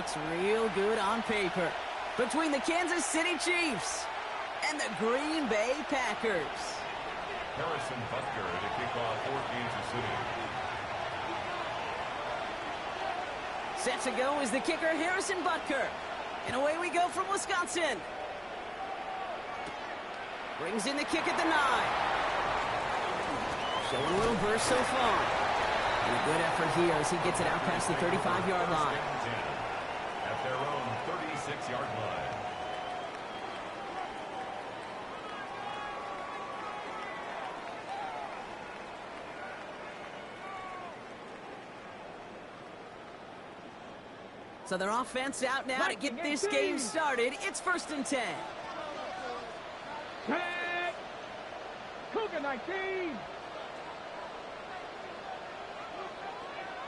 looks real good on paper between the Kansas City Chiefs and the Green Bay Packers. Harrison Butker to kick off for Kansas City. Set to go is the kicker, Harrison Butker. And away we go from Wisconsin. Brings in the kick at the 9. Showing a little burst so far. And a good effort here as he gets it out past the 35-yard line. At their own 36-yard line. So their offense out now to get this game started. It's 1st and 10. 10. Cougar 19.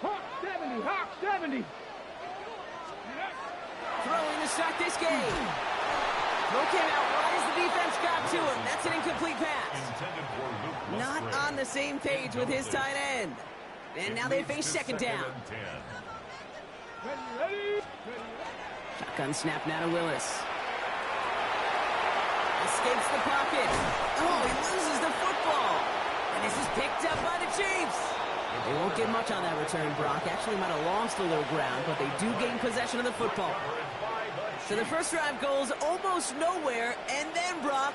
Hawk 70. Hawk 70. Throwing to start this game. Throw came out right as the defense got to him. That's an incomplete pass. Not on the same page with his tight end. And now they face 2nd down. Ready. Shotgun snap now to Willis. Escapes the pocket. Oh, he loses the football. And this is picked up by the Chiefs. They won't get much on that return, Brock. Actually might have lost a little ground, but they do gain possession of the football. So the first drive goes almost nowhere, and then, Brock,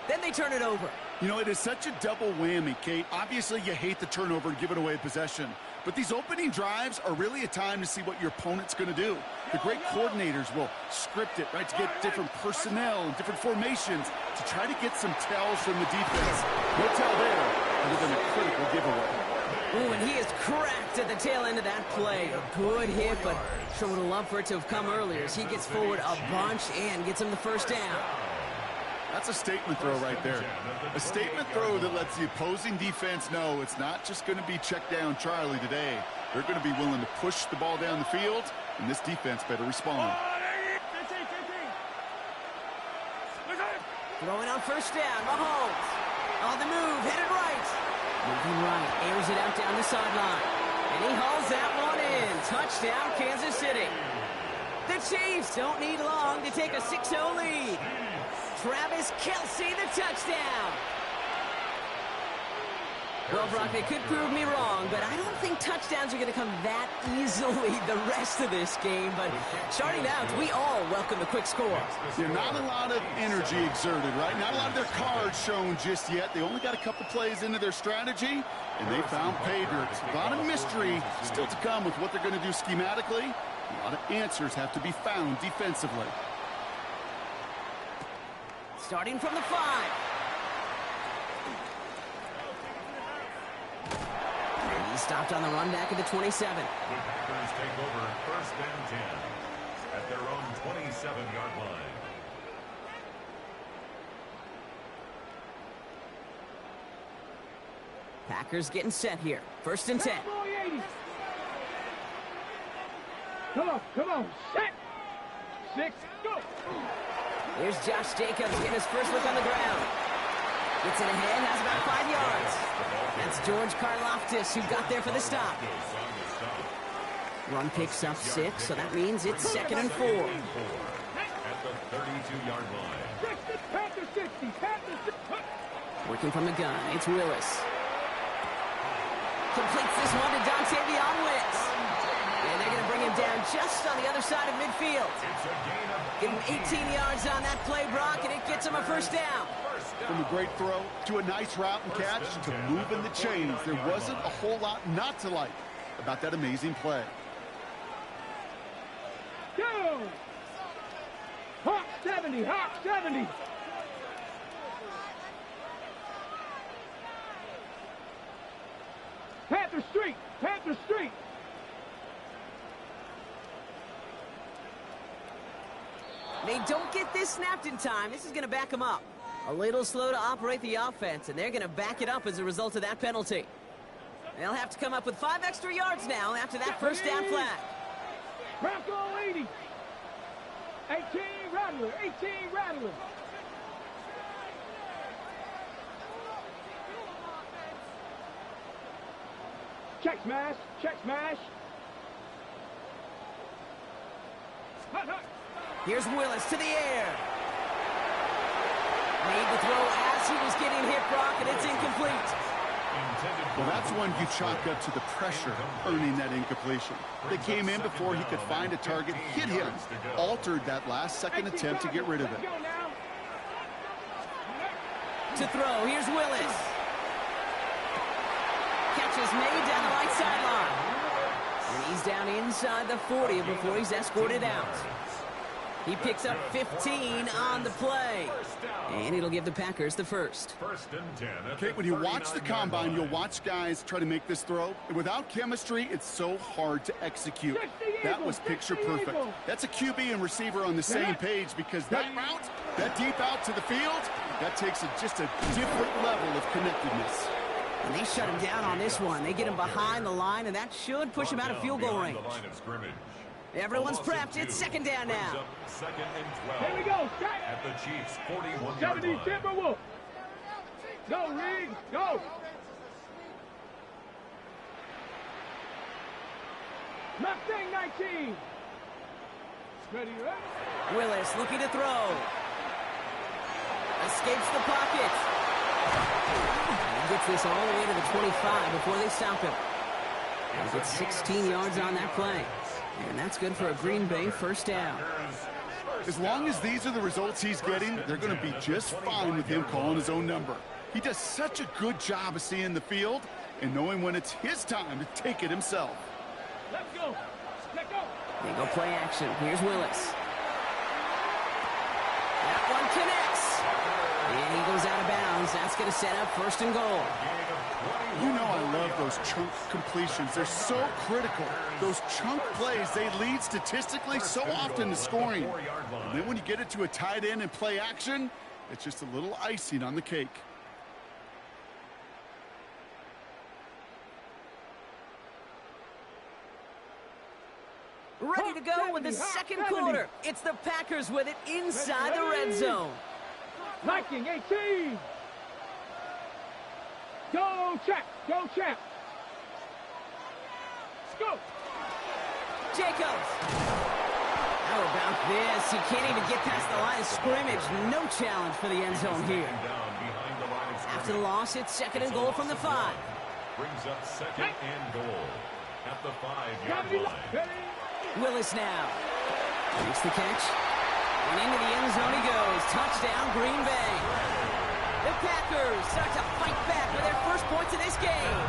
then they turn it over. You know, it is such a double whammy, Kate. Obviously, you hate the turnover and giving away possession. But these opening drives are really a time to see what your opponent's going to do. The great coordinators will script it, right, to get different personnel and different formations to try to get some tells from the defense. No tell there, other than a critical giveaway. Ooh, and he is cracked at the tail end of that play. A good hit, but sure would have loved for it to have come earlier as he gets forward a bunch and gets him the 1st down. That's a statement throw right there. A statement throw that lets the opposing defense know it's not just going to be check down Charlie today. They're going to be willing to push the ball down the field, and this defense better respond. Throwing on 1st down, Mahomes. On the move, headed right. Moving right, airs it out down the sideline. And he hauls that one in. Touchdown, Kansas City. The Chiefs don't need long to take a 6-0 lead. Travis Kelce, the touchdown. Well, Brock, they could prove me wrong, but I don't think touchdowns are going to come that easily the rest of this game. But starting out, we all welcome a quick score. Yeah, not a lot of energy exerted, right? Not a lot of their cards shown just yet. They only got a couple plays into their strategy, and they found pay dirt. A lot of mystery still to come with what they're going to do schematically. A lot of answers have to be found defensively. Starting from the 5. And he stopped on the run back at the 27. The Packers take over 1st and 10 at their own 27-yard line. Packers getting set here. 1st and 10. Come on. Set. 6, go. Here's Josh Jacobs getting his first look on the ground. Gets it ahead, has about 5 yards. That's George Karlaftis who got there for the stop. Run picks up 6, so that means it's 2nd and 4. At the 32-yard line. 60. Working from the gun, it's Willis. Completes this one to Dontavion Wicks. And they're going to bring him down just on the other side of midfield. Give him 18 yards on that play, Brock, and it gets him a 1st down. From a great throw to a nice route and catch to moving the chains, there wasn't a whole lot not to like about that amazing play. Go! Hawk 70. Panther Street. They don't get this snapped in time. This is going to back them up. A little slow to operate the offense, and they're going to back it up as a result of that penalty. They'll have to come up with 5 extra yards now after that 1st down flag. Bronco 80. 18 Rattler. Check smash. Here's Willis to the air. Made the throw as he was getting hit, Brock, and it's incomplete. Well, that's one you chalk up to the pressure earning that incompletion. They came in before he could find a target, hit him, altered that last-second attempt to get rid of it. To throw, here's Willis. Catch is made down the right sideline. And he's down inside the 40 before he's escorted out. He picks up 15 on the play. And it'll give the Packers the first. First and 10. Okay, when you watch the combine, you'll watch guys try to make this throw. And without chemistry, it's so hard to execute. That was picture perfect. That's a QB and receiver on the same page, because that route, that deep out to the field, that takes just a different level of connectedness. And they shut him down on this one. They get him behind the line, and that should push him out of field goal range. Everyone's prepped. It's second down now. Second and 12. Here we go. At the Chiefs' 41-yard 70 line. Timberwolves. Go, Riggs. Go. Mustang 19. Ready, ready? Willis looking to throw. Escapes the pocket. He gets this all the way to the 25 before they stop him. He gets 16 yards on that play. And that's good for a Green Bay first down. As long as these are the results he's getting, they're going to be just fine with him calling his own number. He does such a good job of seeing the field and knowing when it's his time to take it himself. Let's go. Let's go. They go play action. Here's Willis. That one connects. And he goes out of bounds. That's going to set up first and goal. You know I love those chunk completions. They're so critical. Those chunk plays, they lead statistically so often to scoring. And then when you get it to a tight end and play action, it's just a little icing on the cake. Ready to go with the second quarter. It's the Packers with it inside the red zone. Liking 18. Go, Champ. Go, Champ. Let's go. Jacobs. How about this? He can't even get past the line of scrimmage. No challenge for the end zone here. After the loss, it's second and goal from the 5. Brings up second and goal at the 5-yard line. Willis now. Makes the catch. And into the end zone he goes. Touchdown, Green Bay. The Packers start to fight back with their first points of this game.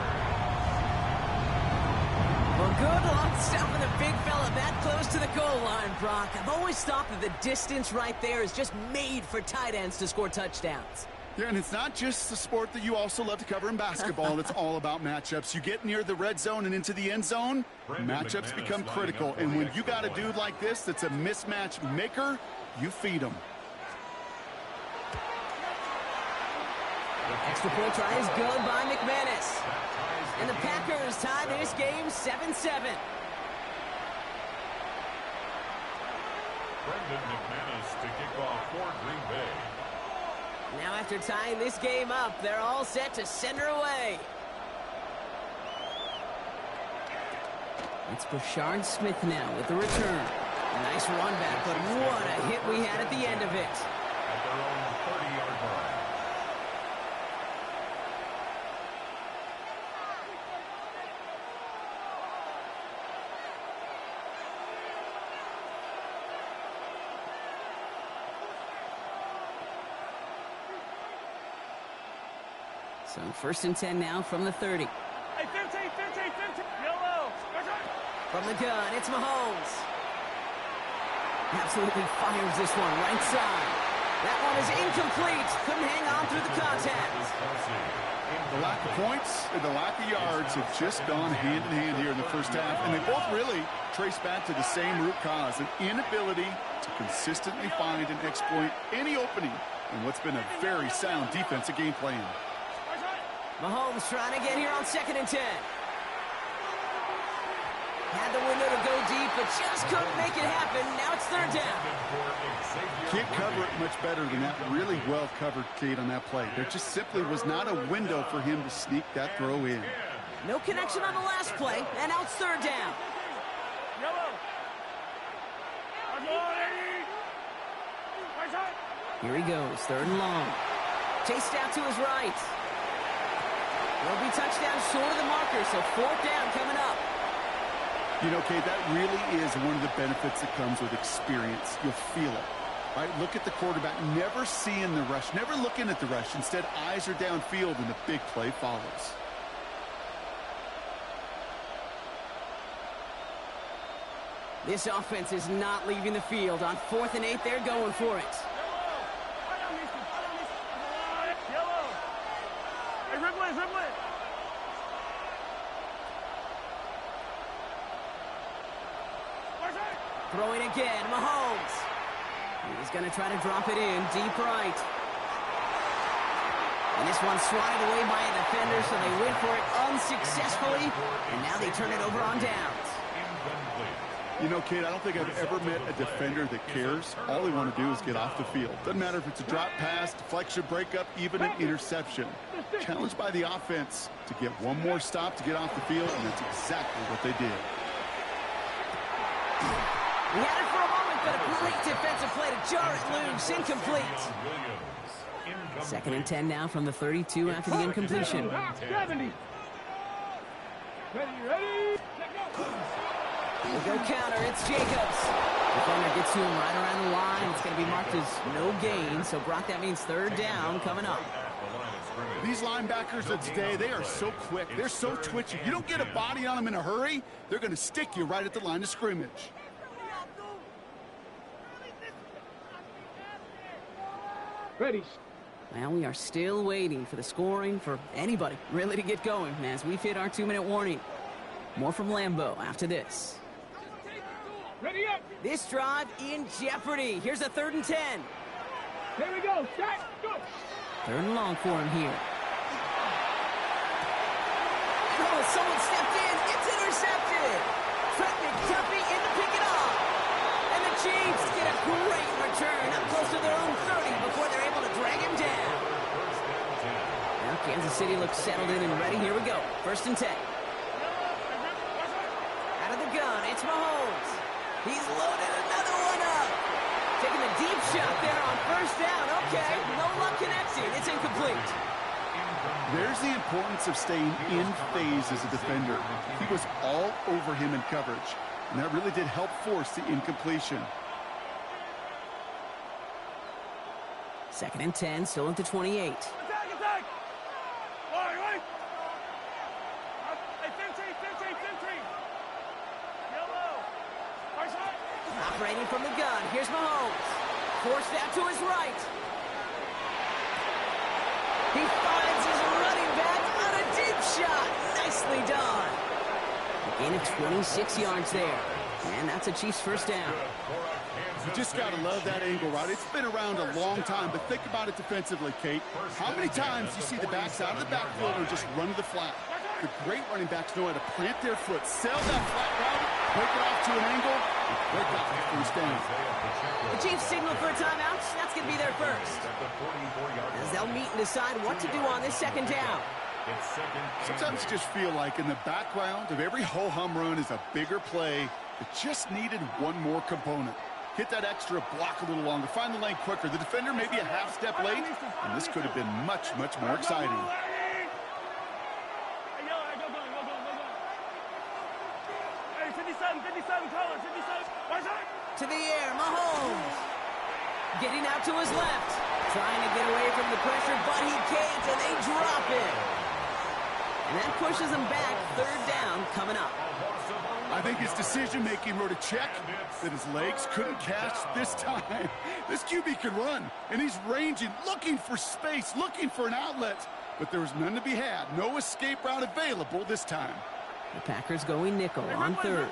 Well, good luck stopping the big fella that close to the goal line, Brock. I've always thought that the distance right there is just made for tight ends to score touchdowns. Yeah, and it's not just the sport that you also love to cover in basketball. It's all about matchups. You get near the red zone and into the end zone, matchups become critical. And when you got a dude like this that's a mismatch maker, you feed him. Extra point try is good by McManus. And the Packers tie this game 7-7. Brendan McManus to kick off for Green Bay. Now after tying this game up, they're all set to send her away. It's Brashard Smith now with the return. A nice run back, but what a hit we had at the end of it. At their own 30-yard line. So first and 10 now from the 30. Hey, 15, yellow. From the gun, it's Mahomes. Absolutely fires this one right side. That one is incomplete. Couldn't hang on through the contact. The lack of points and the lack of yards have just gone hand in hand here in the first half, and they both really trace back to the same root cause, an inability to consistently find and exploit any opening in what's been a very sound defensive game plan. Mahomes trying to get here on second and 10. Had the window to go deep, but just couldn't make it happen. Now it's third down. Can't cover it much better than that. Really well covered, Kate, on that play. There just simply was not a window for him to sneak that throw in. No connection on the last play, and now it's third down. Yellow. Here he goes, 3rd and long. Chased out to his right. Will be touchdown short of the marker, so 4th down coming up. You know, Kate, that really is one of the benefits that comes with experience. You'll feel it. Right, look at the quarterback, never seeing the rush, never looking at the rush. Instead, eyes are downfield, and the big play follows. This offense is not leaving the field. On 4th and 8, they're going for it. Yellow. Hey, ribble it, ribble it. Throwing again, Mahomes. He's going to try to drop it in, deep right. And this one's swatted away by a defender, so they went for it unsuccessfully. And now they turn it over on downs. You know, Kate, I don't think I've ever met a defender that cares. All they want to do is get off the field. Doesn't matter if it's a drop pass, deflection, breakup, even an interception. Challenged by the offense to get one more stop to get off the field, and that's exactly what they did. He had it for a moment, but a great defensive play to jar it loose. Incomplete. 2nd and 10 now from the 32 after the incompletion. 70. Ready. We'll go counter. It's Jacobs. Defender gets to him right around the line. It's going to be marked as no gain. So, Brock, that means 3rd down coming up. These linebackers of today, they are so quick. They're so twitchy. You don't get a body on them in a hurry, they're going to stick you right at the line of scrimmage. Ready. Well, we are still waiting for the scoring for anybody really to get going as we've hit our 2-minute warning. More from Lambeau after this. Ready up. This drive in jeopardy. Here's a 3rd and 10. Here we go. Set. Go. 3rd and long for him here. Oh, someone stepped in. It's intercepted. Trent McDuffie in to pick it off. And the Chiefs get a great return up close to their own 30 before they're able to drag him down. Now Kansas City looks settled in and ready. Here we go. 1st and 10. Out of the gun, it's Mahomes. He's loaded another one up. Taking the deep shot there on 1st down. Okay, no luck connecting. It's incomplete. There's the importance of staying in phase as a defender. He was all over him in coverage, and that really did help force the incompletion. 2nd and 10, still at the 28. Attack. All right. Hey, 15. Yellow. Operating from the gun, here's Mahomes. Forced out to his right. He finds his running back on a deep shot. Nicely done. A gain of 26 yards there. And that's a Chiefs 1st down. You just got to love that angle, right? It's been around a long time, but think about it defensively, Kate. How many times you see the backs out of the backfield or just run to the flat? The great running backs know how to plant their foot, sail that flat route, break it off to an angle, and break off the 1st down. The Chiefs signal for a timeout. That's going to be their first. As they'll meet and decide what to do on this 2nd down. Sometimes you just feel like in the background of every ho-hum run is a bigger play that just needed one more component. Hit that extra block a little longer, find the lane quicker. The defender may be a half step late, and this could have been much, much more exciting. Hey, 57, color, 57. To the air, Mahomes. Getting out to his left. Trying to get away from the pressure, but he can't, and they drop it. And that pushes him back. 3rd down coming up. I think his decision-making wrote a check that his legs couldn't catch this time. This QB can run, and he's ranging, looking for space, looking for an outlet. But there was none to be had. No escape route available this time. The Packers going nickel on 3rd.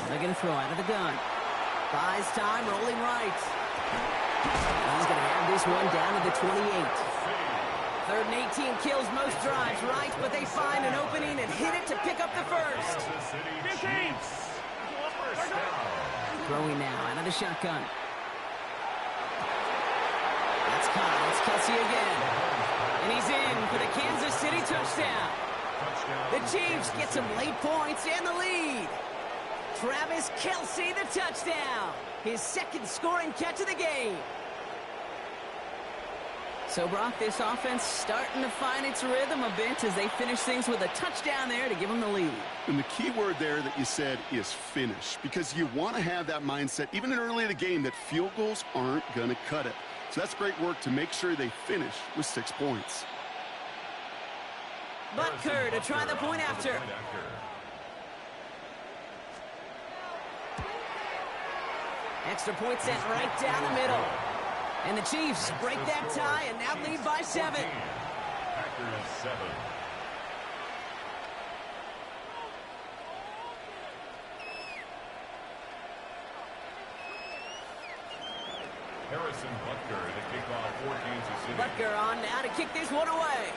They're going to throw out of the gun. Buys time, rolling right. He's going to have this one down to the 28. 3rd and 18 kills most drives, right? But they find an opening and hit it to pick up the 1st. Throwing now out of the shotgun. That's caught. It's Kelsey again. And he's in for the Kansas City touchdown. The Chiefs get some late points and the lead. Travis Kelce, the touchdown. His second scoring catch of the game. So, Brock, this offense starting to find its rhythm a bit as they finish things with a touchdown there to give them the lead. And the key word there that you said is finish, because you want to have that mindset, even in early in the game, that field goals aren't going to cut it. So that's great work to make sure they finish with 6 points. Butker to try the point after. Extra point sent right down the middle. And the Chiefs break that tie and now lead by 7. Packers 7. Harrison Butker to kick off for Kansas City. Butker on now to kick this one away.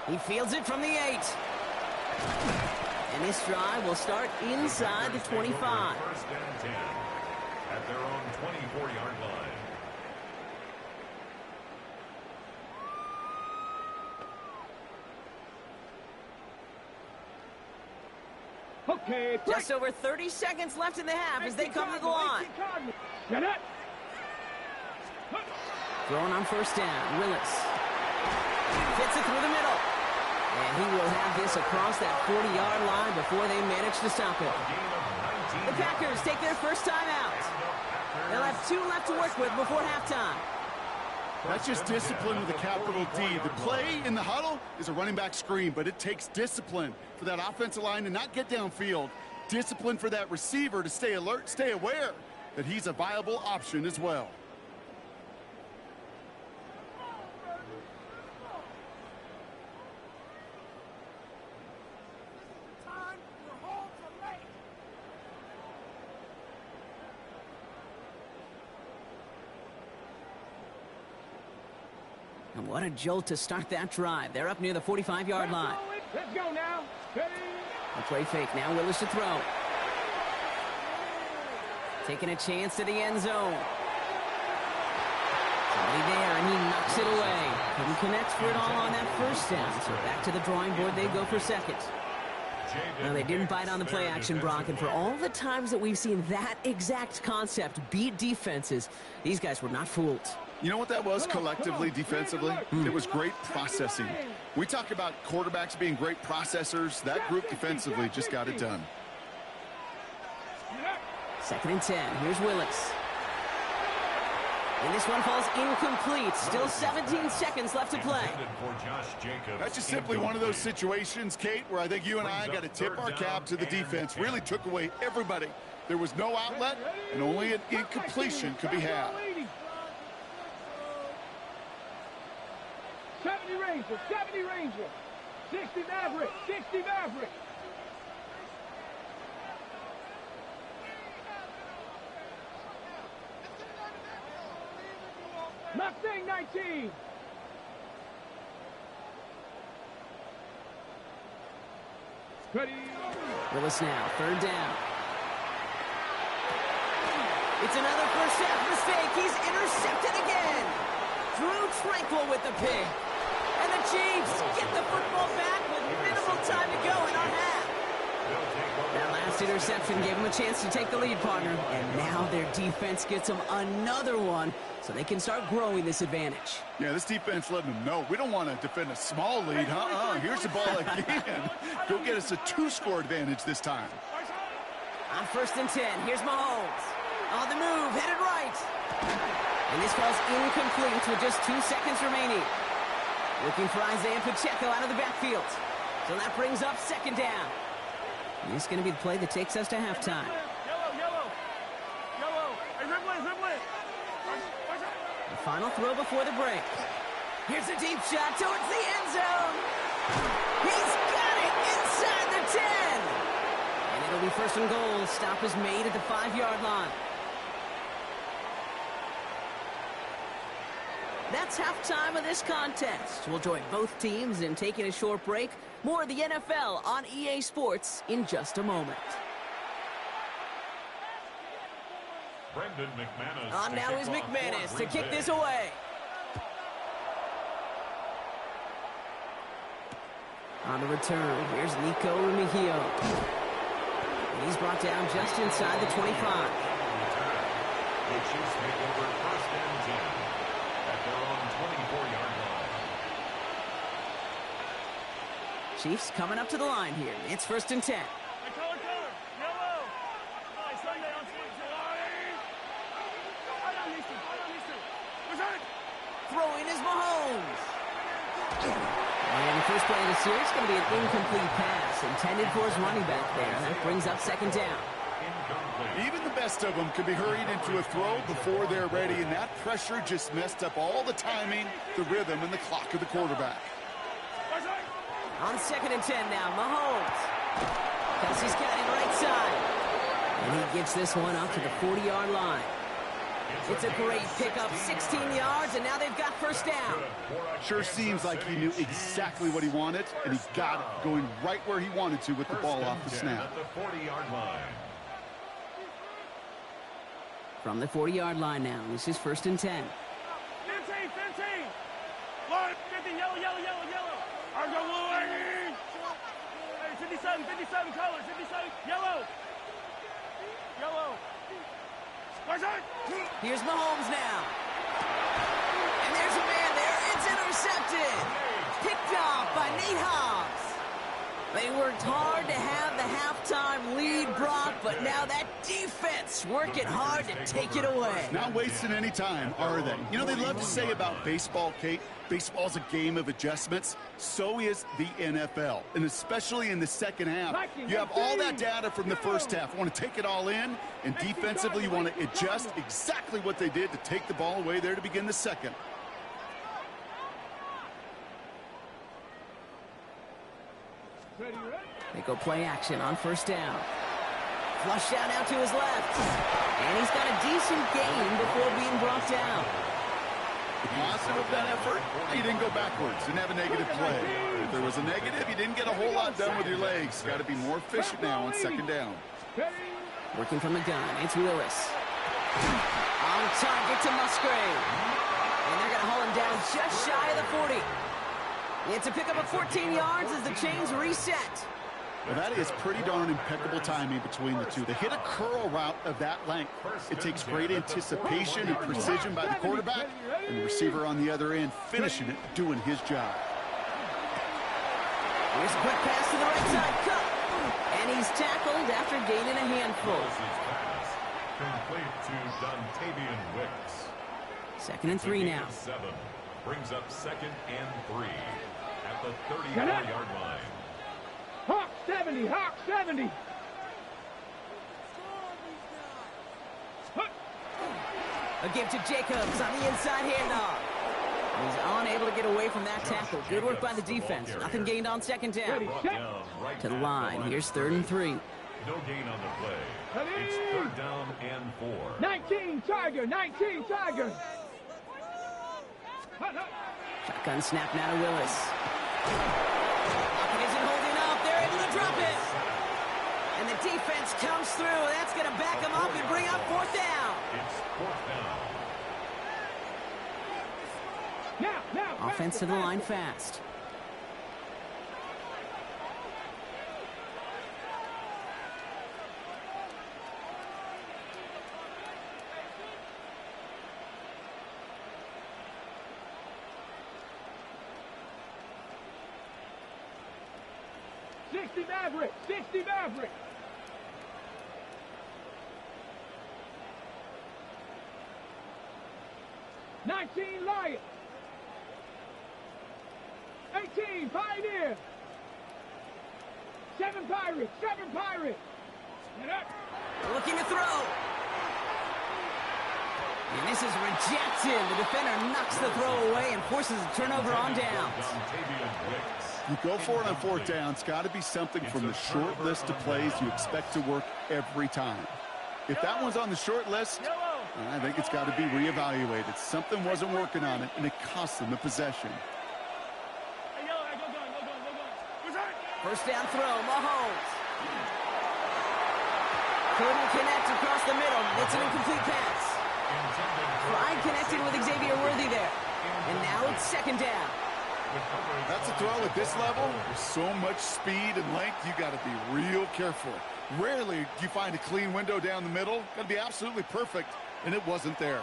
He fields it from the 8. And this drive will start inside the 25. First and 10 at their own 24-yard line. Okay, Just over 30 seconds left in the half as they come to the line. Get it. Throwing on first down, Willis. Fits it through the middle. And he will have this across that 40-yard line before they manage to stop it. The Packers take their first time out. They'll have 2 left to work with before halftime. That's just discipline with a capital D. The play in the huddle is a running back screen, but it takes discipline for that offensive line to not get downfield. Discipline for that receiver to stay alert, stay aware that he's a viable option as well. And what a jolt to start that drive. They're up near the 45-yard line. Let's go now. A play fake now. Willis to throw. Taking a chance to the end zone. Somebody there, and he knocks it away. Couldn't connect for it all on that first down. So back to the drawing board they go for second. Now, they didn't bite on the play action, Brock, and for all the times that we've seen that exact concept beat defenses, these guys were not fooled. You know what that was collectively, defensively? It was great processing. We talk about quarterbacks being great processors. That group defensively just got it done. 2nd and 10. Here's Willis. And this one falls incomplete. Still 17 seconds left to play. That's just simply one of those situations, Kate, where I think you and I got to tip our cap to the defense. Really took away everybody. There was no outlet, and only an incompletion could be had. 70 Ranger, 70 Ranger. 60 Maverick, 60 Maverick. Mustang 19. Ready. Willis now, 3rd down. It's another first half mistake. He's intercepted again. Drew Tranquil with the pick. And the Chiefs get the football back with minimal time to go in our half. That last interception gave them a chance to take the lead, partner. And now their defense gets them another one so they can start growing this advantage. Yeah, this defense letting them know we don't want to defend a small lead. Here's the ball again. Go get us a 2-score advantage this time. On 1st and 10, here's Mahomes. On the move, headed right. And this falls incomplete with just 2 seconds remaining. Looking for Isaiah Pacheco out of the backfield. So that brings up 2nd down. And this is going to be the play that takes us to halftime. Yellow. Hey, Ripley. The final throw before the break. Here's a deep shot towards the end zone. He's got it inside the 10. And it'll be 1st and goal. Stop is made at the 5-yard line. That's halftime of this contest. We'll join both teams in taking a short break. More of the NFL on EA Sports in just a moment. On now is McManus to kick this away. On the return, here's Nico Remigio. And he's brought down just inside the 25. The Chiefs take over first and 10 at their own 24-yard line. Chiefs coming up to the line here. It's first and 10. Throwing is Mahomes. And the first play of the series is going to be an incomplete pass intended for his running back there. That brings up second down. Even the best of them can be hurried into a throw before they're ready, and that pressure just messed up all the timing, the rhythm, and the clock of the quarterback. On second and 10 now, Mahomes. Kelsey's got him right side. And he gets this one up to the 40-yard line. It's a great pickup, 16 yards, and now they've got first down. Sure seems like he knew exactly what he wanted, and he got it going right where he wanted to with the ball off the snap. At the 40-yard line. From the 40-yard line now, this is first and 10. 15, 15. Line, 50, yellow, yellow, yellow, yellow. Argo, hey, 57, 57 colors, 57, yellow. Yellow. Here's Mahomes now. And there's a man there. It's intercepted. Picked off by Nate Hobbs. They worked hard to have the halftime lead, Brock, but now that defense working hard to take it away. Not wasting any time, are they? You know, they love to say about baseball, Kate, baseball's a game of adjustments. So is the NFL, and especially in the second half. You have all that data from the first half. You want to take it all in, and defensively you want to adjust exactly what they did to take the ball away there to begin the second. They go play action on first down. Flushed out now to his left. And he's got a decent gain before being brought down. The positive of that effort, he didn't go backwards, didn't have a negative play. If there was a negative, you didn't get a whole lot done with your legs. Got to be more efficient now on second down. Working from the gun, it's Willis. On target to Musgrave. And they're going to haul him down just shy of the 40. It's a pickup of 14 yards as the chains reset. Well, that is pretty darn impeccable timing between the two. They hit a curl route of that length. It takes great anticipation and precision by the quarterback, and the receiver on the other end finishing it, doing his job. Here's a quick pass to the right side, cut. And he's tackled after gaining a handful. Complete to Dontavian Wicks. Second and 3 now. 7 brings up second and 3 at the 34-yard line. Hawk 70, Hawk 70. A give to Jacobs on the inside handoff. He's unable to get away from that tackle. Good work by the defense. Nothing gained on second down. To the line. Here's third and 3. No gain on the play. It's third down and 4. 19 Tiger, 19 Tiger. Shotgun snap now to Willis. Lockett isn't holding up. They're able to drop it. And the defense comes through. That's going to back them up and bring up fourth down. It's fourth down. Now, Offense to the line fast. Maverick, 60 Maverick. $19 Lion. 18 Pioneer. 7 Pirates, 7 Pirates. Get up. Looking to throw. And this is rejected. The defender knocks the throw away and forces a turnover on downs. You go for it on fourth down. It's got to be something from the short list of plays you expect to work every time. If that one's on the short list, I think it's got to be reevaluated. Something wasn't working on it, and it cost them the possession. First down throw, Mahomes. Couldn't connect across the middle. It's an incomplete pass. Pride connected with Xavier Worthy there. And now it's second down. That's a throw at this level. With so much speed and length, you got to be real careful. Rarely do you find a clean window down the middle. Got to be absolutely perfect, and it wasn't there.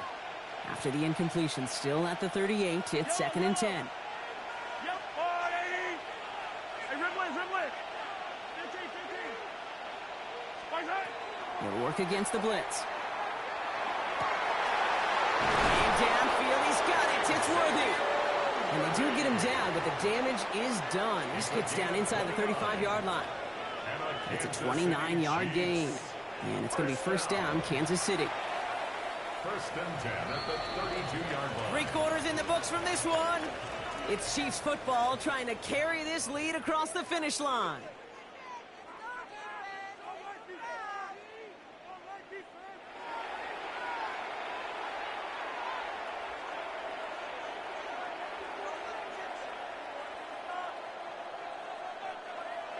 After the incompletion, still at the 38, it's 2nd and 10. He'll work against the blitz. And downfield, he's got it. It's worthy. And they do get him down, but the damage is done. He gets down inside the 35-yard line. It's a 29-yard gain. And it's going to be 1st down, Kansas City. 1st and 10 at the 32-yard line. 3 quarters in the books from this one. It's Chiefs football trying to carry this lead across the finish line.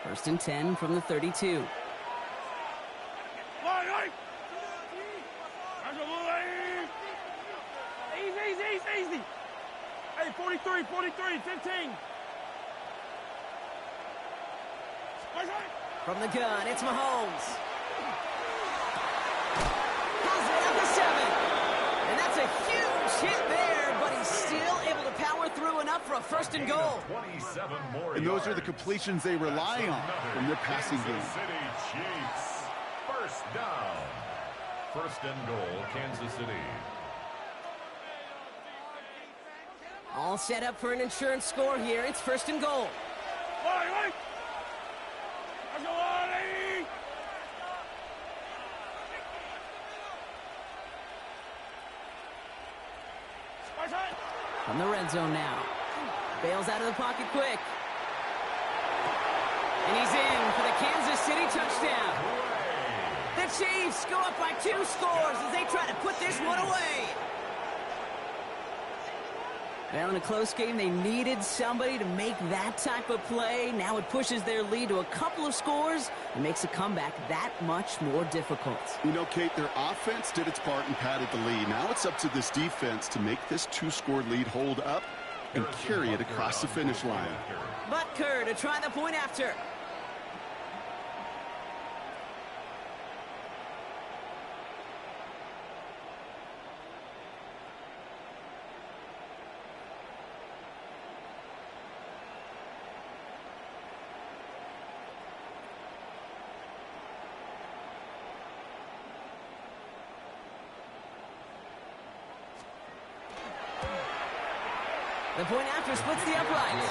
First and 10 from the 32. Easy. Hey, 43, 15. From the gun, it's Mahomes. Has it at the 7. And that's a huge hit there, but he's still able to power through enough for a 1st and goal. 27 more And those are the yards. completions they rely on in their passing game. Kansas City Chiefs. 1st down. 1st and goal, Kansas City. All set up for an insurance score here. It's 1st and goal. From the red zone now. Bails out of the pocket quick. And he's in for the Kansas City touchdown. The Chiefs go up by 2 scores as they try to put this one away. Well, in a close game, they needed somebody to make that type of play. Now it pushes their lead to a couple of scores and makes a comeback that much more difficult. You know, Kate, their offense did its part and padded the lead. Now it's up to this defense to make this 2-score lead hold up and carry it across the finish line. Butker to try the point after. The point after splits the uprights.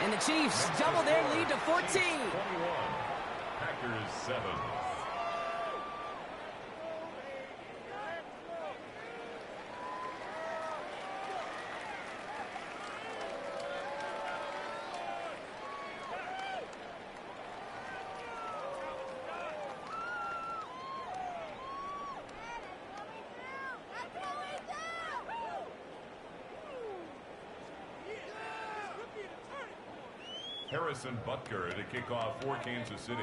And the Chiefs double their lead to 14. 21. Packers 7. Harrison Butker to kick off for Kansas City.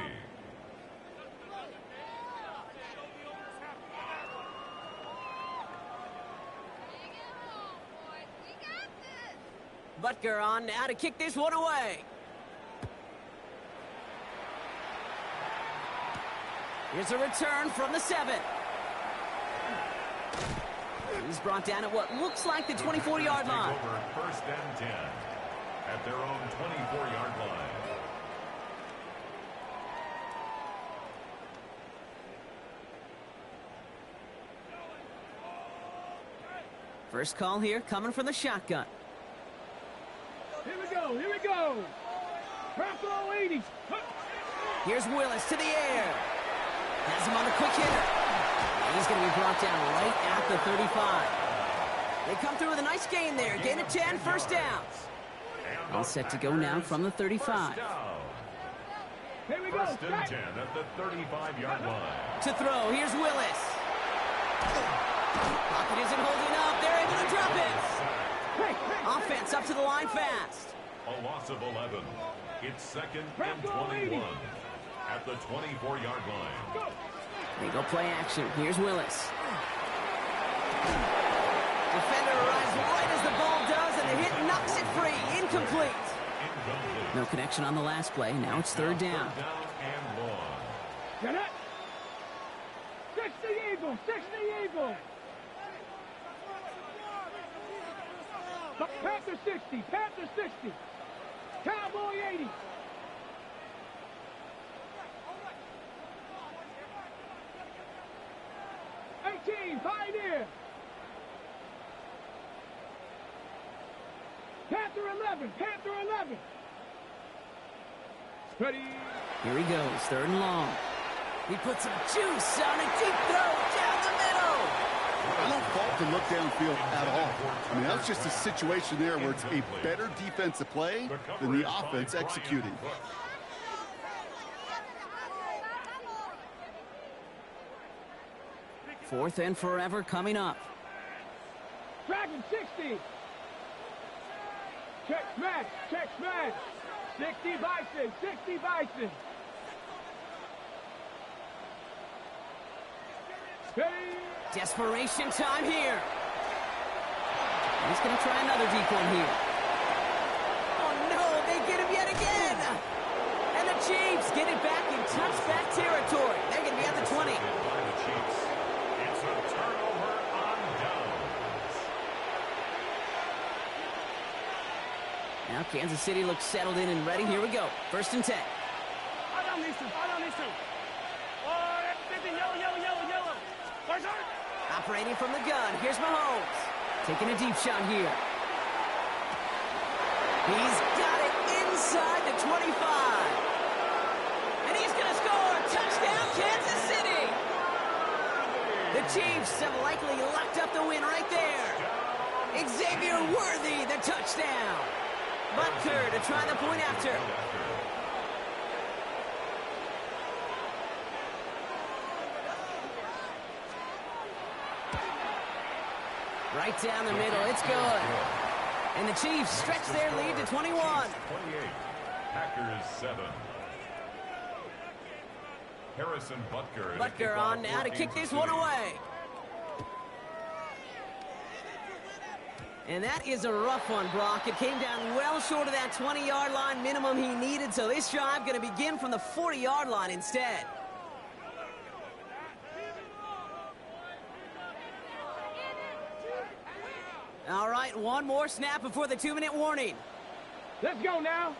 Butker on now to kick this one away. Here's a return from the 7. He's brought down at what looks like the 24-yard line. Over 1st and 10 at their own 24-yard line. First call here coming from the shotgun. Here we go. Press all 80s. Here's Willis to the air. Has him on the quick hitter. He's going to be brought down right at the 35. They come through with a nice gain there. Gain of 10, 1st down. All set to go now from the 35. Here we go. 1st and 10 at the 35-yard line. To throw, here's Willis. Pocket isn't holding up. They're able to drop it. Offense up to the line fast. A loss of 11. It's 2nd and 21 at the 24-yard line. They go play action. Here's Willis. Defender arrives right as the ball does, and the hit knocks it free. Incomplete. No connection on the last play. Now it's third down. And long. Get it. 60 Eagles, 60 Eagles. Panther 60, Panther 60. Cowboy 80. Pioneer. Panther 11, Panther 11. Ready. Here he goes, third and long. He puts some juice on a deep throw down the middle. I don't fault the look downfield at all. I mean, that's just a situation there where it's a better defensive play than the offense executing. Fourth and forever coming up. Dragon 60. Check smash, check smash. 60 Bison, 60 Bison. Ready. Desperation time here. He's going to try another deep one here. Oh no, they get him yet again. And the Chiefs get it back in touchback territory. They're going to be at the 20. It's a turnover on downs. Now Kansas City looks settled in and ready. Here we go. First and 10. I don't listen. Oh, that's 50. Yellow. Operating from the gun. Here's Mahomes. Taking a deep shot here. He's got it inside the 25. And he's going to score. Touchdown, Kansas City. The Chiefs have likely locked up the win right there. Xavier Worthy, the touchdown. Butker to try the point after. Right down the middle, it's good. And the Chiefs stretch their lead to 21. 28, Packers 7. Harrison Butker. Butker on now to kick this one away. And that is a rough one, Brock. It came down well short of that 20-yard line minimum he needed, so this drive going to begin from the 40-yard line instead. All right, one more snap before the 2-minute warning. Let's go now.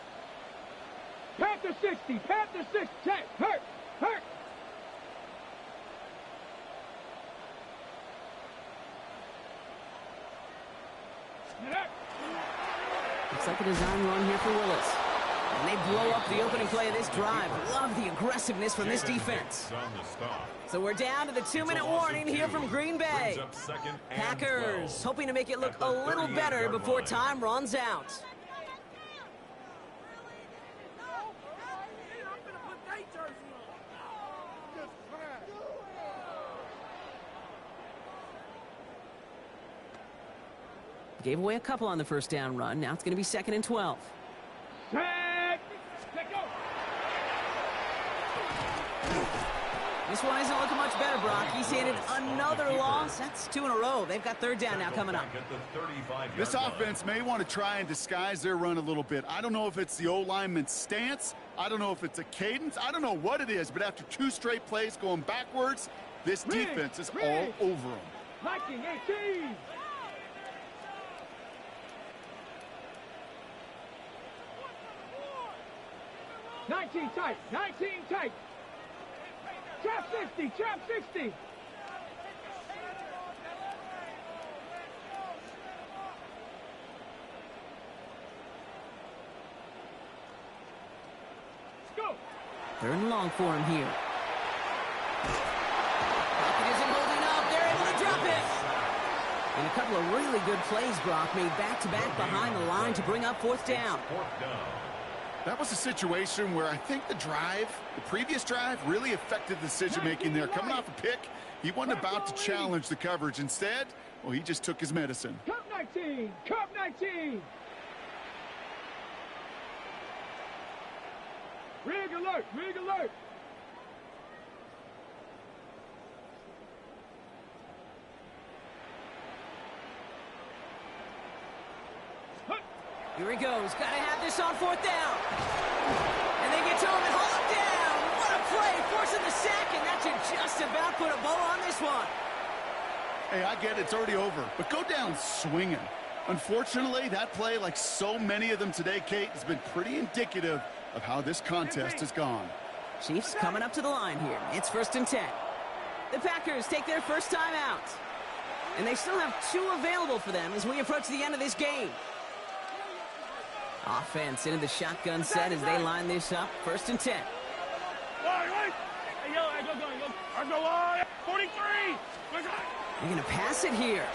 Panther 60, Panther 6, check, hurt. Looks like a design run here for Willis. And they blow up the opening play of this drive. Love the aggressiveness from this defense. So we're down to the 2-minute warning here from Green Bay. Packers hoping to make it look a little better before time runs out. Gave away a couple on the first down run. Now it's going to be 2nd and 12. Set. Let go. This one isn't looking much better, Brock. He's handed another loss. That's 2 in a row. They've got third down now coming up. This offense may want to try and disguise their run a little bit. I don't know if it's the O-lineman's stance. I don't know if it's a cadence. I don't know what it is, but after 2 straight plays going backwards, this defense is all over them. Viking 18. Nineteen tight. Trap 60. Go. Third and long for him here. Pocket isn't holding up. They're able to drop it. And a couple of really good plays, Brock, made back-to-back behind the line to bring up 4th down. That was a situation where I think the previous drive, really affected the decision-making there. Coming off a pick, he wasn't about to challenge the coverage. Instead, well, he just took his medicine. Cup 19. Rig alert. Here he goes. Got to have this on 4th down. And they get to him and haul him down. What a play. Forcing the sack, and that should just about put a bow on this one. Hey, I get it. It's already over. But go down swinging. Unfortunately, that play, like so many of them today, Kate, has been pretty indicative of how this contest has gone. Chiefs coming up to the line here. It's 1st and 10. The Packers take their first time out. And they still have 2 available for them as we approach the end of this game. Offense into the shotgun set as they line this up. 1st and 10. I go 43. They're going to pass it here.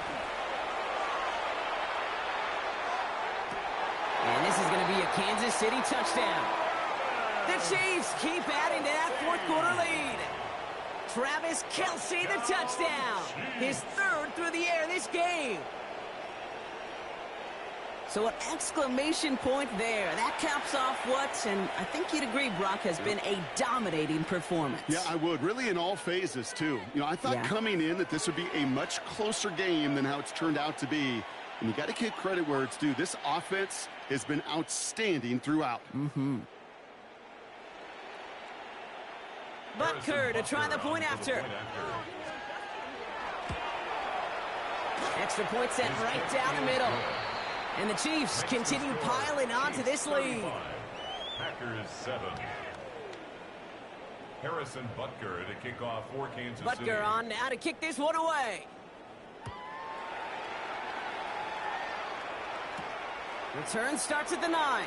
And this is going to be a Kansas City touchdown. The Chiefs keep adding to that 4th quarter lead. Travis Kelce, the touchdown. His 3rd through the air this game. So an exclamation point there. That caps off what, and I think you'd agree, Brock, has been a dominating performance. Yeah, I would. Really in all phases, too. You know, I thought coming in that this would be a much closer game than how it's turned out to be. And you got to give credit where it's due. This offense has been outstanding throughout. Butker to try the point after. Extra point set right down the middle. And the Chiefs continue piling onto this lead. Packers 7. Harrison Butker to kick off for Kansas City. Butker on now to kick this one away. Return starts at the 9.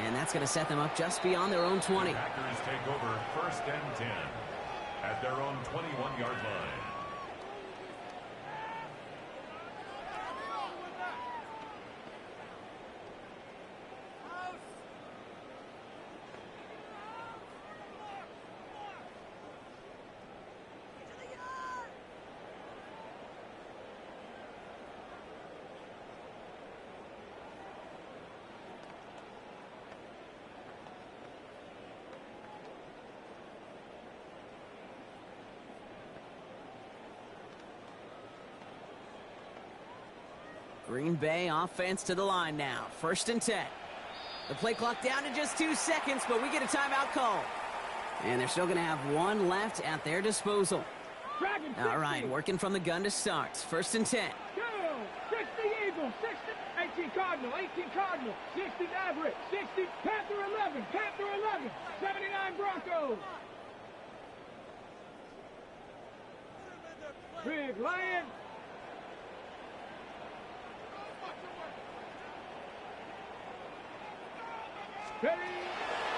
And that's going to set them up just beyond their own 20. The Packers take over 1st and 10 at their own 21-yard line. Green Bay offense to the line now. 1st and 10. The play clock down to just 2 seconds, but we get a timeout call. And they're still going to have 1 left at their disposal. All right, working from the gun to start. 1st and 10. 60 Eagles, 60, 18 Cardinal, 18 Cardinal, 60 Maverick, 60 Panther 11, Panther 11, 79 Broncos. Big Lion.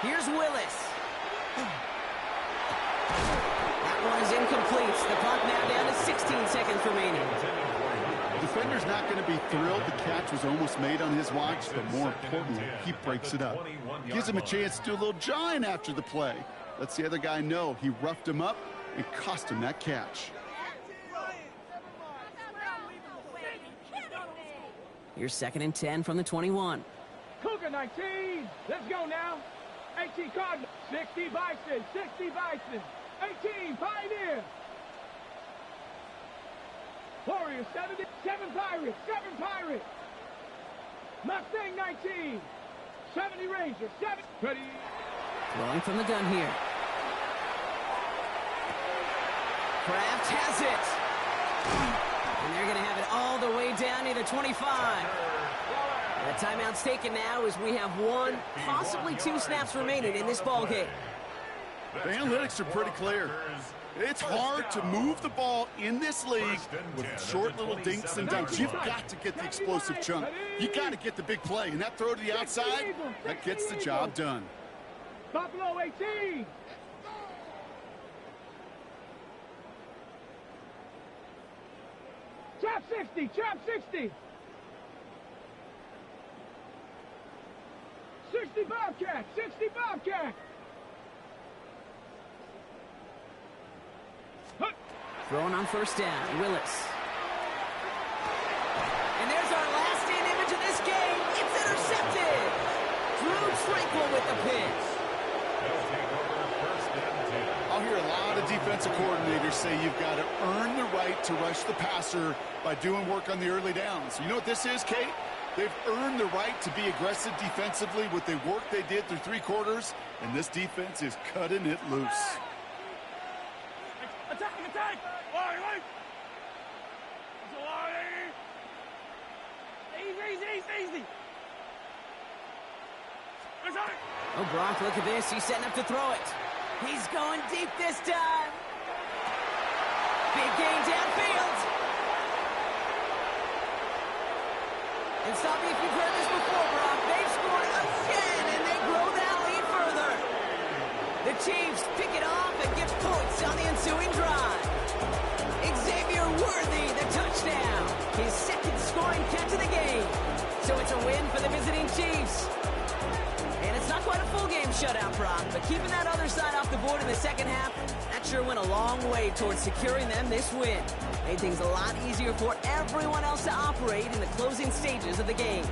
Here's Willis. That one is incomplete. The clock now down to 16 seconds remaining. The defender's not going to be thrilled. The catch was almost made on his watch, but more importantly, he breaks it up. Gives him a chance to do a little jawing after the play. Lets the other guy know he roughed him up and cost him that catch. Here's 2nd and 10 from the 21. Cougar 19. Let's go now. 18 Cardinal, 60 Bison, 60 Bison, 18 Pioneer. Warriors 70, 7 Pirates, 7 Pirates. Mustang 19, 70 Rangers, 7. Ready. Throwing from the gun here. Kraft has it. And they're going to have it all the way down near the 25. The timeout's taken now as we have 1, possibly 2 snaps remaining in this ball game. The analytics are pretty clear. It's hard to move the ball in this league with short little dinks and dunks. You've got to get the explosive chunk. You got to get the big play. And that throw to the outside, that gets the job done. Buffalo 18. Trap 60, trap 60. 60 Bobcat, 60 Bobcat. Throwing on 1st down, Willis. And there's our last-in image of this game. It's intercepted. Drew Tranquil with the pitch. I'll hear a lot of defensive coordinators say you've got to earn the right to rush the passer by doing work on the early downs. You know what this is, Kate? They've earned the right to be aggressive defensively with the work they did through 3 quarters, and this defense is cutting it loose. Attack! Attack! Easy! Oh, Brock, look at this. He's setting up to throw it. He's going deep this time. Big gain downfield. And stop me if you've heard this before, Brock. They've scored again, and they grow that lead further. The Chiefs pick it off and give points on the ensuing drive. Xavier Worthy, the touchdown. His second scoring catch of the game. So it's a win for the visiting Chiefs. And it's not quite a full game shutout, Brock, but keeping that other side off the board in the second half, that sure went a long way towards securing them this win. Made things a lot easier for everyone else to operate in the closing stages of the game.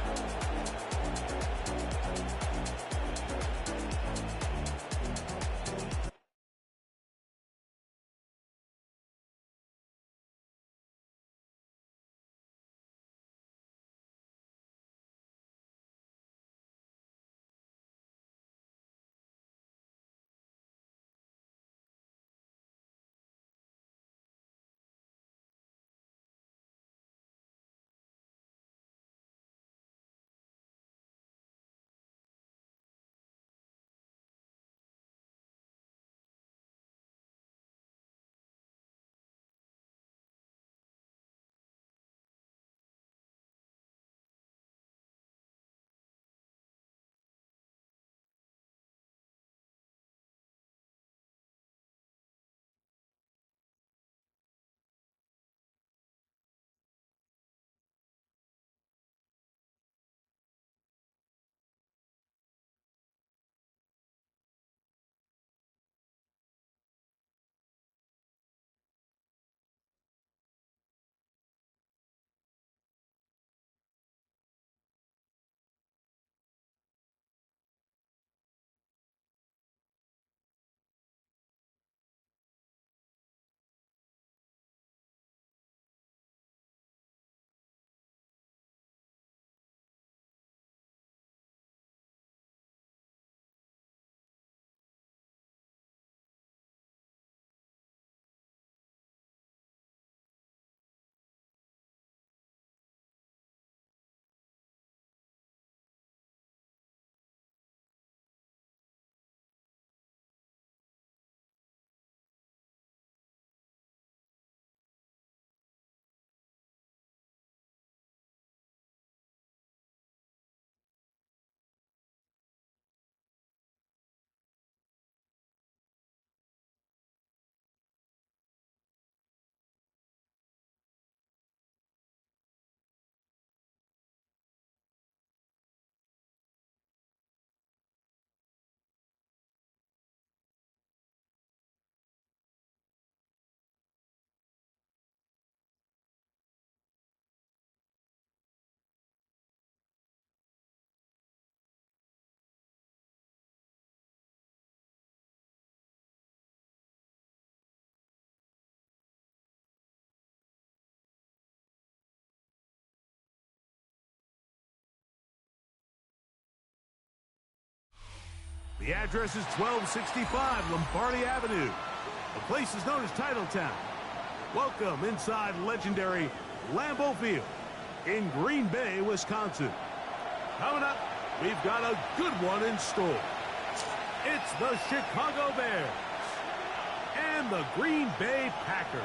The address is 1265 Lombardi Avenue. The place is known as Titletown. Welcome inside legendary Lambeau Field in Green Bay, Wisconsin. Coming up, we've got a good one in store. It's the Chicago Bears and the Green Bay Packers.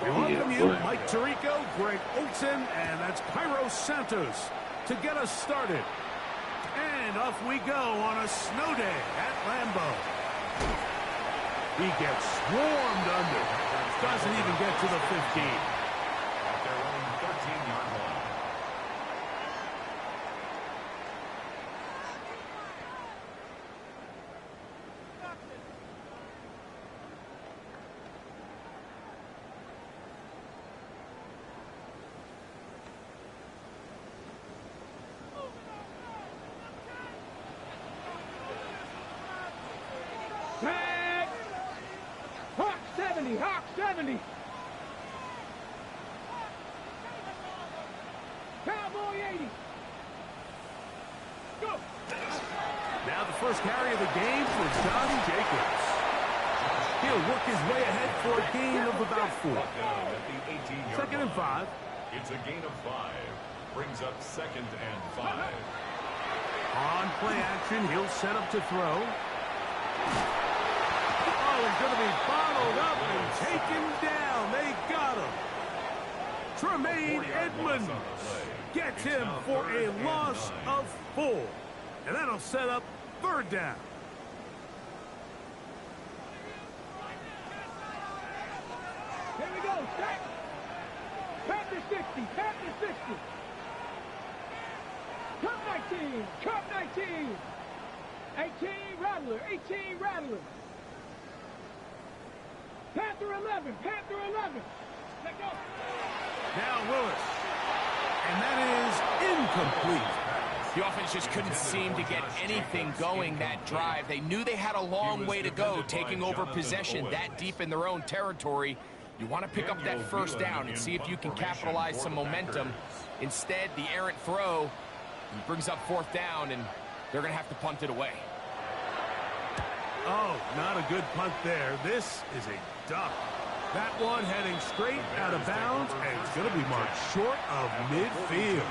We welcome you, Mike Tirico, Greg Olson, and that's Cairo Santos to get us started. And off we go on a snow day at Lambeau. He gets swarmed under. Doesn't even get to the 15. At their own 13-yard line. 70. Hawk 70. Cowboy 80. Go. Now the first carry of the game for Josh Jacobs. He'll work his way ahead for a gain of about 4. Second and 5. It's a gain of 5. Brings up second and 5. On play action, he'll set up to throw. Oh, he's going to be bottled up and taken down. They got him. Tremaine Edmonds gets him for a loss of 4. And that'll set up third down. Here we go. Set. Panther 60. Panther 60. Cup 19. Cup 19. 18 Rattler. 18 Rattler. Panther 11. Panther 11. Let go. Now Willis. And that is incomplete. The offense just couldn't seem to get anything going that drive. They knew they had a long way to go, taking over possession that deep in their own territory. You want to pick up that first down and see if you can capitalize some momentum. Instead, the errant throw brings up fourth down, and they're going to have to punt it away. Oh, not a good punt there. This is a duck. That one heading straight out of bounds, and it's going to be marked short of midfield.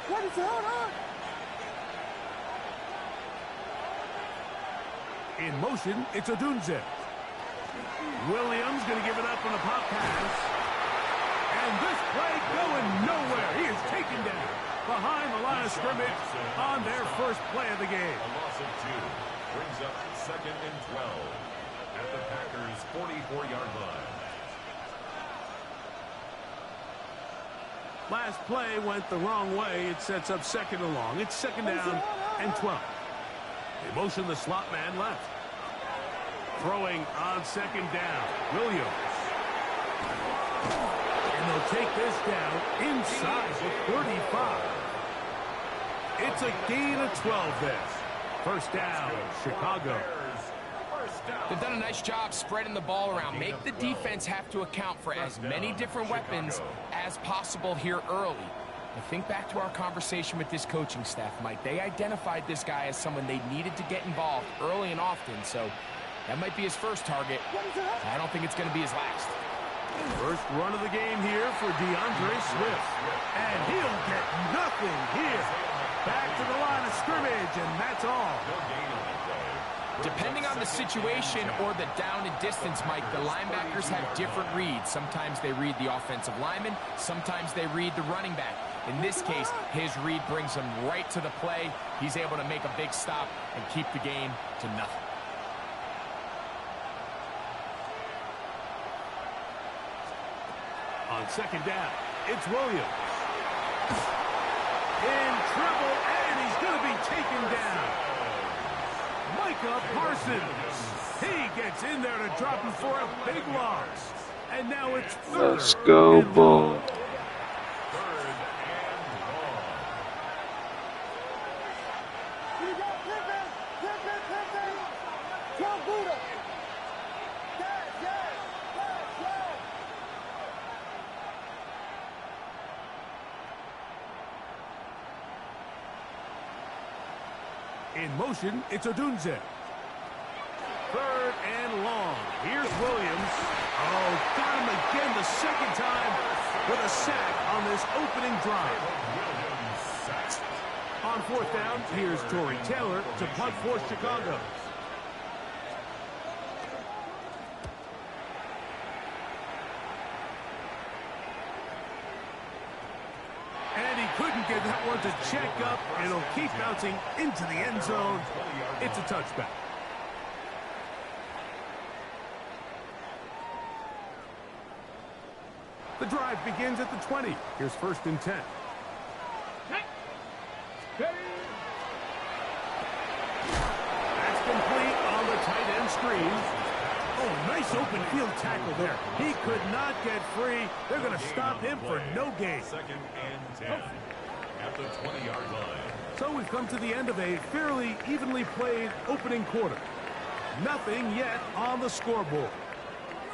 What is going on? In motion, it's RUNZZZ. Williams going to give it up on a pop pass. And this play going nowhere. He is taken down behind the line of scrimmage on their first play of the game. A loss of 2 brings up second and 12 at the Packers' 44-yard line. Last play went the wrong way. It sets up second and long. It's second down and 12. They motion the slot man left. Throwing on second down. Williams. And they'll take this down inside the 35. It's a gain of 12 there. First down, Chicago. They've done a nice job spreading the ball around. Make the defense have to account for as many different weapons as possible here early. I think back to our conversation with this coaching staff, Mike. They identified this guy as someone they needed to get involved early and often, so that might be his first target. I don't think it's going to be his last. First run of the game here for DeAndre Swift. And he'll get nothing here. Back to the line of scrimmage, and that's all. Depending on the situation or the down and distance, Mike, the linebackers have different reads. Sometimes they read the offensive lineman. Sometimes they read the running back. In this case, his read brings him right to the play. He's able to make a big stop and keep the game to nothing. On second down, it's Williams. In trouble, and he's going to be taken down. Micah Parsons. He gets in there to drop him for a big loss. And now it's third. Let's go, ball. In motion, it's RUNZZZ. Third and long. Here's Williams. Oh, got him again the second time with a sack on this opening drive. On fourth down, here's Tory Taylor to punt for Chicago. And he couldn't get that one to check up. It'll keep bouncing into the end zone. It's a touchback. The drive begins at the 20. Here's first and 10. Ready, screen. Oh, nice open field tackle there. He could not get free. They're going to stop him for no gain. 2nd and 10 at the 20-yard line. So we've come to the end of a fairly evenly played opening quarter. Nothing yet on the scoreboard.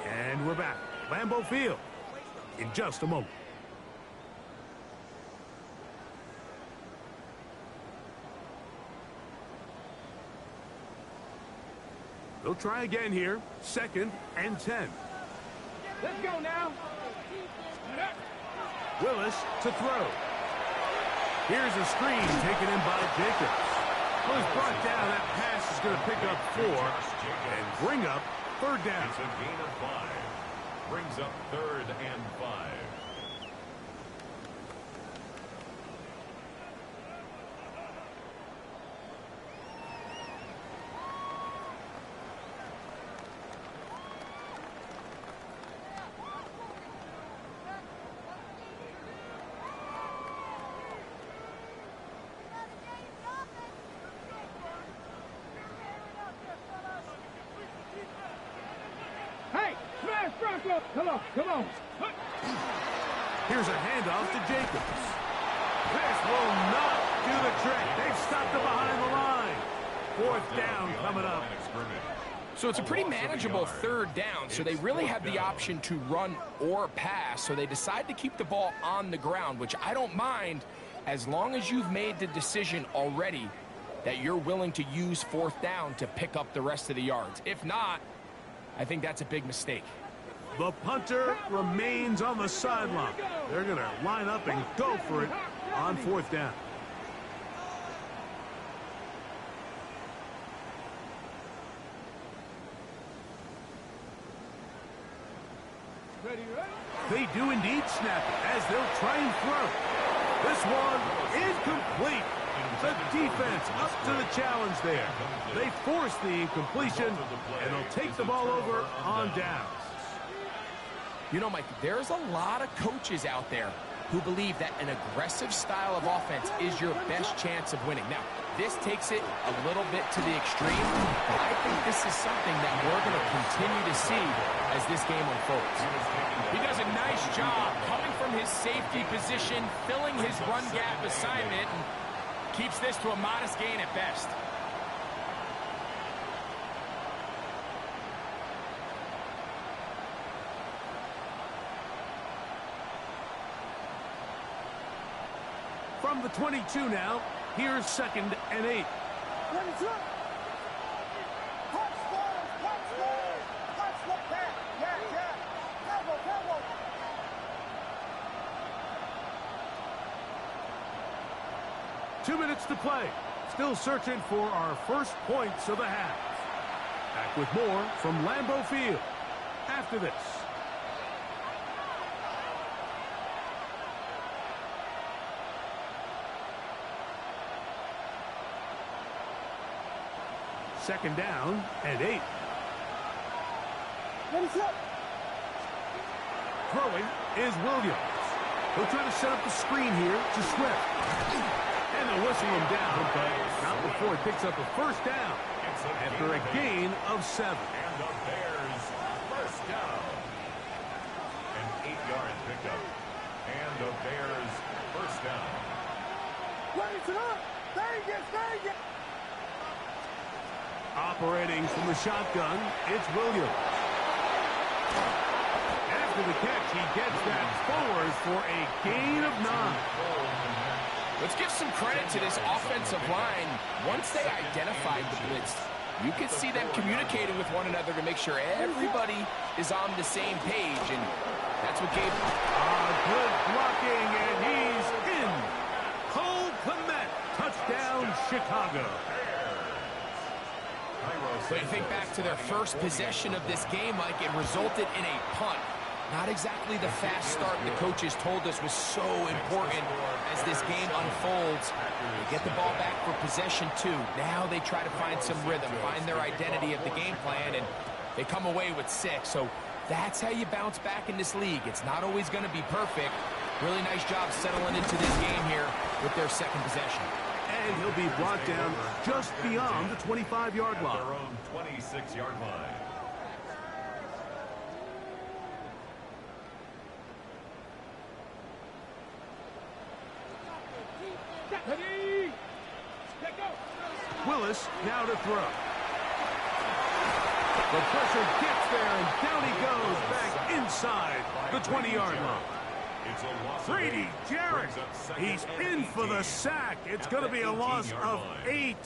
And we're back. Lambeau Field in just a moment. They'll try again here. 2nd and 10. Let's go now. Willis to throw. Here's a screen taken in by Jacobs. Well, he's brought down. That pass is going to pick up 4 and bring up 3rd down. It's a gain of 5. Brings up 3rd and 5. Hey, smash Bronco. Come on, come on. Here's a handoff to Jacobs. This will not do the trick. They've stopped him behind the line. 4th down coming up. So it's a pretty manageable 3rd down, so they really have the option to run or pass, so they decide to keep the ball on the ground, which I don't mind as long as you've made the decision already that you're willing to use 4th down to pick up the rest of the yards. If not, I think that's a big mistake. The punter remains on the sideline. They're going to line up and go for it on 4th down. Ready, ready? They do indeed snap it as they'll try and throw. This one incomplete. The defense up to the challenge there. They force the incompletion, and they'll take the ball over on downs. You know, Mike, there's a lot of coaches out there who believe that an aggressive style of offense is your best chance of winning. Now, this takes it a little bit to the extreme, but I think this is something that we're going to continue to see as this game unfolds. He does a nice job coming from his safety position, filling his run gap assignment, and keeps this to a modest gain at best. From the 22 now, here's 2nd and 8. 2 minutes to play. Still searching for our first points of the half. Back with more from Lambeau Field after this. Second down and 8. Throwing is Williams. He'll try to set up the screen here to Swift. And they'll whistle him down, but not before he picks up a 1st down after a gain of 7. And the Bears first down. An 8-yard pickup. And the Bears first down. Operating from the shotgun, it's Williams. After the catch, he gets that forward for a gain of 9. Let's give some credit to this offensive line. Once they identified the blitz, you could see them communicating with one another to make sure everybody is on the same page, and that's what gave them. Good blocking, and he's in. Cole Kmet, touchdown, Chicago. But you think back to their first possession of this game, Mike, it resulted in a punt. Not exactly the fast start the coaches told us was so important as this game unfolds. They get the ball back for possession 2. Now they try to find some rhythm, find their identity of the game plan, and they come away with 6. So that's how you bounce back in this league. It's not always going to be perfect. Really nice job settling into this game here with their second possession. And he'll be brought down just beyond the 25-yard line. At their own 26-yard line. Willis now to throw. The pressure gets there, and down he goes back inside the 20-yard line. Grady Jarrett, he's in for the sack. It's going to be a loss of 8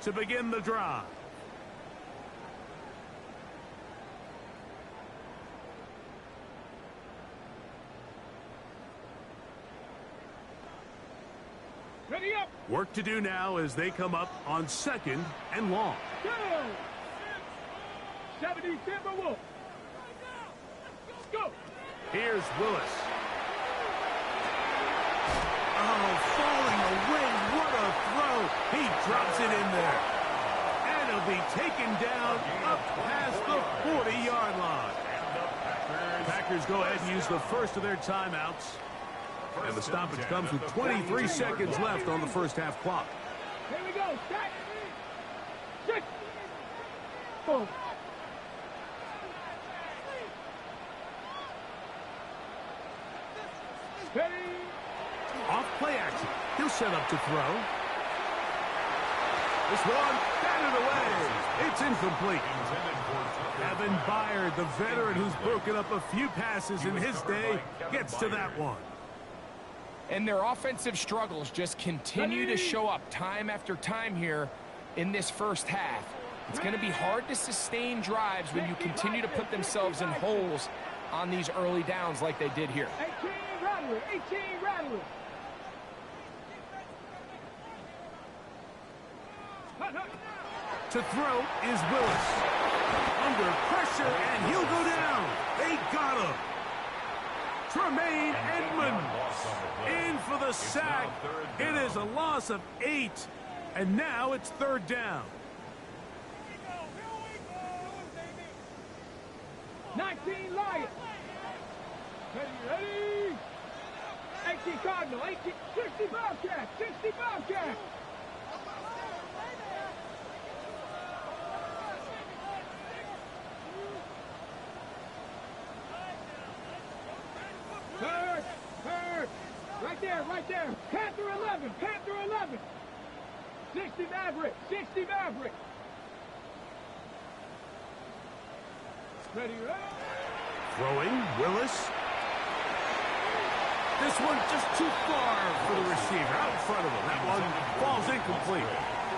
to begin the drive. Ready up. Work to do now as they come up on 2nd and long. Go. 70 Timberwolves. Go. Here's Willis. Oh, falling away. What a throw. He drops it in there. And he'll be taken down up past the 40-yard line. Packers go ahead and use the first of their timeouts. And the stoppage comes with 23 seconds left on the first half clock. Here we go. Stack. 6. Boom. Ready. Off play action. He'll set up to throw. This one, batted away. It's incomplete. Evan Byard, the veteran who's broken up a few passes in his day, gets to that one. And their offensive struggles just continue to show up time after time here in this first half. It's going to be hard to sustain drives when you continue to put themselves in holes on these early downs like they did here. 18 Rattler. 18 Rattler. To throw is Willis. Under pressure, and he'll go down. They got him. Tremaine Edmonds in for the sack. It is a loss of 8, and now it's 3rd down. 19 Lions. Ready. 18 Cardinal. 18. 60 Bobcat. 60 Bobcat. Third. Right there. Panther 11. 60 Maverick. Ready. Throwing, Willis. This one just too far for the receiver, out in front of him. That one falls incomplete.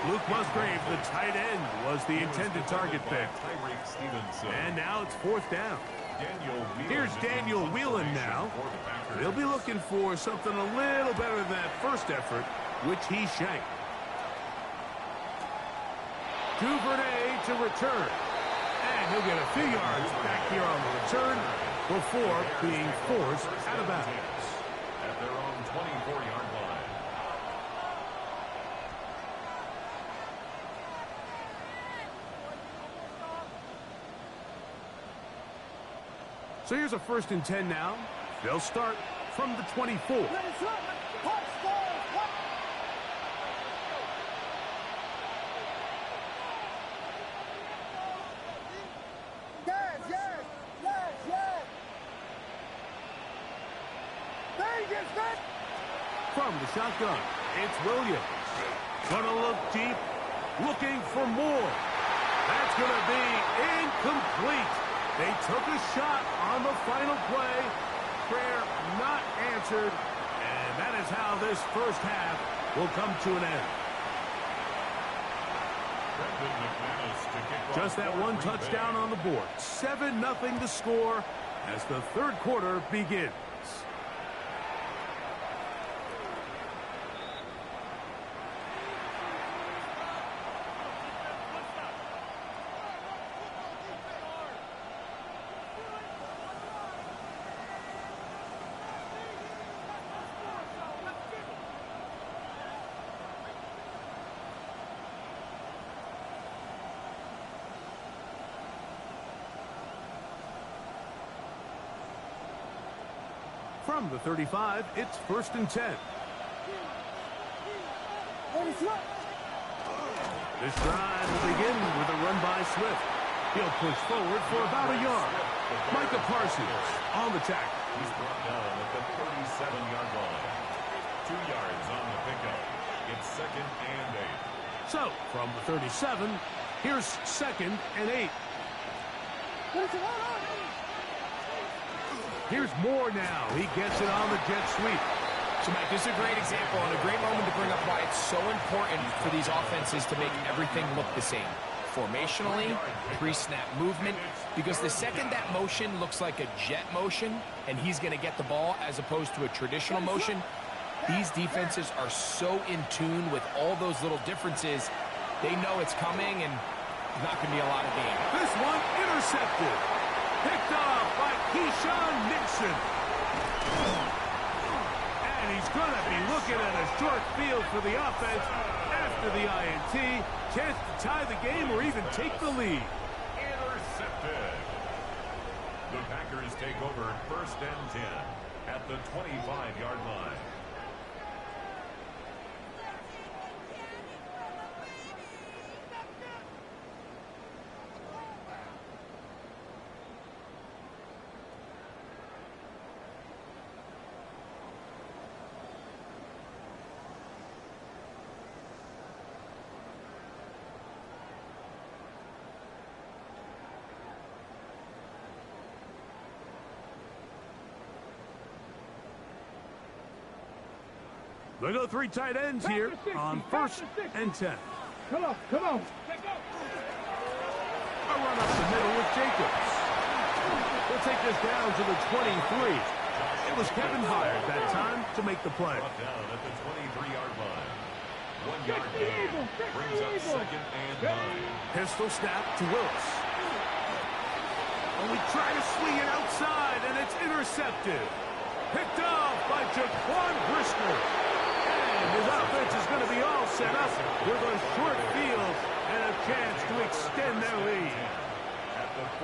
Luke Musgrave, the tight end, was the intended target there. And now it's 4th down. Here's Daniel Whelan now. They'll be looking for something a little better than that first effort, which he shanked. Duvernay to return. And he'll get a few yards back here on the return before being forced out of bounds. At their own 24-yard line. So here's a 1st and 10 now. They'll start from the 24. From the shotgun, it's Williams. Gonna look deep, looking for more. That's gonna be incomplete. They took a shot on the final play. Prayer not answered. And that is how this first half will come to an end. Just that one touchdown on the board. 7-0 the score as the 3rd quarter begins. From the 35, it's 1st and 10. This drive will begin with a run by Swift. He'll push forward for about a yard. Micah Parsons on the tackle. He's brought down at the 37-yard line. 2 yards on the pickup. It's 2nd and 8. So, from the 37, here's 2nd and 8. Here's Moore now. He gets it on the jet sweep. So, Mike, this is a great example and a great moment to bring up why it's so important for these offenses to make everything look the same. Formationally, pre-snap movement, because the second that motion looks like a jet motion and he's going to get the ball as opposed to a traditional motion, these defenses are so in tune with all those little differences. They know it's coming and there's not going to be a lot of game. This one intercepted. Picked off by Keyshawn Nixon. And he's going to be looking at a short field for the offense after the INT. Chance to tie the game or even take the lead. Intercepted. The Packers take over 1st and 10 at the 25-yard line. They go 3 tight ends here on 1st and 10. Come on, come on. A run up the middle with Jacobs. They'll take this down to the 23. It was Kevin Byard that time to make the play. Brought down at the 23-yard line. 1-yard gain brings up 2nd and 9. Pistol snap to Willis. And we try to swing it outside, and it's intercepted. Picked off by Jaquan Brisker. And his offense is going to be all set up with a short field and a chance to extend their lead.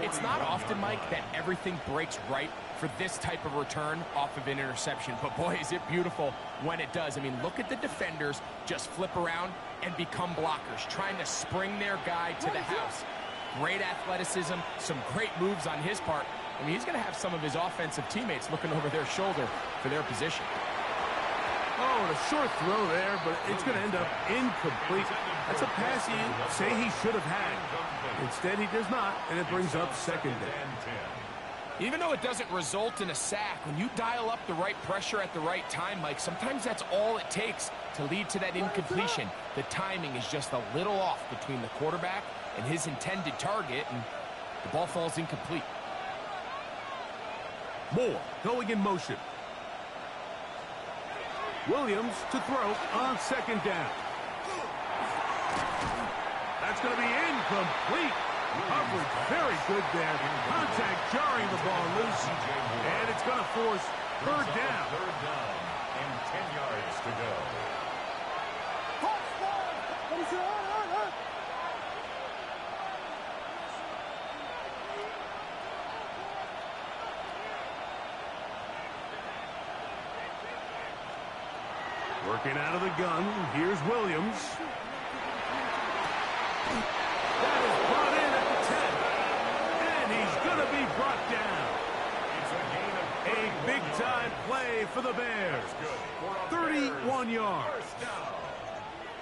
It's not often, Mike, that everything breaks right for this type of return off of an interception. But, boy, is it beautiful when it does. I mean, look at the defenders just flip around and become blockers, trying to spring their guy to the house. Great athleticism, some great moves on his part. I mean, he's going to have some of his offensive teammates looking over their shoulder for their position. Oh, and a short throw there, but it's going to end up incomplete. That's a pass you say he should have had. Instead, he does not, and it brings up 2nd down. Even though it doesn't result in a sack, when you dial up the right pressure at the right time, Mike, sometimes that's all it takes to lead to that incompletion. The timing is just a little off between the quarterback and his intended target, and the ball falls incomplete. Moore going in motion. Williams to throw on 2nd down. That's going to be incomplete. Coverage very good there. Contact jarring the ball loose. And it's going to force 3rd down. 3rd down and 10 yards to go. Working out of the gun, here's Williams. That is brought in at the 10. And he's going to be brought down. It's a gain of A big-time play for the Bears. 31 yards.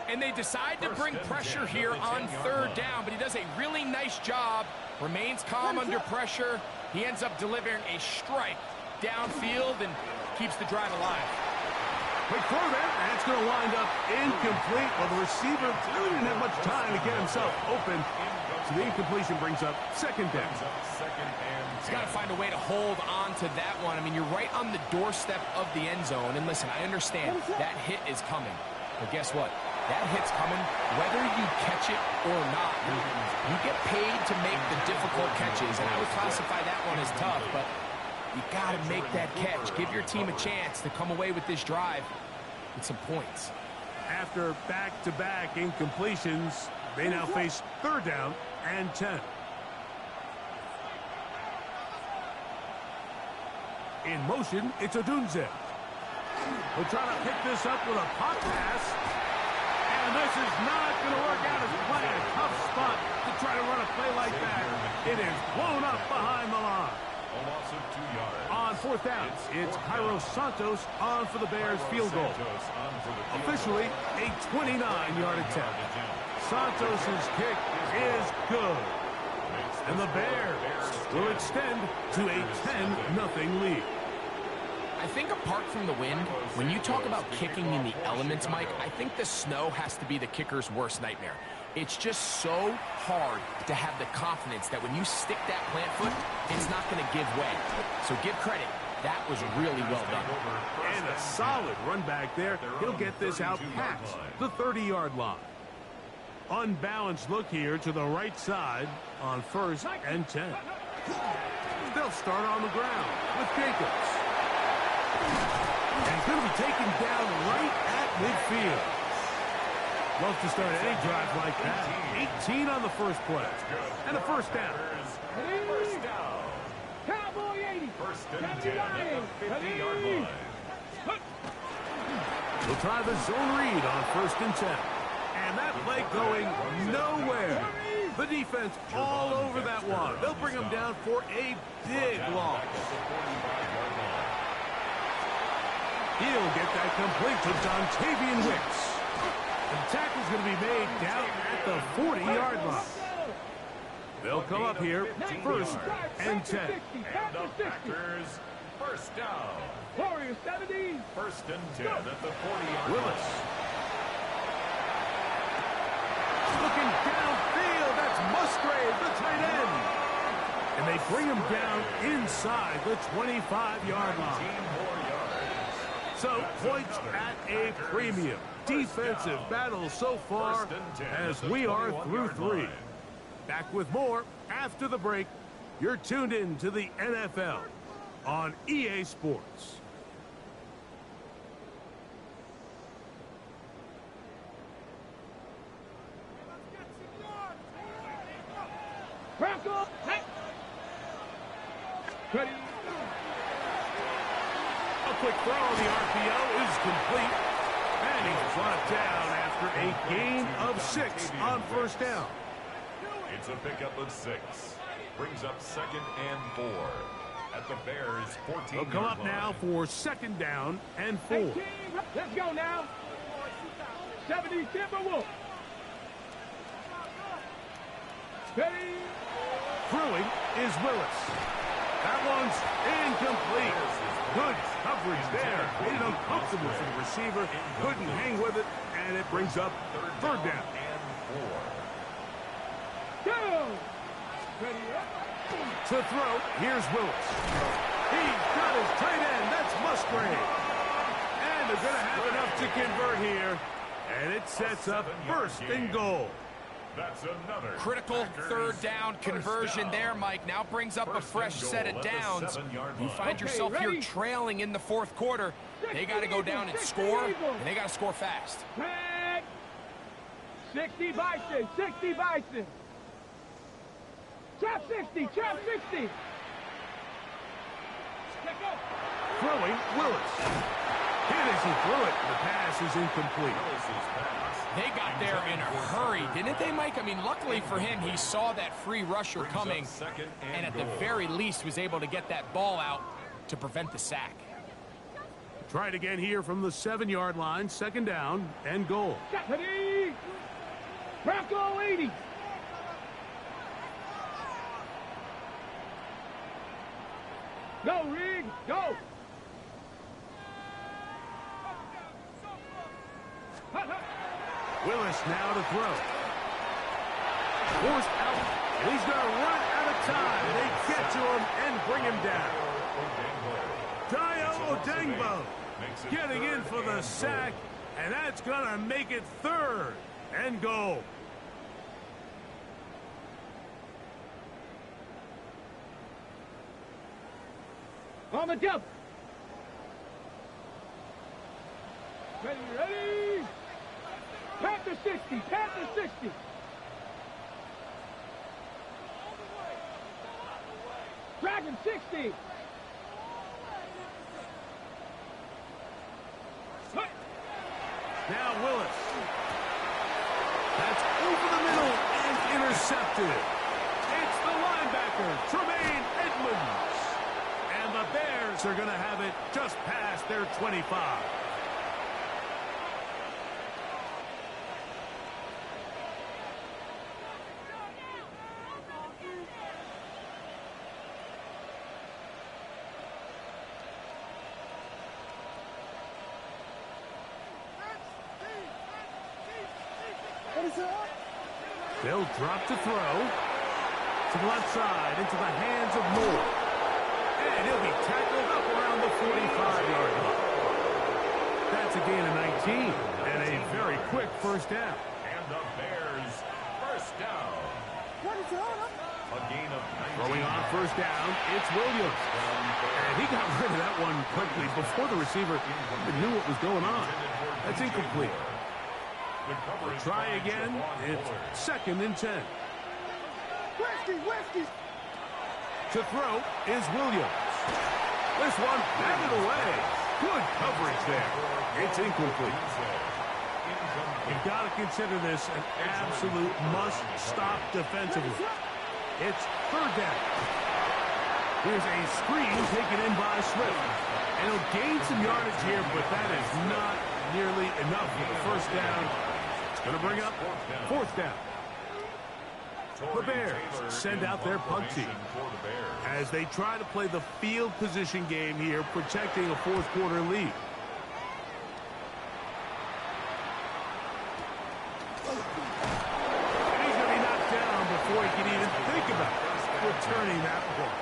And they decide to bring pressure here on 3rd down, but he does a really nice job. Remains calm under pressure. He ends up delivering a strike downfield and keeps the drive alive. Quick throw there, and it's going to wind up incomplete. Well, the receiver really didn't have much time to get himself open. So the incompletion brings up 2nd down. He's got to find a way to hold on to that one. I mean, you're right on the doorstep of the end zone. And listen, I understand that hit is coming. But guess what? That hit's coming whether you catch it or not. You get paid to make the difficult catches. And I would classify that one as tough, but you got to make that catch. Give your team a chance to come away with this drive with some points. After back-to-back incompletions, they now face 3rd down and 10. In motion, it's RUNZZZ. We'll try to pick this up with a pop pass. And And this is not going to work out as planned. Tough spot to try to run a play like that. It is blown up behind the line. A loss of 2 yards. On fourth down, it's Cairo Santos on for the Bears field goal. Officially a 29-yard attempt. Santos' kick is good. And the Bears will extend to a 10-0 lead. I think apart from the wind, when you talk about kicking in the elements, Mike, I think the snow has to be the kicker's worst nightmare. It's just so hard to have the confidence that when you stick that plant foot, it's not going to give way. So give credit. That was really well done. And a solid run back there. He'll get this out past the 30-yard line. Unbalanced look here to the right side on 1st and 10. They'll start on the ground with Jacobs. And he's going to be taken down right at midfield. Love to start any drive like that. 18 on the first play. And a first down. First down. Cowboy 80. First and 10 at the 50-yard line. We'll try the zone read on 1st and 10. And that play going nowhere. The defense all over that one. They'll bring him down for a big loss. He'll get that complete to Dontavian Wicks. The tackle's going to be made down at the 40-yard line. They'll come up here 1st and 10. And the Packers first down. Warriors 70. First and 10 at the 40-yard line. Willis. Looking downfield. That's Musgrave, the tight end. And they bring him down inside the 25-yard line. So points at a premium. Defensive battle so far as we are through 3. Back with more after the break. You're tuned in to the NFL on EA Sports. Bronco. Ready. A quick throw on the RPO is complete. And he's brought down after a gain of 6 on 1st down. It's a pickup of 6. Brings up 2nd and 4 at the Bears 14-yard line. They'll come up now for 2nd down and 4. 18. Let's go now. 70 Timberwolves. Ready. Throwing is Willis. That one's incomplete. Good coverage there. Made it uncomfortable for the receiver. Couldn't hang with it, and it brings up 3rd down. And 4. Go. Ready. To throw, here's Willis. He's got his tight end. That's Musgrave. And they're going to have enough to convert here. And it sets up 1st and goal. That's another Critical Packers 3rd down conversion there, Mike. Now brings up a fresh set of downs. You find Okay, yourself here ready? trailing in the 4th quarter. They got to go down and score, and they got to score fast. Tag. 60 Bison. 60 Bison. Trap 60. Trap 60. Throwing, Willis. Hit as he threw it. The pass is incomplete. They got there in a hurry, didn't they, Mike? I mean, luckily for him, he saw that free rusher coming, and at the very least was able to get that ball out to prevent the sack. Try it again here from the 7-yard line. 2nd down and goal. Ready. Bronco 80. Go, Rig. Go. Willis now to throw. Forced out, and he's going to run out of time. They get to him and bring him down. Dio Odengbo getting in for the sack, and that's going to make it 3rd and goal. On the jump. Ready, ready. Panther 60. Panther 60. Dragon 60. Now Willis. intercepted. It's the linebacker, Tremaine Edmonds. And the Bears are going to have it just past their 25. They'll drop to throw. To the left side, into the hands of Moore. And he'll be tackled up around the 45-yard line. That's a gain of 19. And a very quick first down. And the Bears first down. A gain of 19. Throwing on first down, it's Williams. And he got rid of that one quickly before the receiver even knew what was going on. That's incomplete. Try again. It's 2nd and 10. To throw is Williams. This one batted away. Good coverage there. It's incomplete. You've got to consider this an absolute must-stop defensively. It's 3rd down. Here's a screen taken in by Swift. And he'll gain some yardage here, but that is not nearly enough for the first down. Going to bring up 4th down. The Bears send out their punt team as they try to play the field position game here, protecting a 4th quarter lead. And he's going to be knocked down before he can even think about returning that ball.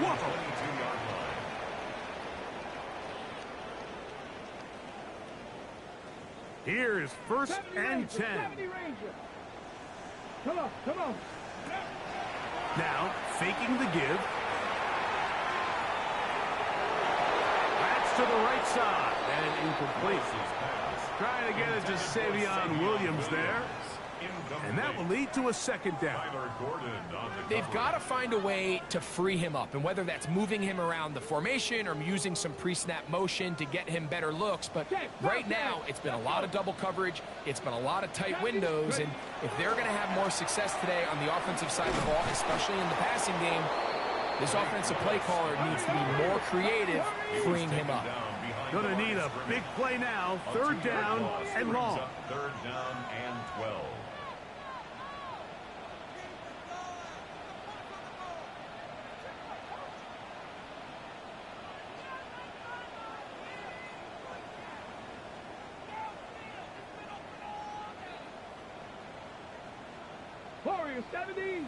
Whoa! Here's 1st and 10. Come on. Now, faking the give. That's to the right side. And incomplete. Trying to get it to Savion Williams there. And that will lead to a 2nd down. They've got to find a way to free him up, and whether that's moving him around the formation or using some pre-snap motion to get him better looks. But right now, it's been a lot of double coverage. It's been a lot of tight windows, and if they're going to have more success today on the offensive side of the ball, especially in the passing game, this offensive play caller needs to be more creative, freeing him up. Going to need a big play now. 3rd down and long. 3rd down and 12. Warriors 70.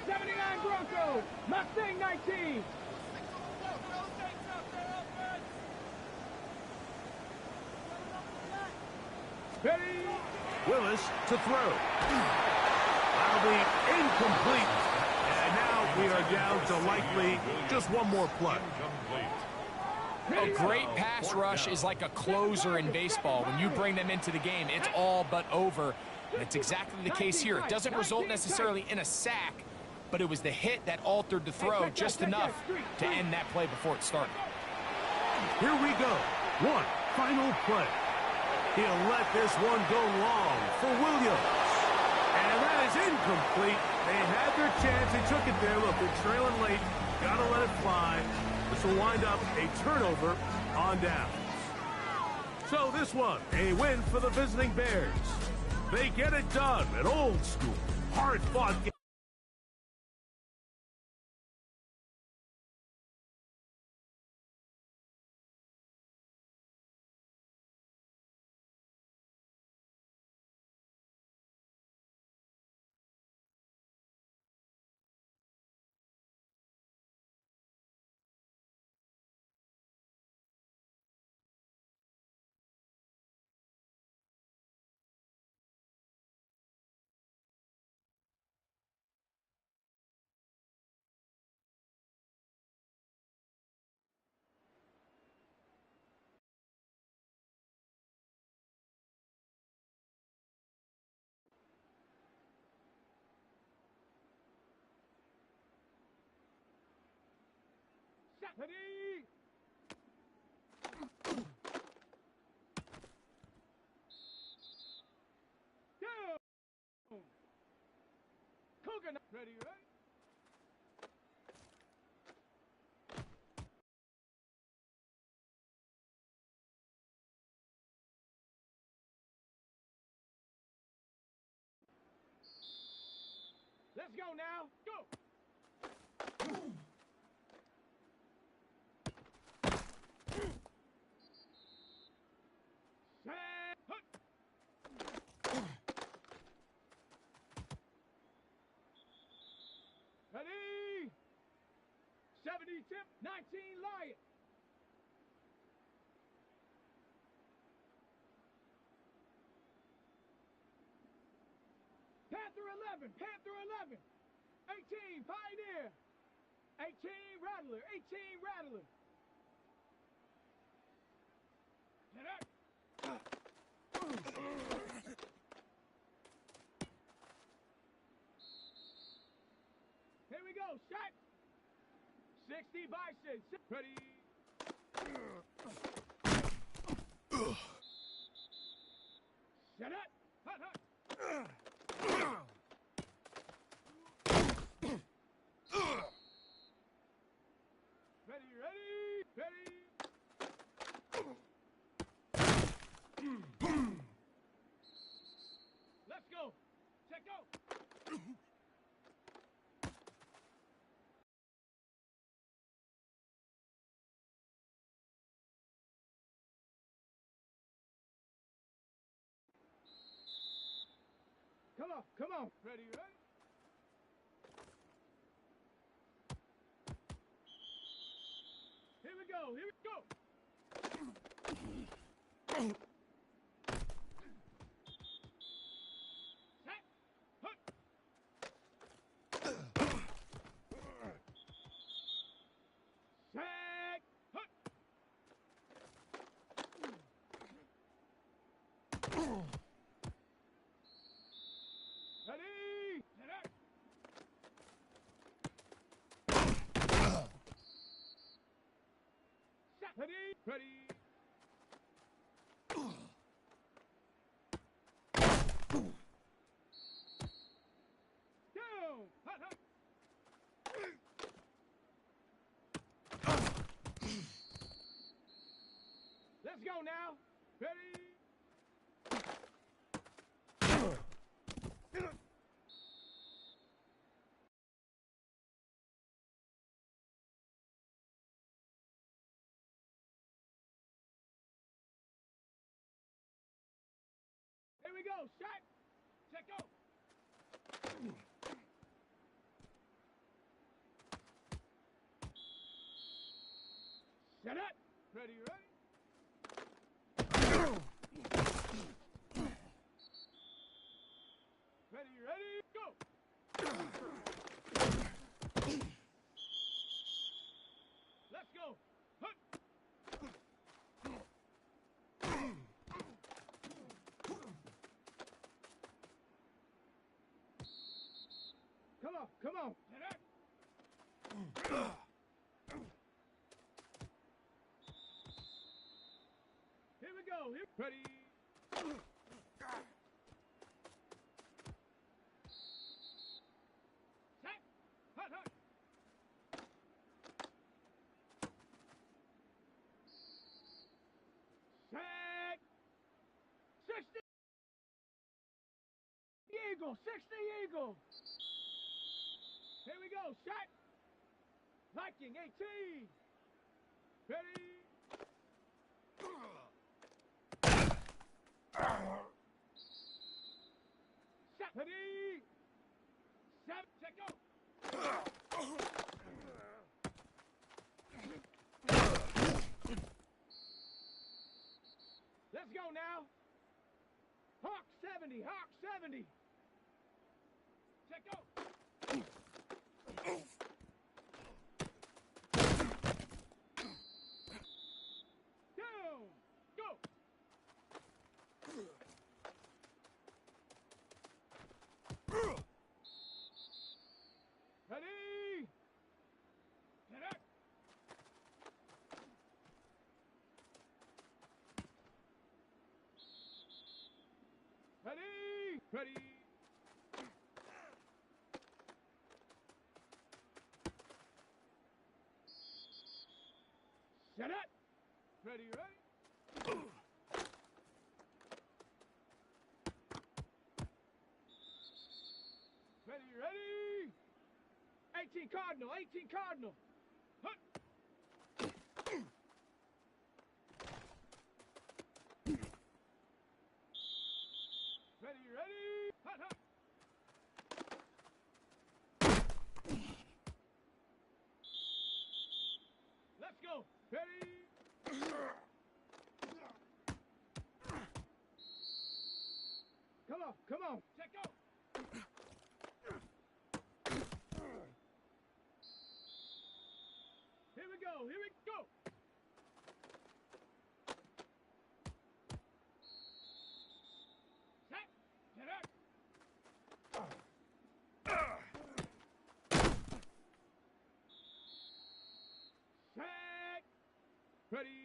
79 Broncos. Mustang 19. Ready. Willis to throw. That'll be incomplete. And now we are down to likely just one more play. A great pass rush is like a closer in baseball. When you bring them into the game, it's all but over. And it's exactly the case here. It doesn't result necessarily in a sack, but it was the hit that altered the throw just enough to end that play before it started. Here we go. One final play. He'll let this one go long for Williams. And that is incomplete. They had their chance. They took it there. Look, they're trailing late. Got to let it fly. This will wind up a turnover on downs. So this one, a win for the visiting Bears. They get it done. An old school, hard-fought game. Ready. Coconut. Ready, ready? Let's go now. Go. Set. Hut. Ready. 70 tip, 19 Lion. Panther 11, Panther 11. 18 Pioneer. 18 Rattler, 18 Rattler. Get up. Here we go, shot. 60 Bison, ready. Shut up. Hut, hut. Ready, ready, ready. Let's go. Check go. Come on, come on. Ready, ready. Here we go, here we go. Set. Hut. Set. Hut. Ready. Set up. Set. Ready. Ready. Down. Hut, hut. Let's go now. Ready. Here we go. Shot. Check go. Set up. Ready, ready. Ready, ready, go. Let's go. Hut. Come on, come on. Get up. Here we go. Here. Ready. Set. Hut, hut. Set. 60 Eagle. 60 Eagle. Here we go. Shot. Viking 18. Ready. Shot. Ready. 7. Check go. Let's go now. Hawk 70. Hawk 70. Check go. Down. Go. Ready. Get up. Ready. Ready. Ready? 18 Cardinal, 18 Cardinal. Hut. Ready? Hut, hut. Let's go. Ready? Come on. Check go. Here we go. Set. Get up. Set. Ready.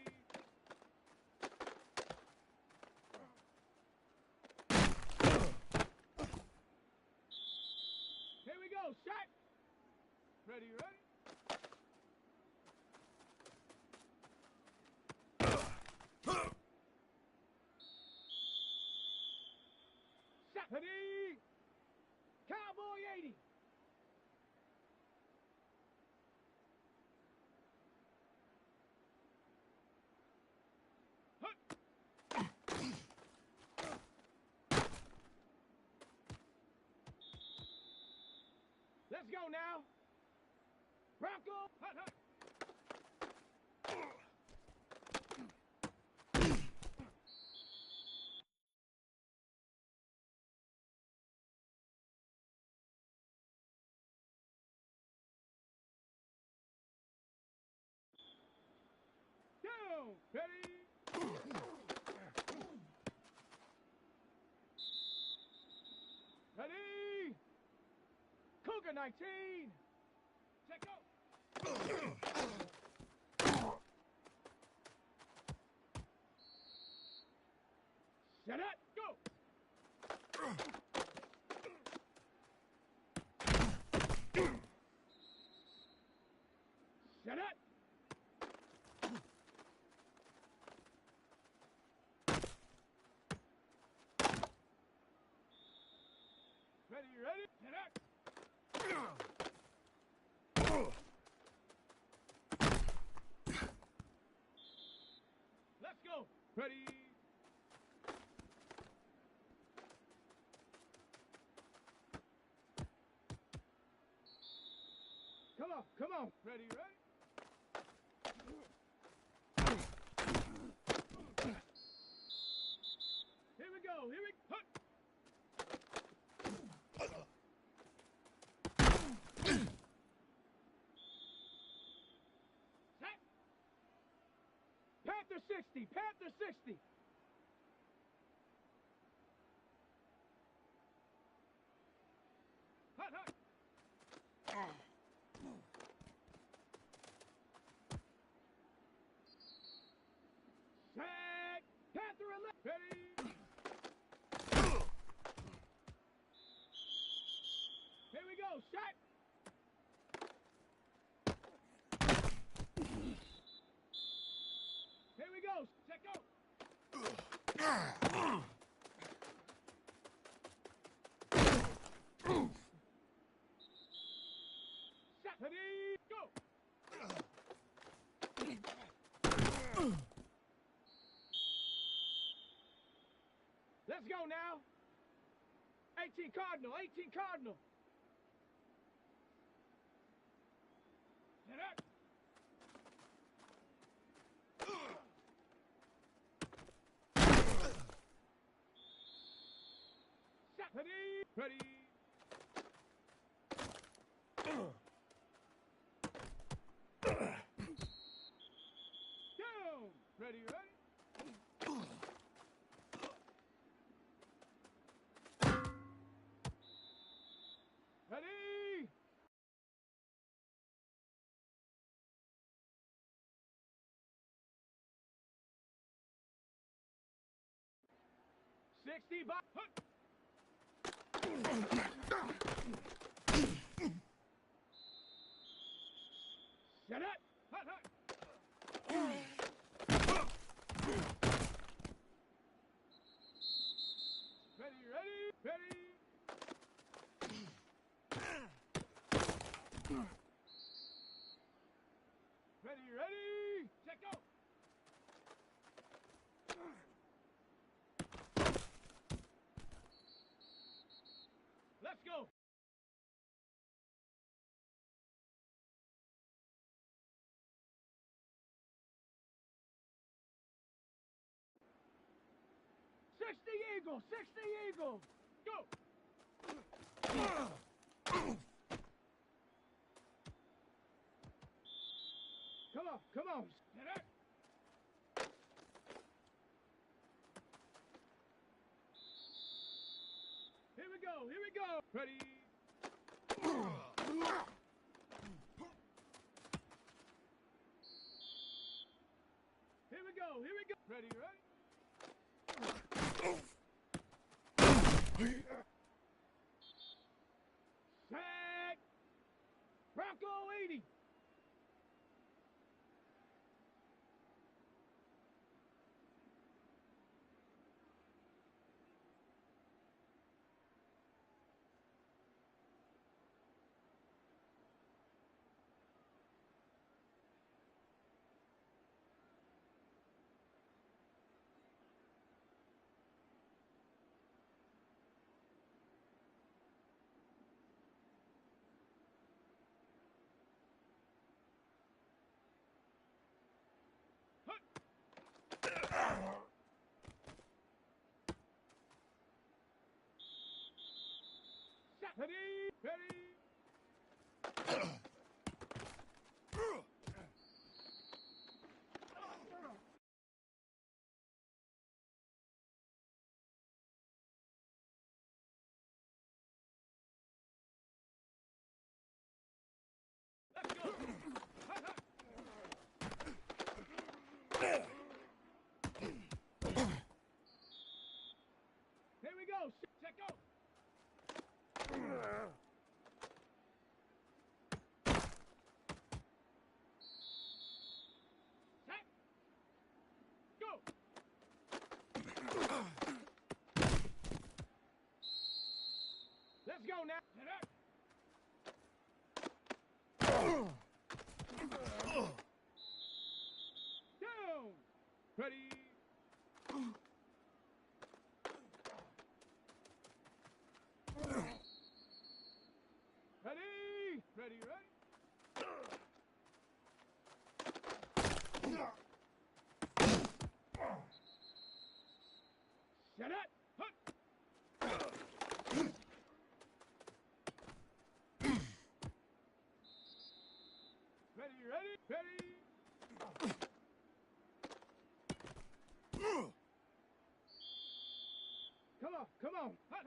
Here we go. Shot. Ready. Shot. Ready. Cowboy 80. Hut. Let's go now. Bronco. Hut, hut. Down. Ready. Ready. Cougar 19. Check go. Set up. Go. Set up. Ready? Set up. Let's go. Ready. Come on. Ready. Here we go. Hut. Set. Panther 60. Hut. Set. Panther 11. Ready. Here we go. Shot. Here we go. Check go. Shot. Ready. Go. Let's go now. 18 Cardinal. Get up. Shot. Ready. Down. Ready. Ready. 60 by Hut. Set up. Hut. Ready. Ready, check go. Let's go. Eagle, 60 Eagle. Go. Come on. Get it. Here we go. Ready. Here we go. Ready. Set. Bronco 80. Ready. Let's go. Here we go. Check go. Set. Go. Let's go now. Down. Ready. Ready. Set it. Ready. Come on. Hut.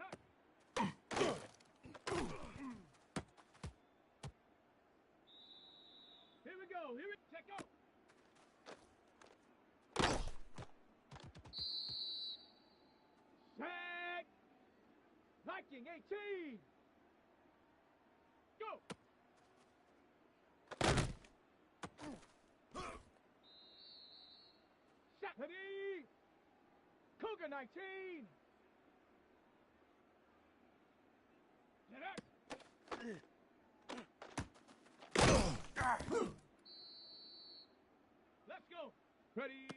Here we go. Check go. Set. Viking 18. Go. Set. Ready. Cougar 19. Get up. Let's go. Ready.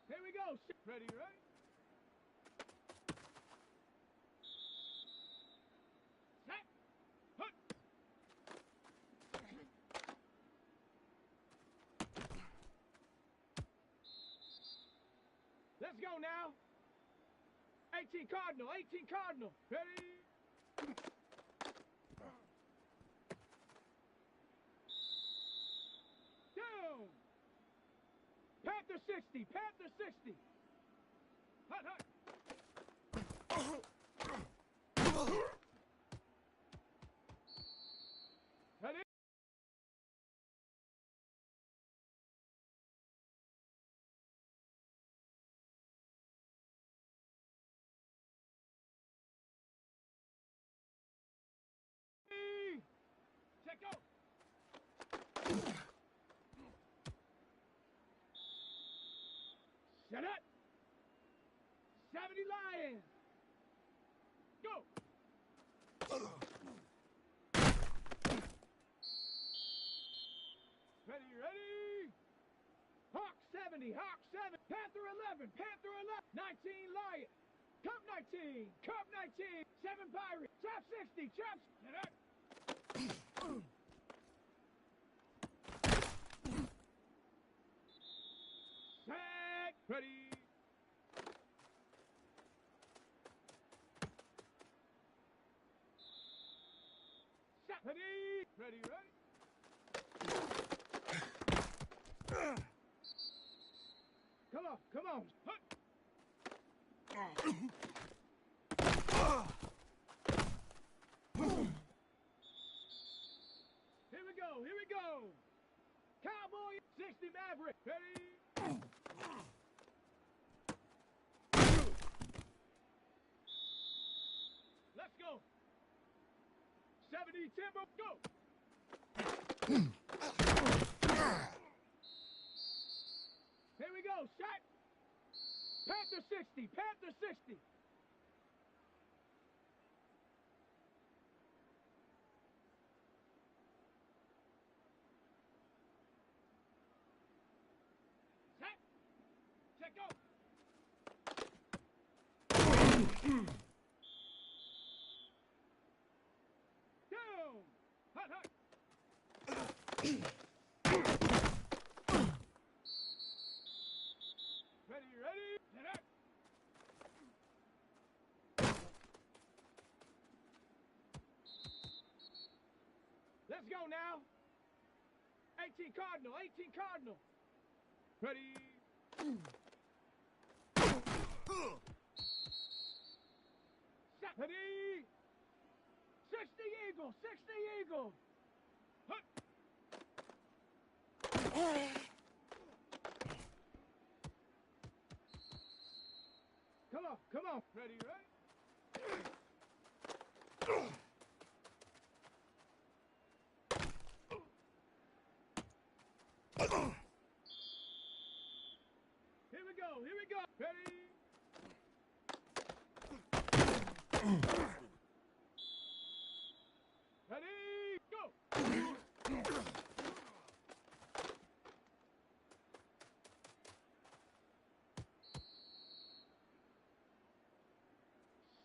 Here we go. Ready. Set. Hut. Let's go now. 18 Cardinal. Ready. Down. Panther 60. Hut. Ready. Check go. Set it. 70 Lions. Go. Ready. Hawk 70, Hawk 7, Panther 11, Panther 11, 19 Lions. Cup 19, Cup 19, 7 Pirates, Trap 60, Trap. Set, ready. Set, ready. Come on. Here we go. Cowboy 60 Maverick, ready. Let's go. 70 Timber, go. Here we go, shot. Panther 60, Panther 60. Set. Check, go. Down. Hot. Ready. Get up. Let's go now. 18 Cardinal. Ready. Set. Ready. 60 Eagle. Hut. Come on. Ready. Here we go. Ready. Ready, go.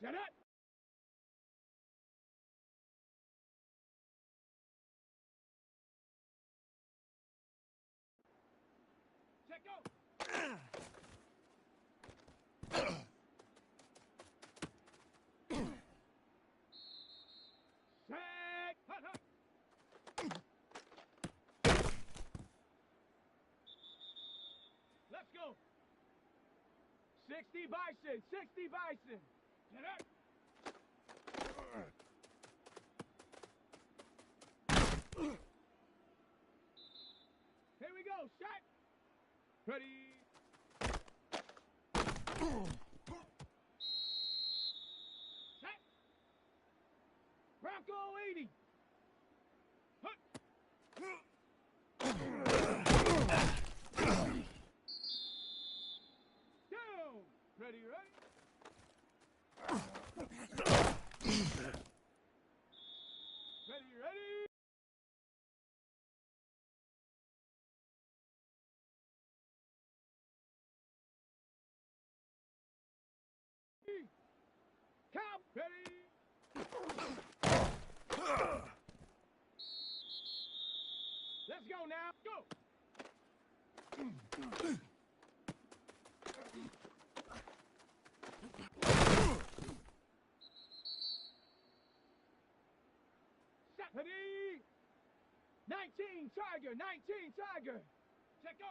Set it. Check, go. Set. Hut. Let's go. 60 Bison. Set it. Here we go, shot. Ready. Set. Bronco 80. Hut. Down. Ready. Ready. Count. Ready. Let's go now. Go. Set. Ready. 19 Tiger. Check, go.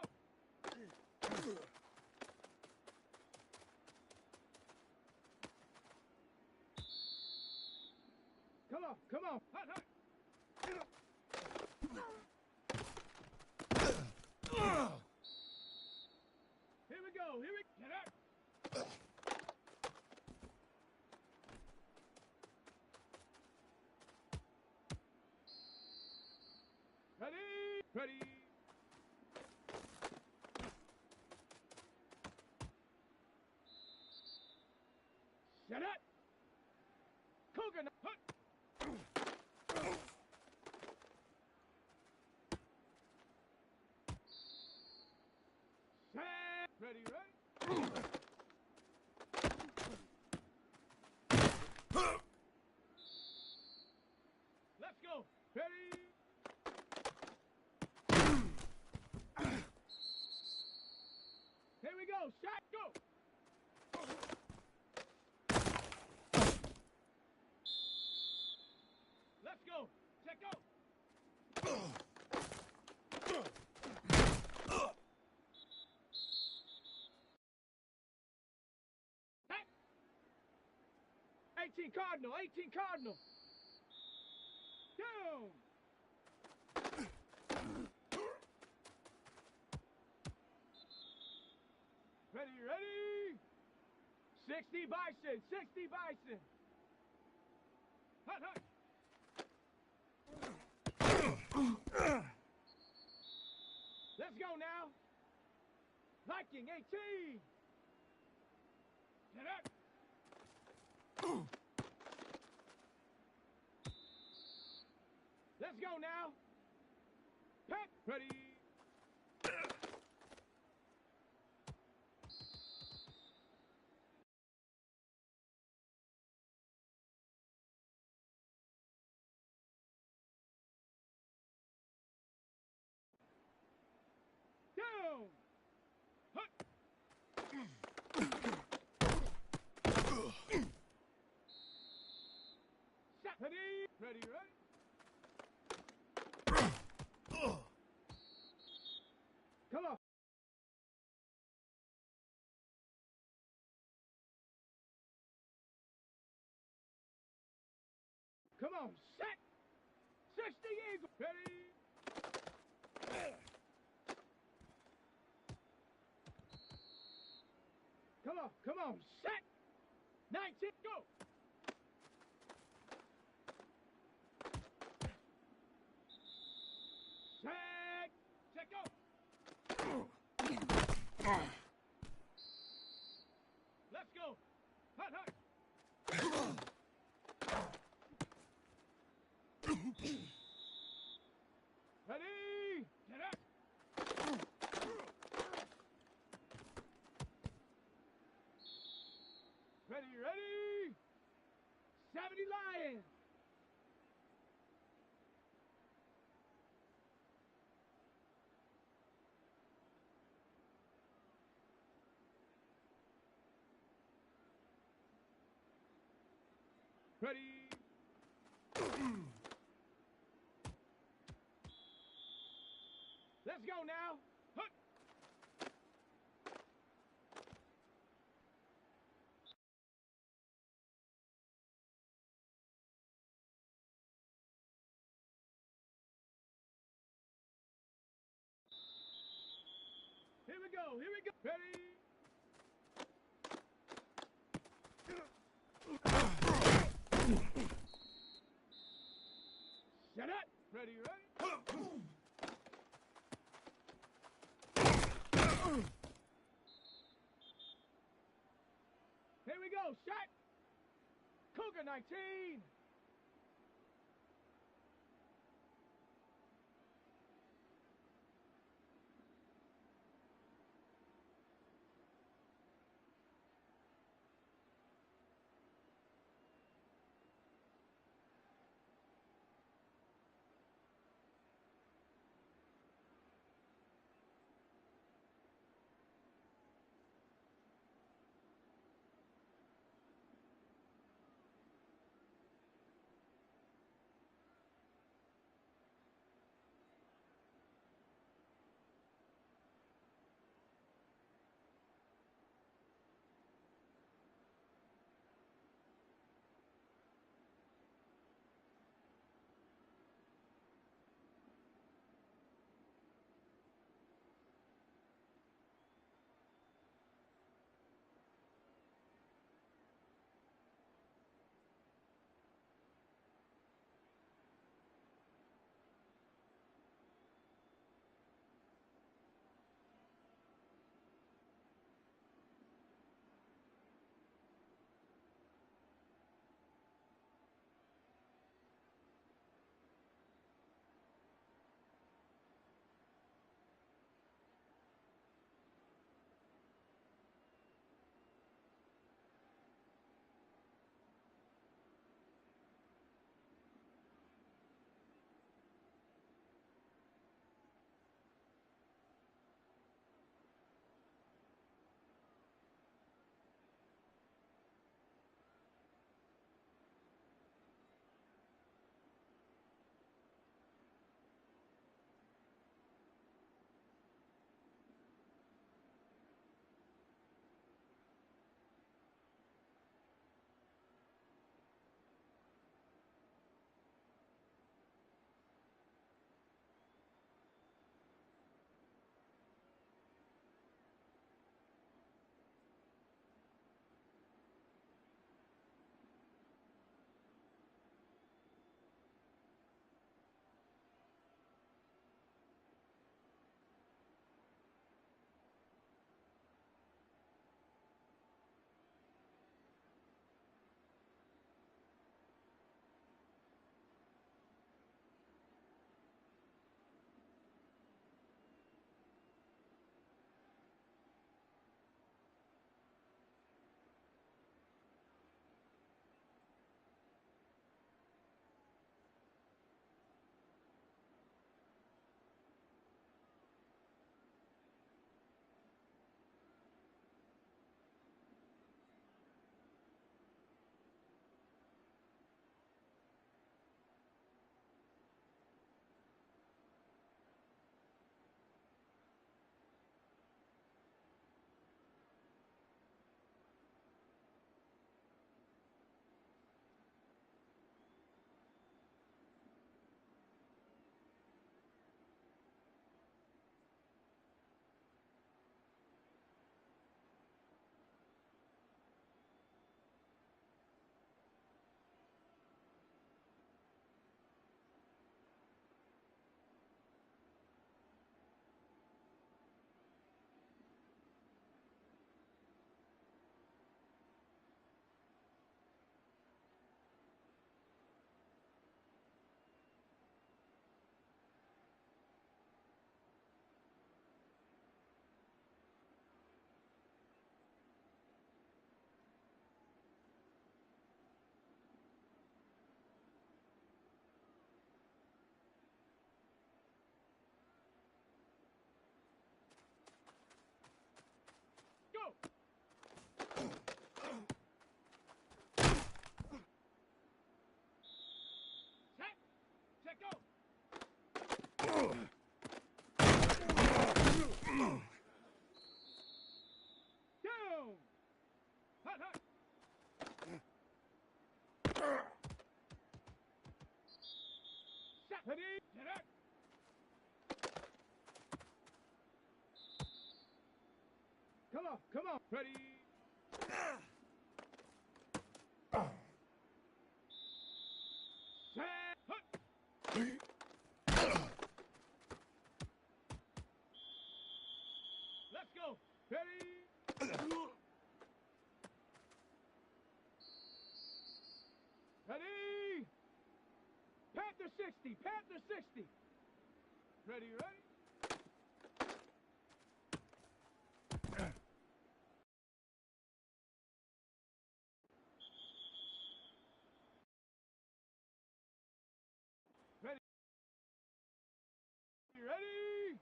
Come on. Hut. Here we go. Get up. Ready. Set it. Cougar. Set. Ready, ready. Let's go. Ready. Here we go. Shot. Go. Let's go. Check go. Hey. 18 Cardinal. 18 Cardinal. Down. Ready, ready. 60 Bison. 60 Bison. Hut, hut. Let's go now. Viking 18. Get up. Let's go now. Pep. Ready. Down. Hut. Shot. Ready. Ready, ready. Come on. Come on. Set. 60 Eagle. Ready. Come on. Set. 19. Go. Set. Set. Go. Let's go. Hut, hut. Ready. Get up. Ready, ready. 70 Lions. Ready. Let's go now. Hut. Here we go. Here we go. Ready. Set it. Ready, ready. Here we go. Shot. Cougar 19. Come on, come on. Ready. Set. Hut. Let's go. Ready. Ready. Panther 60. Panther 60. Ready, ready. Ready. Ready.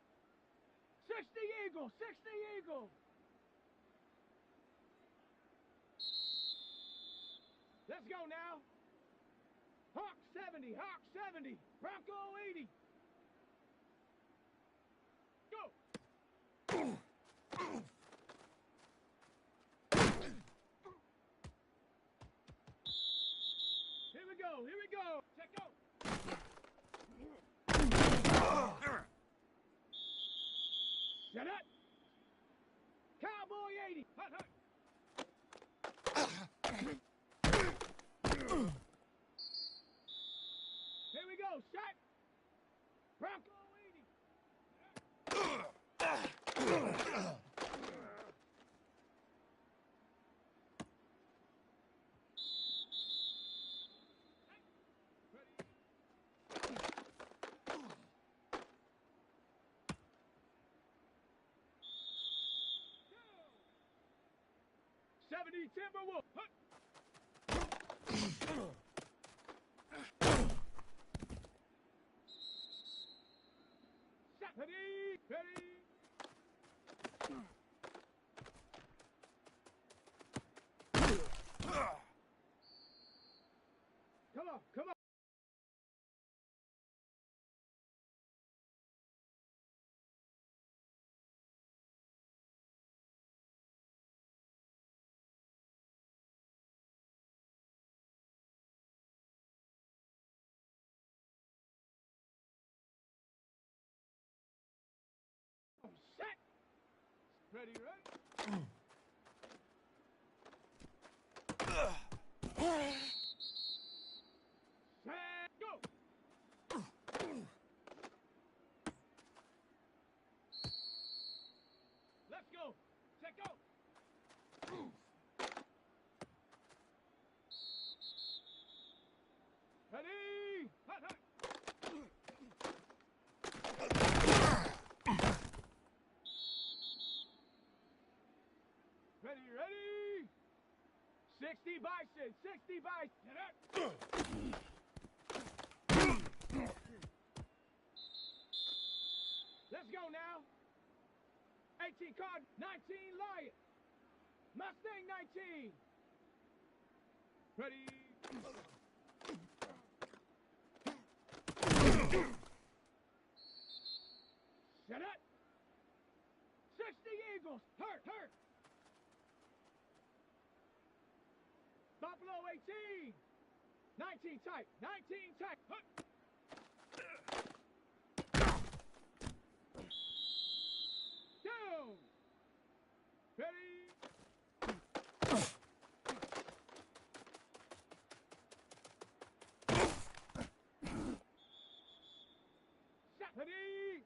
60 Eagle. 60 Eagle. Let's go now. Hawk 70. Hawk 70. Bronco 80. Go. Here we go. Here we go. Check go. Shut up. Cowboy 80. Hut, hut. Here we go. Shot. Bronco 80. Ready. 70 Timberwolf. Hut. Ready, ready. Come on, come on. Set. Ready, ready. Set, go. Let's go. Set, go. Ready. Hut, hut. Ready, ready. 60 Bison, 60 Bison. Let's go now. 18 card, 19 Lion. Mustang 19. Ready. Shut up. 60 Eagles. Hurt, hurt. Buffalo 18. 19 tight. 19 tight. Hut. Down. Ready. Shot. Ready.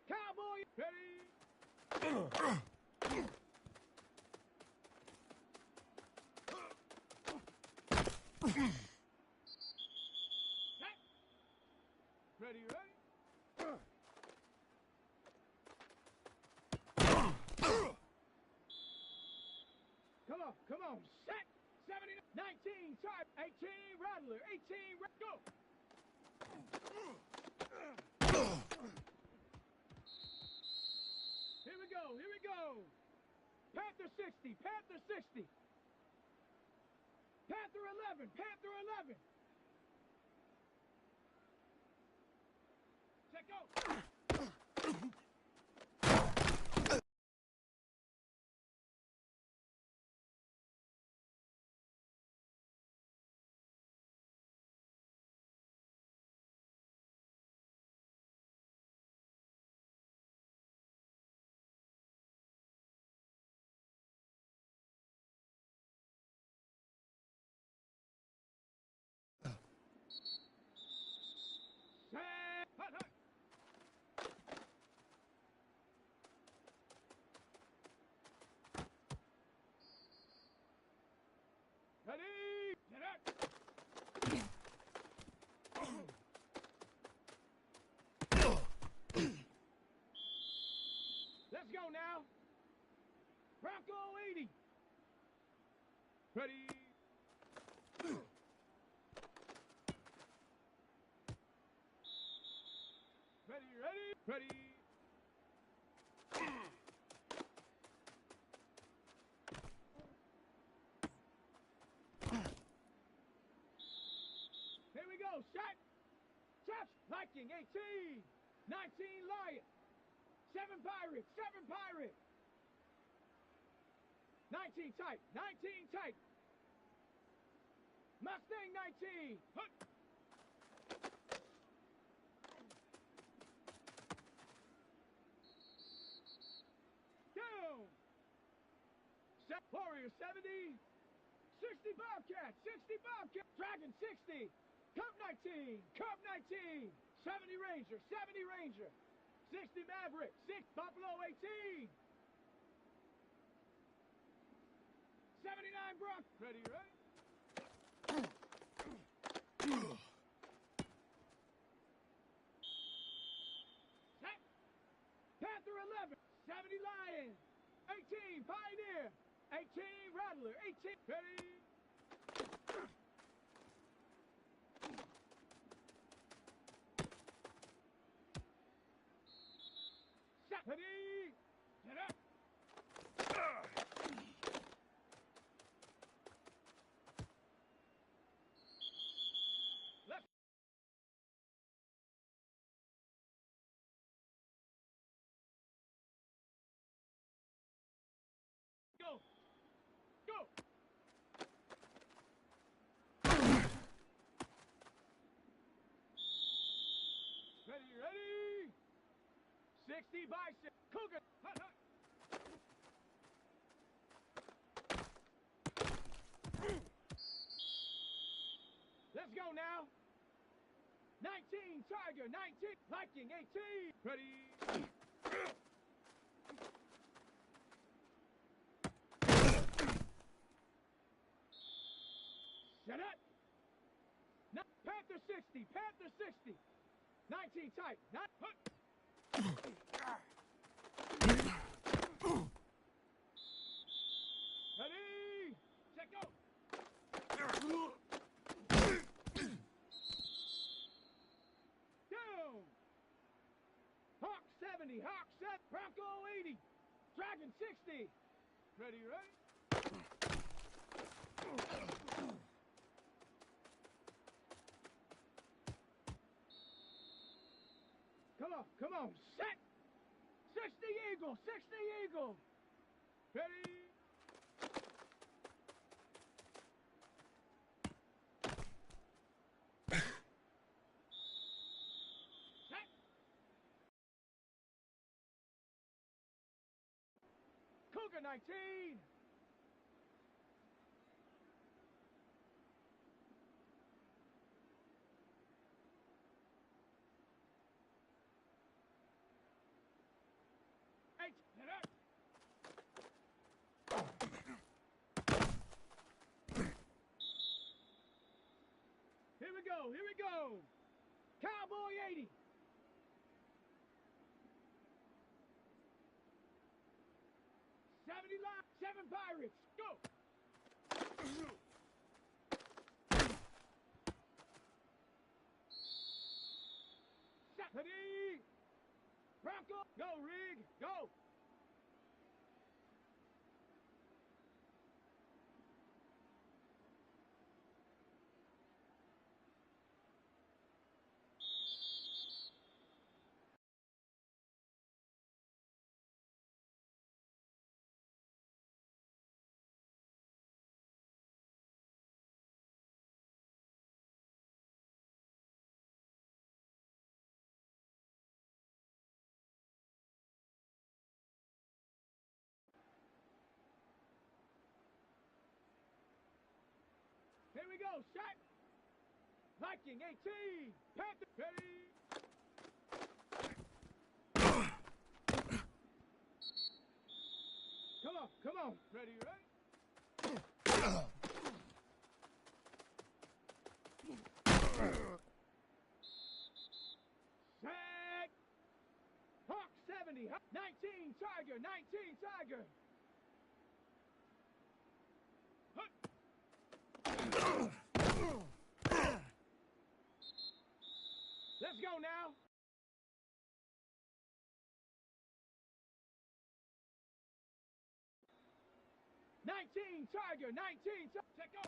Cowboy. Ready. Ready, ready? Come on, set! 70, 19, type, 18, Rattler, 18, go! Here we go, here we go! Panther 60, Panther 60! Panther 11, Panther 11! Check go! Ready. Ready. Here we go, shot. Chops, Viking, 18. 19, Lion. 7 Pirates, 7 Pirates. 19 tight, 19 tight. Mustang 19. Hut. Down. Set Warrior 70. 60 Bobcat, 60 Bobcat. Dragon 60. Cup 19, Cup 19. 70 Ranger, 70 Ranger. 60 Maverick, 6 Buffalo 18. 79 Brock. Ready, right? Set. Panther 11. 70 Lion. 18 Pioneer. 18 Rattler. 18. Ready. Set. Ready. Get up. Left. Go. Go. Ready. 60 bicep. Cougar. Hut, hut. Let's go now. 19 Tiger. 19 Viking. 18. Ready. Set up. Panther 60. Panther 60. 19 tight. Not hut. Ready. Set go. Down. Hawk 70. Hawk 7. Bronco 80. Dragon 60. Ready, ready. Come on, set! 60 Eagle, 60 Eagle! Ready? Set! Cougar 19! Get up. Here we go, here we go. Cowboy 80. '70 line, 7 Pirates, go. Ready. Bronco, go rig, go. Here we go, shot. Viking 18. Panther, ready. Come on. Ready, ready. Set. Hawk 70. 19 Tiger. 19 Tiger. Hut. 19, Tiger, 19, check go.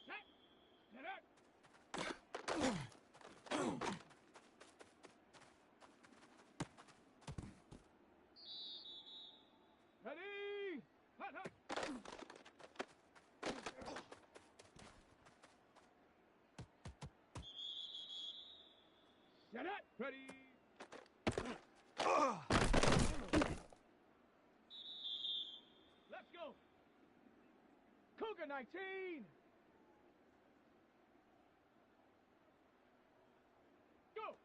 Set, get up. Ready, hut, hut. Set up, ready. Let's go. Cougar 19. Go.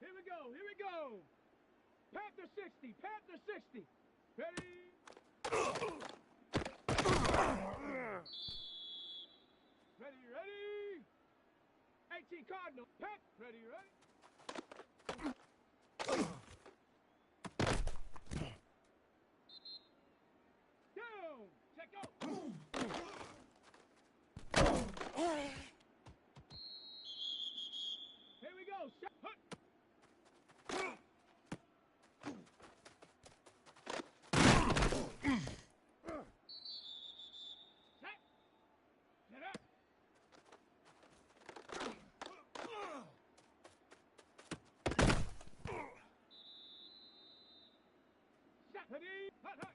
Here we go, here we go. Panther 60, Panther 60. Ready? Ready, ready. 18 Cardinal. Pet. Ready, ready. Down. Check out. Here we go. Shot. Hut. Set. Get up. Set. Ready. Hut, hut.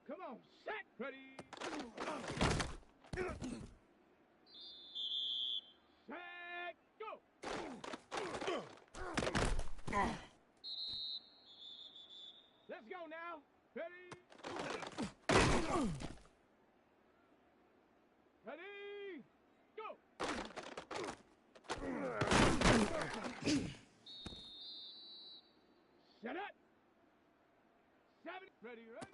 Come on, set, ready. Set, go. Let's go now. Ready. Ready, go. Set up. 7, ready, ready.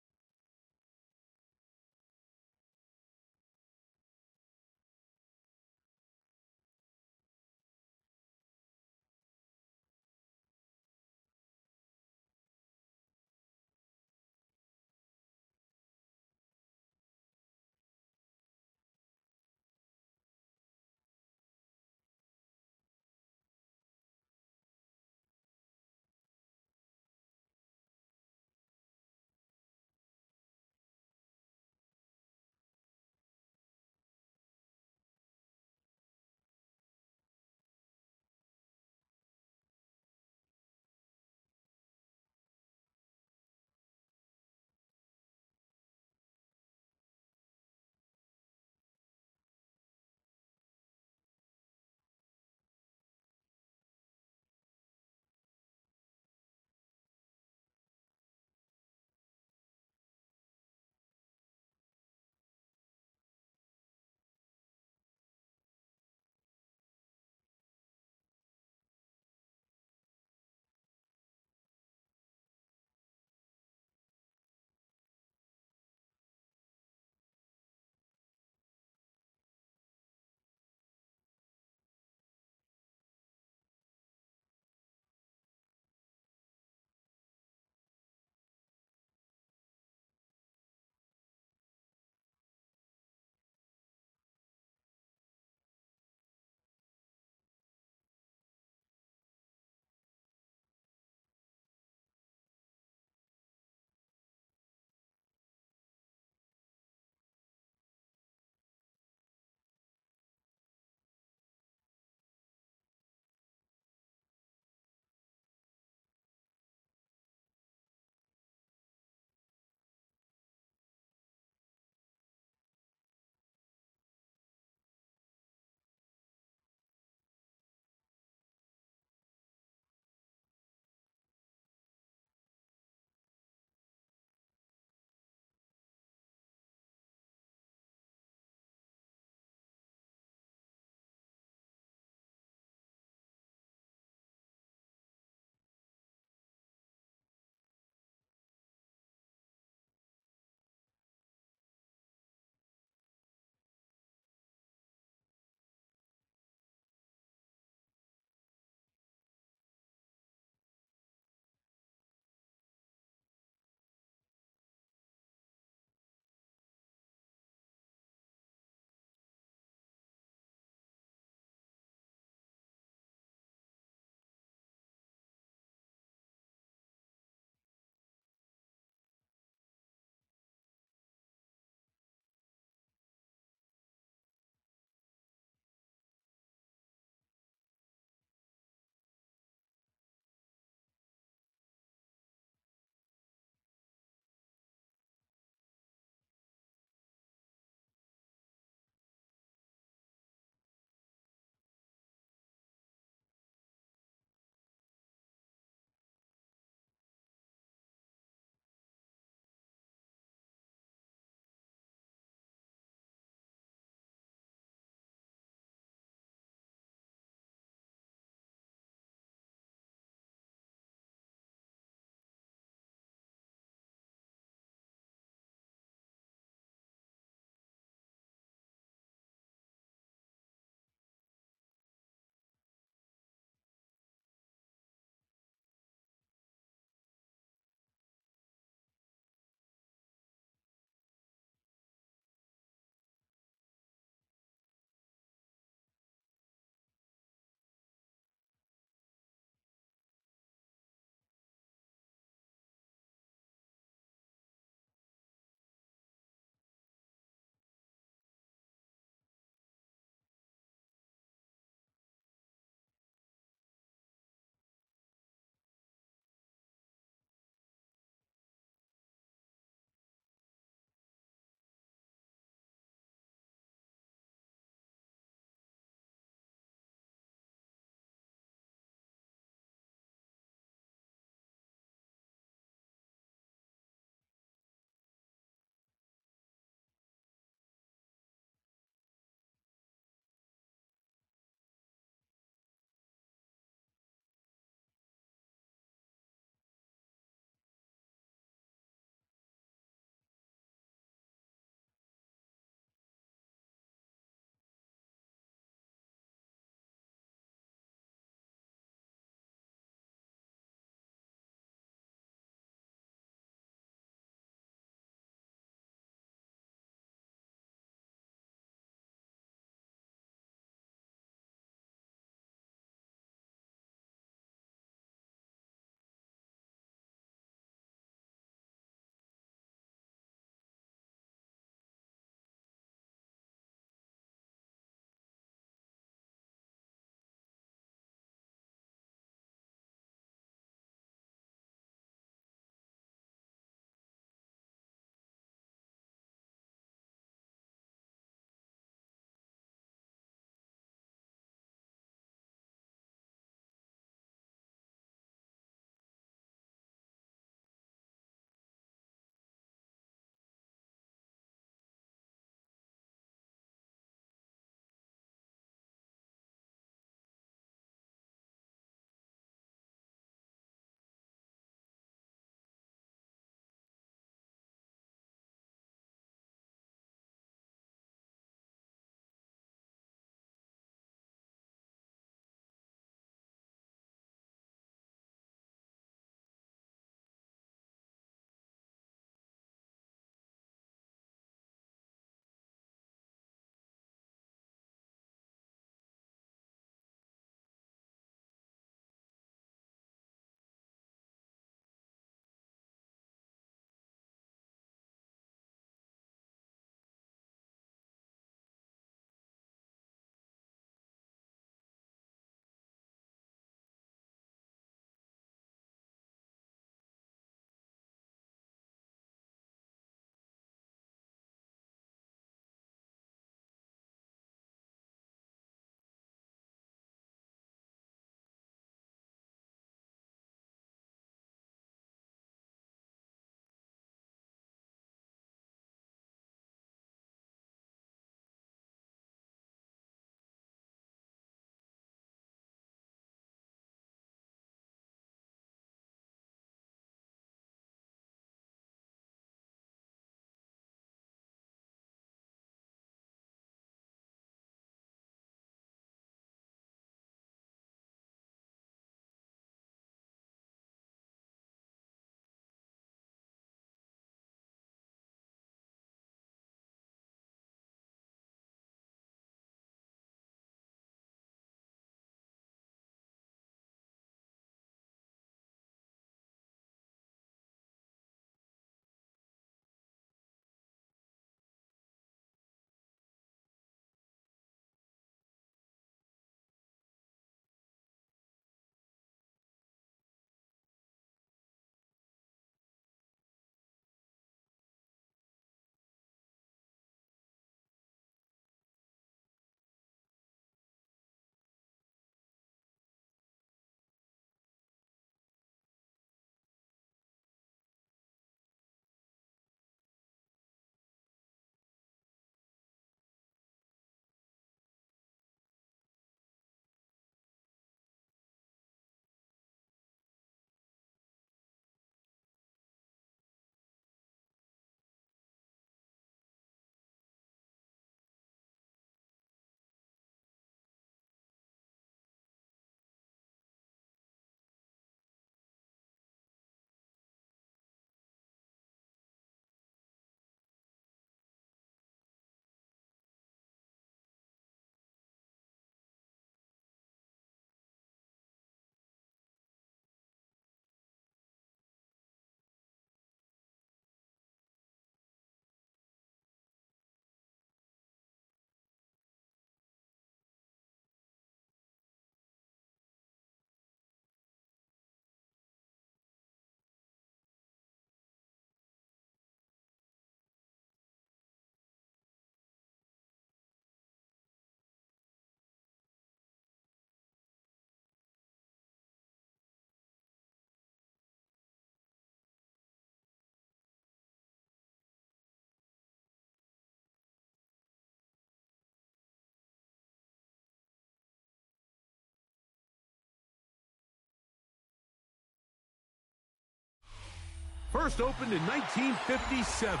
First opened in 1957.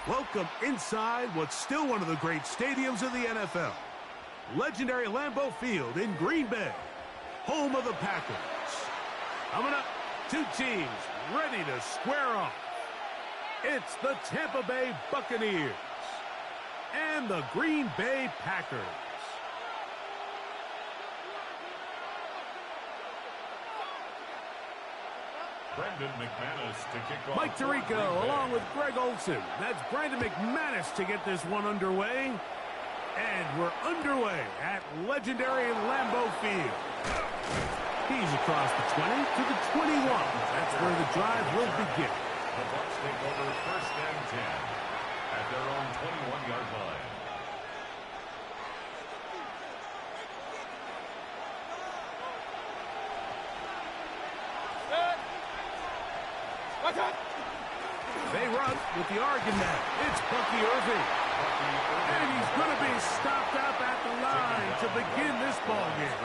Welcome inside what's still one of the great stadiums of the NFL. Legendary Lambeau Field in Green Bay, home of the Packers. Coming up, two teams ready to square off. It's the Tampa Bay Buccaneers and the Green Bay Packers. Brandon McManus to kick off. Mike Tirico along with Greg Olson. That's Brandon McManus to get this one underway. And we're underway at legendary Lambeau Field. He's across the 20 to the 21. That's where the drive will begin. The Bucs take over first and 10 at their own 21-yard line. They run with the Oregon man. It's Bucky Irving. And he's going to be stopped up at the line to begin this ball game.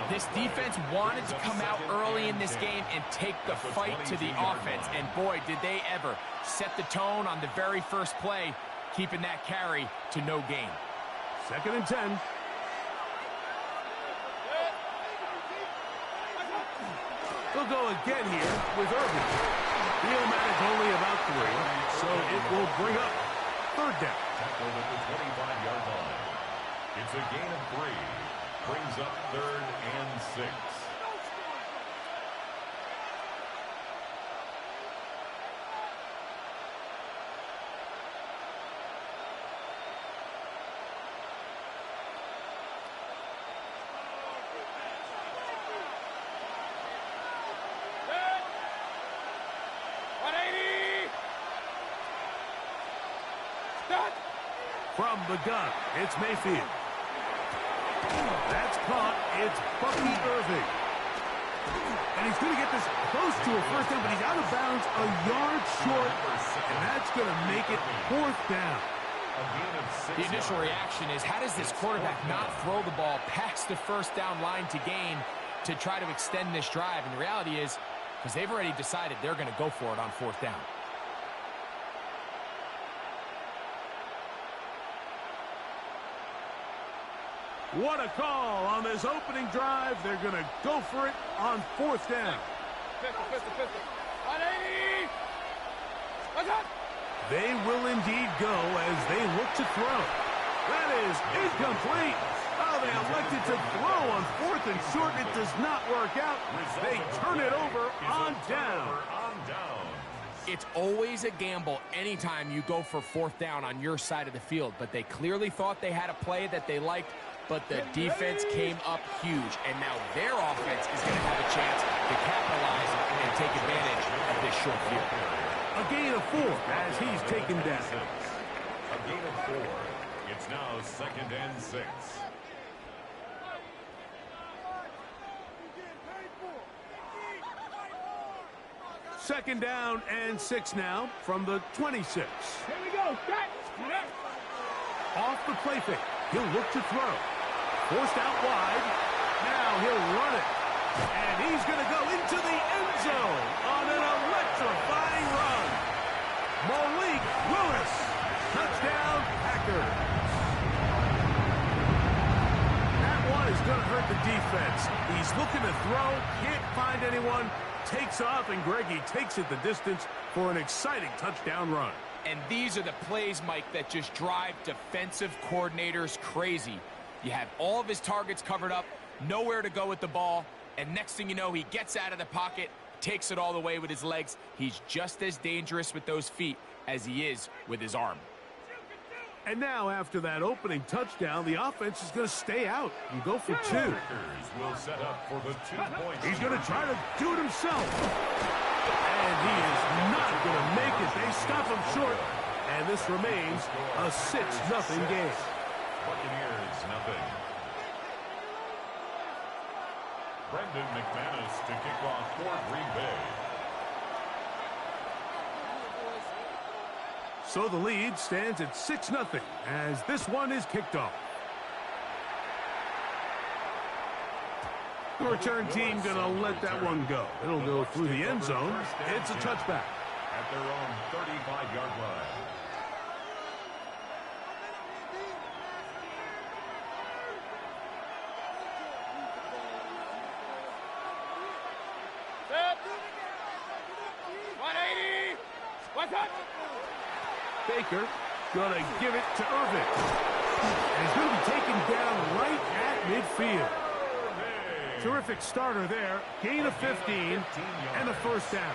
This defense wanted to come out early in this game and take the fight to the offense. And boy, did they ever set the tone on the very first play, keeping that carry to no gain. Second and 10. They'll go again here with Irving. The Illmatic only about 3, so it will bring up third down. Tackled at the 25-yard line. It's a gain of 3. Brings up third and 6. From the gun, it's Mayfield. That's caught. It's Bucky Irving. And he's going to get this close to a first down, but he's out of bounds a yard short, and that's going to make it fourth down. The initial reaction is, how does this quarterback not throw the ball past the first down line to gain to try to extend this drive? And the reality is, because they've already decided they're going to go for it on fourth down. What a call on this opening drive. They're going to go for it on fourth down. They will indeed go as they look to throw. That is incomplete. Oh, they elected to throw on fourth and short. It does not work out. They turn it over on down. It's always a gamble anytime you go for fourth down on your side of the field, but they clearly thought they had a play that they liked, but the defense came up huge, and now their offense is going to have a chance to capitalize and take advantage of this short field. A gain of 4 as he's taken down. A gain of 4. It's now second and 6. Second down and 6 now from the 26. Here we go. Off the play fake. He'll look to throw. Forced out wide. Now he'll run it. And he's going to go into the end zone on an electrifying run. Malik Willis. Touchdown, Packers. That one is going to hurt the defense. He's looking to throw. Can't find anyone. Takes off, and Greggy takes it the distance for an exciting touchdown run. And these are the plays, Mike, that just drive defensive coordinators crazy. You have all of his targets covered up, nowhere to go with the ball, and next thing you know, he gets out of the pocket, takes it all the way with his legs. He's just as dangerous with those feet as he is with his arm. And now, after that opening touchdown, the offense is going to stay out and go for 2. Will set up for the 2 points. He's going to try to do it himself. And he is not going to make it. They stop him short. And this remains a 6-0 game. Buccaneers, nothing. Brandon McManus to kick off for Green Bay. So the lead stands at 6-0 as this one is kicked off. The return team going to let that one go. It'll go through the end zone. It's a touchback. At their own 35-yard line. Baker going to give it to Irvin. And he's going to be taken down right at midfield. Terrific starter there. Gain of 15 and a first down.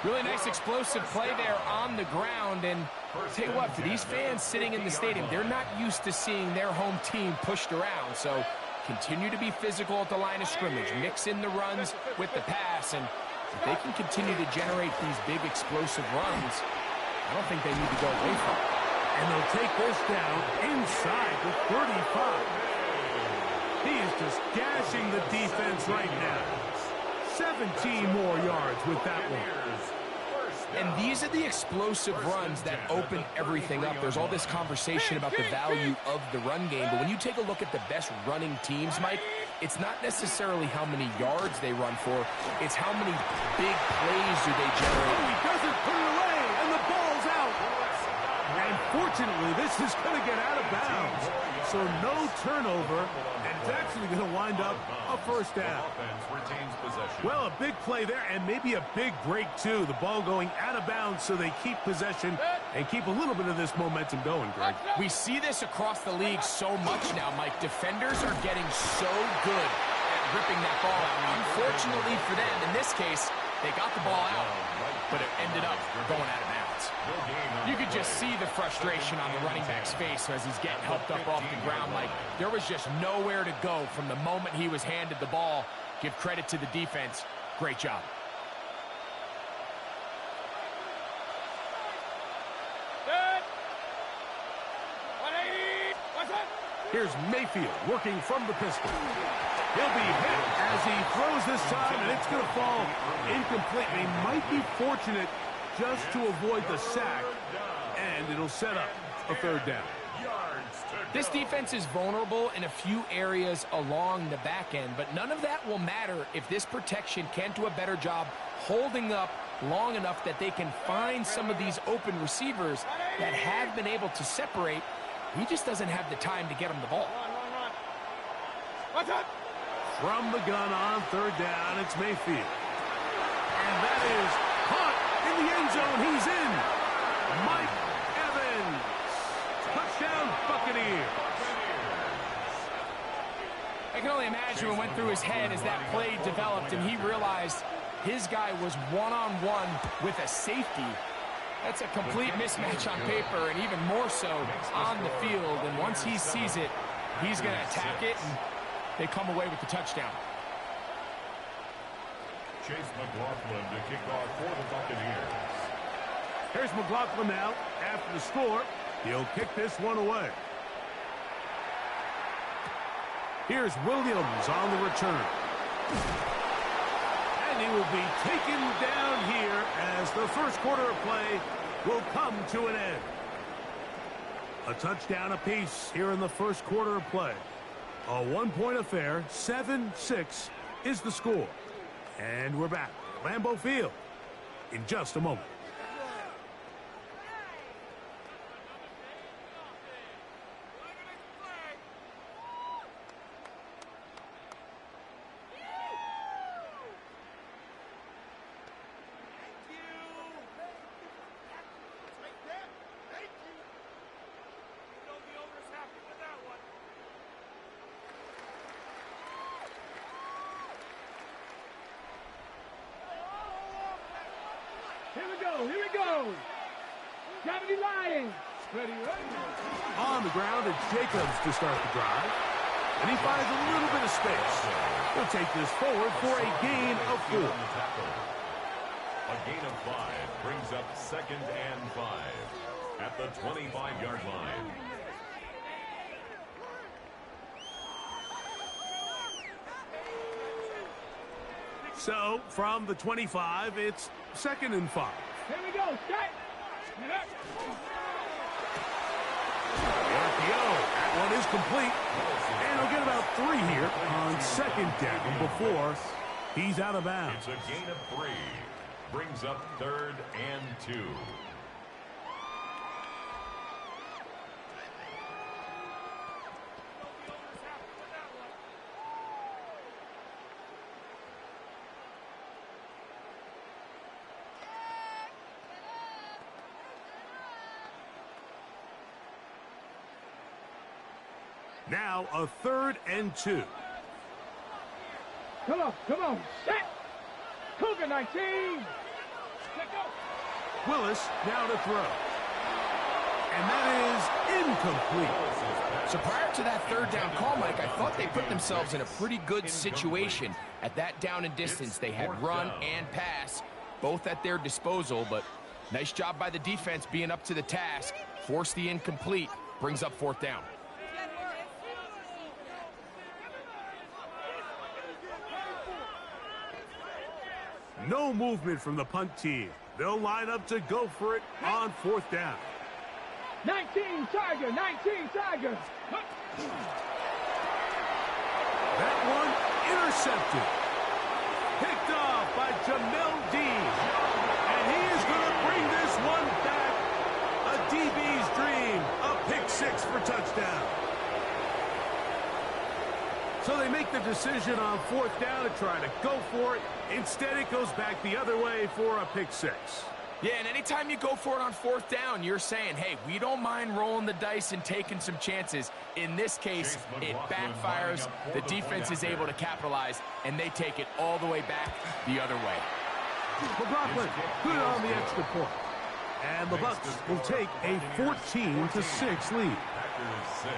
Really nice explosive play there on the ground. And I'll tell you what, for these fans sitting in the stadium, they're not used to seeing their home team pushed around. So continue to be physical at the line of scrimmage. Mix in the runs with the pass. And if they can continue to generate these big explosive runs, I don't think they need to go away from it. And they'll take this down inside the 35. He is just gashing the defense right now. 17 more yards with that one. And these are the explosive runs that open everything up. There's all this conversation about the value of the run game, but when you take a look at the best running teams, Mike, it's not necessarily how many yards they run for, it's how many big plays do they generate. Oh, he doesn't put it away, and the ball's out. And fortunately, this is going to get out of bounds. So no turnover, and it's actually going to wind up a first down. Well, a big play there, and maybe a big break, too. The ball going out of bounds, so they keep possession and keep a little bit of this momentum going, Greg. We see this across the league so much now, Mike. Defenders are getting so good at ripping that ball out. Unfortunately for them, in this case, they got the ball out, but it ended up going out of bounds. You could just see the frustration on the running back's face as he's getting helped up off the ground. Like, there was just nowhere to go from the moment he was handed the ball. Give credit to the defense. Great job. Here's Mayfield working from the pistol. He'll be hit as he throws this time, and it's going to fall incomplete. He might be fortunate just to avoid the sack, and it'll set up a third down. This defense is vulnerable in a few areas along the back end, but none of that will matter if this protection can't do a better job holding up long enough that they can find some of these open receivers that have been able to separate. He just doesn't have the time to get him the ball. From the gun on third down, it's Mayfield. And that is caught in the end zone. He's in. Mike Evans. Touchdown, Buccaneers. I can only imagine what went through his head as that play developed and he realized his guy was one-on-one with a safety. That's a complete mismatch on paper, and even more so on the field. And once he sees it, he's going to attack it, and they come away with the touchdown. Chase McLaughlin to kick off for the Buccaneers. Here's McLaughlin now after the score. He'll kick this one away. Here's Williams on the return. And he will be taken down here as the first quarter of play will come to an end. A touchdown apiece here in the first quarter of play. A one-point affair, 7-6 is the score. And we're back at Lambeau Field in just a moment. Here we go. Gravity Lions. Ready, ready. On the ground, it's Jacobs to start the drive. And he finds a little bit of space. He'll take this forward for a gain of 4. A gain of 5 brings up 2nd and 5 at the 25-yard line. So, from the 25, it's 2nd and 5. Here we go. Set. The RPO. That one is complete. And he'll get about 3 here on second down before he's out of bounds. It's a gain of 3. Brings up 3rd and 2. Now a 3rd and 2. Come on, set! Cougar 19! Let go! Willis now to throw. And that is incomplete. So prior to that 3rd down call, Mike, I thought they put themselves in a pretty good situation. At that down and distance, they had run and pass, both at their disposal, but nice job by the defense being up to the task. Force the incomplete, brings up 4th down. No movement from the punt team. They'll line up to go for it on 4th down. 19 Tiger, 19 Tiger. That one intercepted. Picked off by Jamel Dean. And he is going to bring this one back. A DB's dream. A pick 6 for touchdown. So they make the decision on 4th down to try to go for it. Instead, it goes back the other way for a pick 6. Yeah, and anytime you go for it on 4th down, you're saying, hey, we don't mind rolling the dice and taking some chances. In this case, it backfires. The defense is able to capitalize, and they take it all the way back the other way. McLaughlin good on the extra point. And the Bucks will take a 14-6 lead. Packers 6.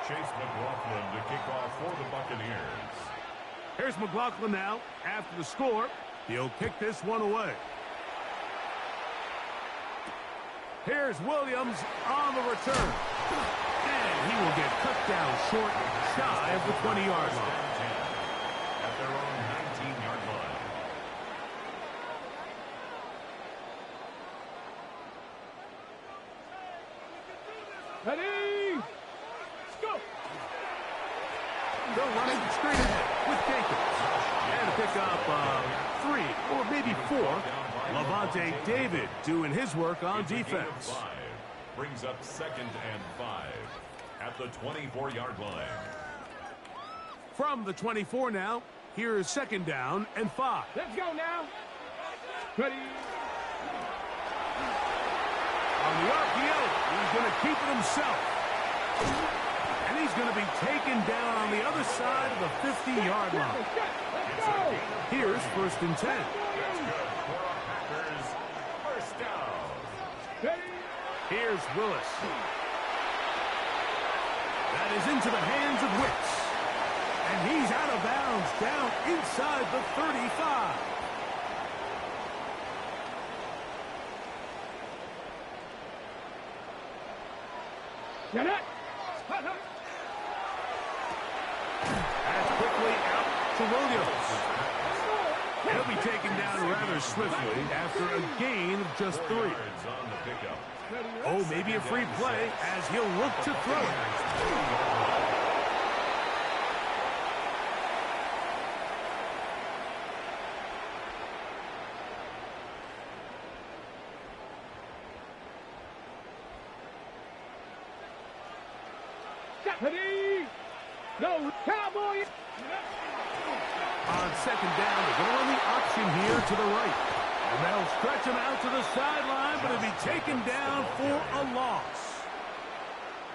Chase McLaughlin to kick off for the Buccaneers. Here's McLaughlin now. After the score, he'll kick this one away. Here's Williams on the return. And he will get cut down short, shy of the 20-yard line. At their own 19-yard line. Ready? Let's go! They'll run it straight ahead with Jenkins. And to pick up 3 or maybe 4. Levante David doing his work on defense. Brings up 2nd and 5 at the 24-yard line. From the 24 now, here's 2nd down and 5. Let's go now! Ready? On the RPO, he's going to keep it himself. And he's going to be taken down on the other side of the 50-yard line. Let's go! Here's 1st and 10. That's good for a Packers first down. Ready? Here's Willis. That is into the hands of Wicks. And he's out of bounds down inside the 35. Get it! That's quickly out to Williams. He'll be taken down rather swiftly after a gain of just 3. On the pickup. Oh, maybe a free play as he'll look to throw it. Ready? Go, Cowboy! On 2nd down, they're going to run the option here to the right. And they'll stretch him out to the sideline, but he'll be taken down for a loss.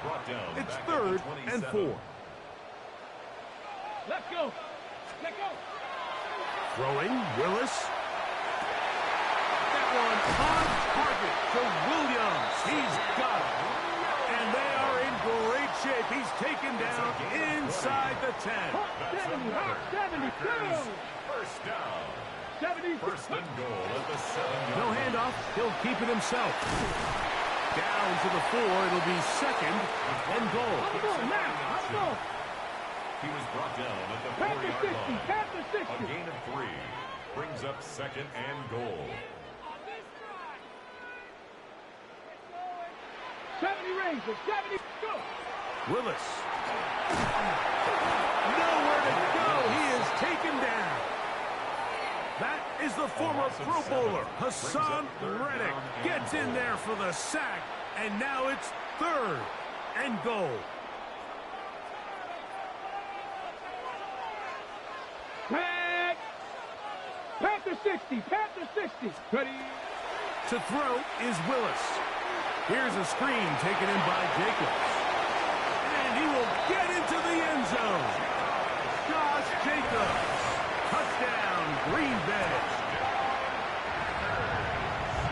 Brought down. It's back 3rd at the and 4. Let's go! Let's go! Throwing, Willis. That one on target to Williams. He's got it. And they are in great shape. He's taken down inside the 10. 72! First down. 70! First and goal at the 7-yard No line. handoff. He'll keep it himself. Down to the 4. It'll be 2nd and goal. I'm going now! I'm going! He was brought down at the 4-yard line. A gain of 3 brings up 2nd and goal. 70 Rangers, 70, go! Willis. Nowhere to go. He is taken down. That is the former Pro Bowler, Hassan Reddick, gets in there for the sack, and now it's 3rd and goal. Panther 60, Panther 60. Ready? To throw is Willis. Here's a screen taken in by Jacobs. And he will get into the end zone. Josh Jacobs. Touchdown, Green Bay.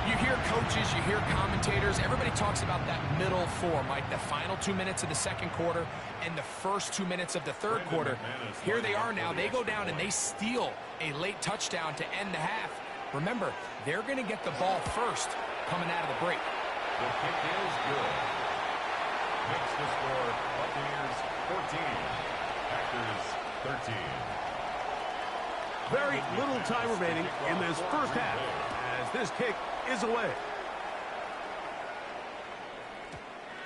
You hear coaches, you hear commentators, everybody talks about that middle 4, Mike, the final 2 minutes of the 2nd quarter and the first 2 minutes of the 3rd quarter. Here they are now. They go down and they steal a late touchdown to end the half. Remember, they're going to get the ball first coming out of the break. The kick is good. Makes the score Buccaneers 14, Packers 13. Very little time remaining in this first half as this kick is away.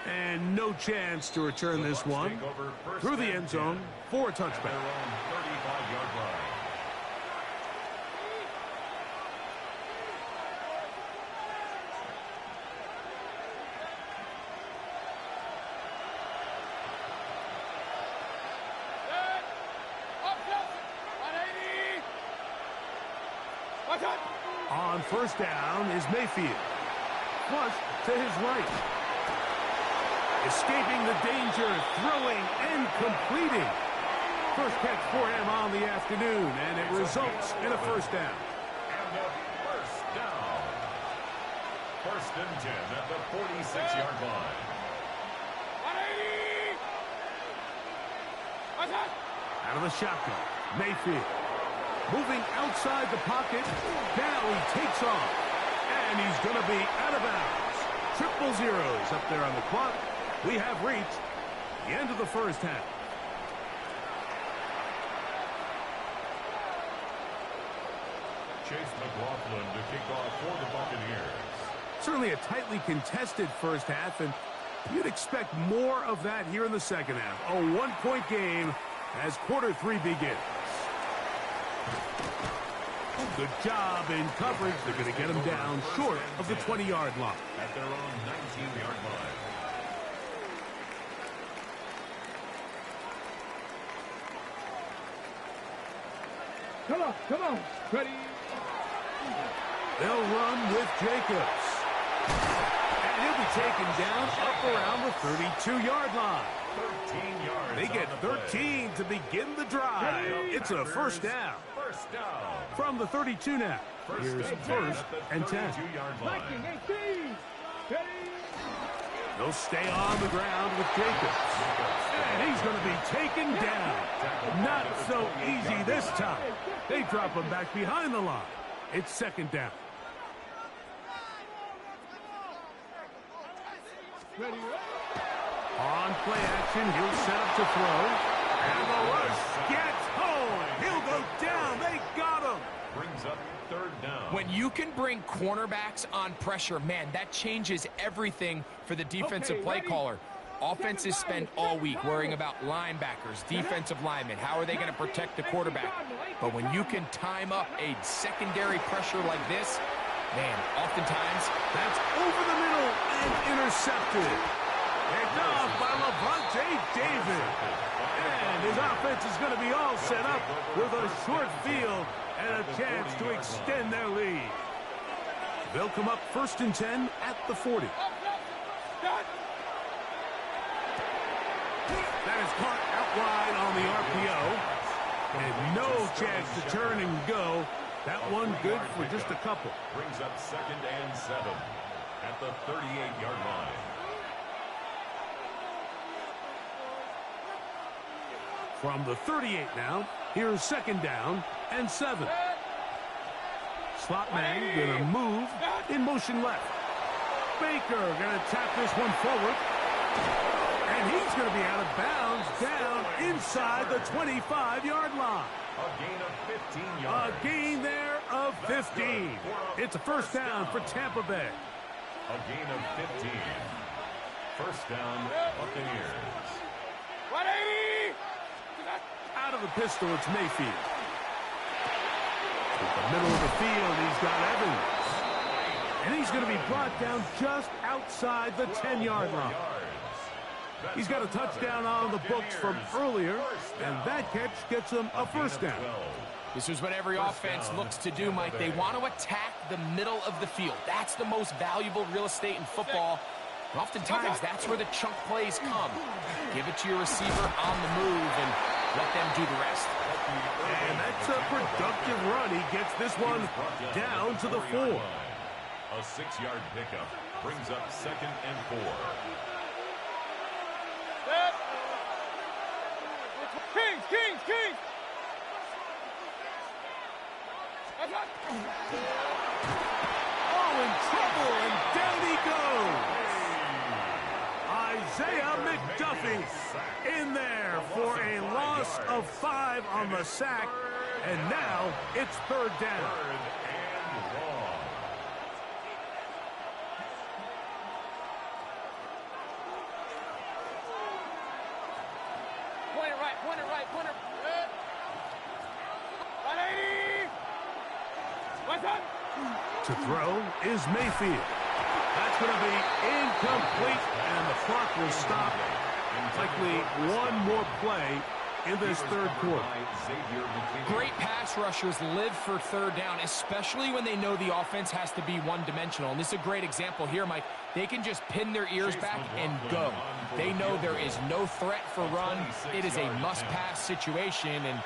And no chance to return this one through the end zone for a touchback. 35-yard line. On first down is Mayfield. Flush to his right. Escaping the danger, throwing and completing. First catch for him on the afternoon, and it results in a first down. And a first down. 1st and 10 at the 46-yard line. Out of the shotgun, Mayfield. Moving outside the pocket. Now he takes off. And he's going to be out of bounds. 000 up there on the clock. We have reached the end of the first half. Chase McLaughlin to kick off for the Buccaneers. Certainly a tightly contested first half, and you'd expect more of that here in the second half. A 1-point game as quarter 3 begins. Good job in coverage. They're going to get him down short of the 20-yard line. At their own 19-yard line. Come on. Ready? They'll run with Jacobs. And he'll be taken down up around the 32-yard line. 13 yards. They get 13 to begin the drive. It's a first down. First down. From the 32 now. Here's first and 10. 32-yard line. 18. Ready? They'll stay on the ground with Jacobs. And he's going to be taken down. Not so easy this time. They drop him back behind the line. It's second down. Ready? On play action, he'll set up to throw. And the rush gets home. He'll go down. They got him. Brings up 3rd down. When you can bring cornerbacks on pressure, man, that changes everything for the defensive play caller. Offenses spend all week worrying about linebackers, defensive linemen. How are they going to protect the quarterback? But when you can time up a secondary pressure like this, man, oftentimes That's over the middle and intercepted. Picked off by Levante David. And his offense is going to be all set up with a short field and a chance to extend their lead. They'll come up 1st and 10 at the 40. That is caught out wide on the RPO. And no chance to turn and go. That one good for just a couple. Brings up 2nd and 7 at the 38-yard line. From the 38 now, here's 2nd down and 7. Slot man gonna move in motion left. Baker gonna tap this one forward. And he's gonna be out of bounds down inside the 25-yard line. A gain of 15 yards. A gain there of 15. It's a first down for Tampa Bay. A gain of 15. First down, Buccaneers. 180! Out of the pistol, it's Mayfield. At the middle of the field, he's got Evans. And he's going to be brought down just outside the 10-yard line. He's got a touchdown on the books from earlier, and that catch gets him a first down. This is what every offense looks to do, Mike. They want to attack the middle of the field. That's the most valuable real estate in football. And oftentimes, that's where the chunk plays come. Give it to your receiver on the move and let them do the rest. And that's a productive run. He gets this one down to the 4. A 6-yard pickup brings up 2nd and 4. Kings! Oh, in trouble, and down he goes. Isaiah McDuffie in there for a loss of 5 on the sack, and now it's 3rd down. Pointer. 180! What's up? To throw is Mayfield. That's going to be incomplete, and the clock will stop. Likely one more play in this 3rd quarter. Great pass rushers live for 3rd down, especially when they know the offense has to be one-dimensional. And this is a great example here, Mike. They can just pin their ears back and go. They know there is no threat for run. It is a must-pass situation, and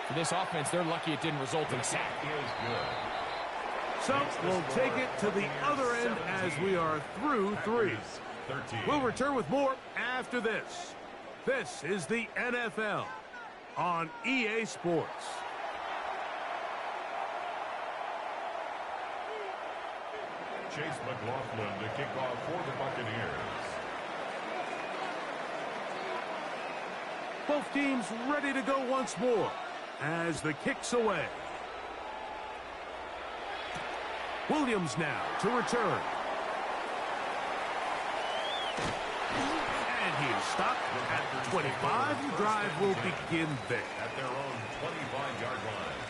for this offense, they're lucky it didn't result in a sack. So we'll take it to the other end as we are through 3. We'll return with more after this. This is the NFL on EA Sports. Chase McLaughlin to kick off for the Buccaneers. Both teams ready to go once more as the kick's away. Williams now to return. And he is stopped at the 25. The drive will begin there. At their own 25-yard line.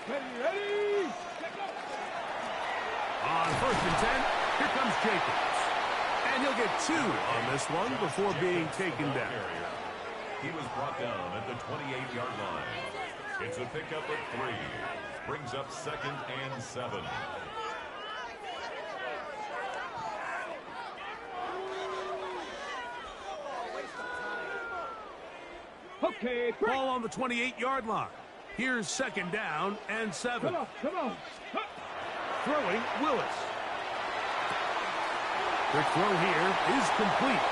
Ready! On 1st and 10, here comes Jacobs. And he'll get 2 on this one before being taken down. He was brought down at the 28-yard line. It's a pickup of 3. Brings up 2nd and 7. Okay, break. Ball on the 28-yard line. Here's 2nd down and 7. Come on. Throwing Willis. The throw here is complete.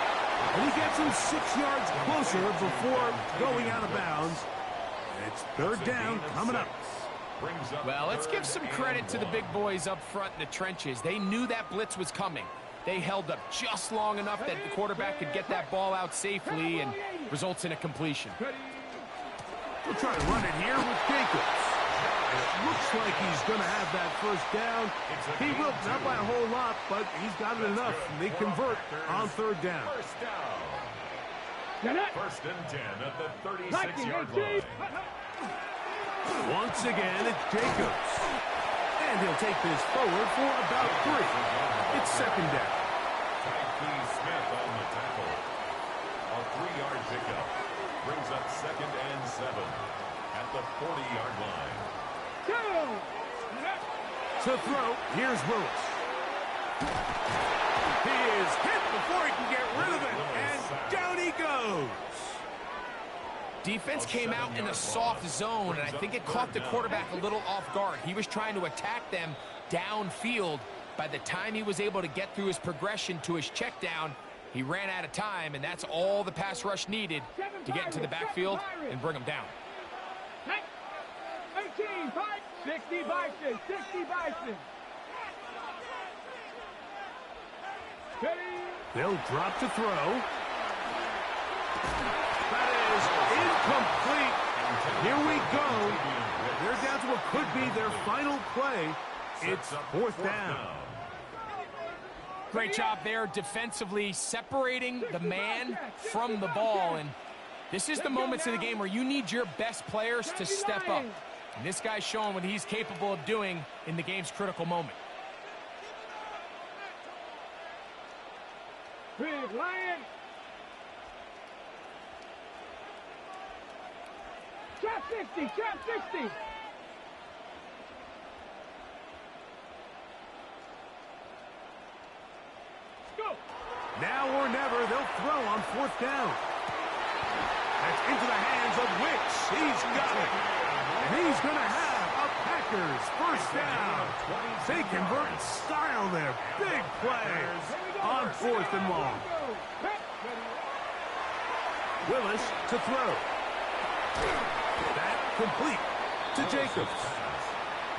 And he gets him 6 yards closer before going out of bounds. It's 3rd down coming up. Well, let's give some credit to the big boys up front in the trenches. They knew that blitz was coming. They held up just long enough that the quarterback could get that ball out safely and results in a completion. We'll try to run it here with Jacobs. It looks like he's going to have that 1st down. He will, not by a whole lot, but he's got it enough. They convert on 3rd down. 1st and 10 at the 36-yard line. Once again, it's Jacobs. And he'll take this forward for about 3. It's 2nd down. Smith on the tackle. A 3-yard pickup. Brings up 2nd and 7 at the 40-yard line. To throw, here's Willis. He is hit before he can get rid of it, and down he goes. Defense came out in a soft zone, and I think it caught the quarterback a little off guard. He was trying to attack them downfield. By the time he was able to get through his progression to his check down, he ran out of time, and that's all the pass rush needed to get into the backfield and bring him down. 18, 60 Bison. They'll drop to throw. That is incomplete. Here we go. They're down to what could be their final play. It's fourth down. Great job there defensively, separating the man from the ball. And this is the moments of the game where you need your best players to step up. And this guy's showing what he's capable of doing in the game's critical moment. Big Lion. Trap 60, trap 60. Go. Now or never, they'll throw on fourth down. That's into the hands of Wicks. He's got it. And he's going to have a Packers first down. They convert in style there. Big play on fourth and long. Willis to throw. That complete to Jacobs.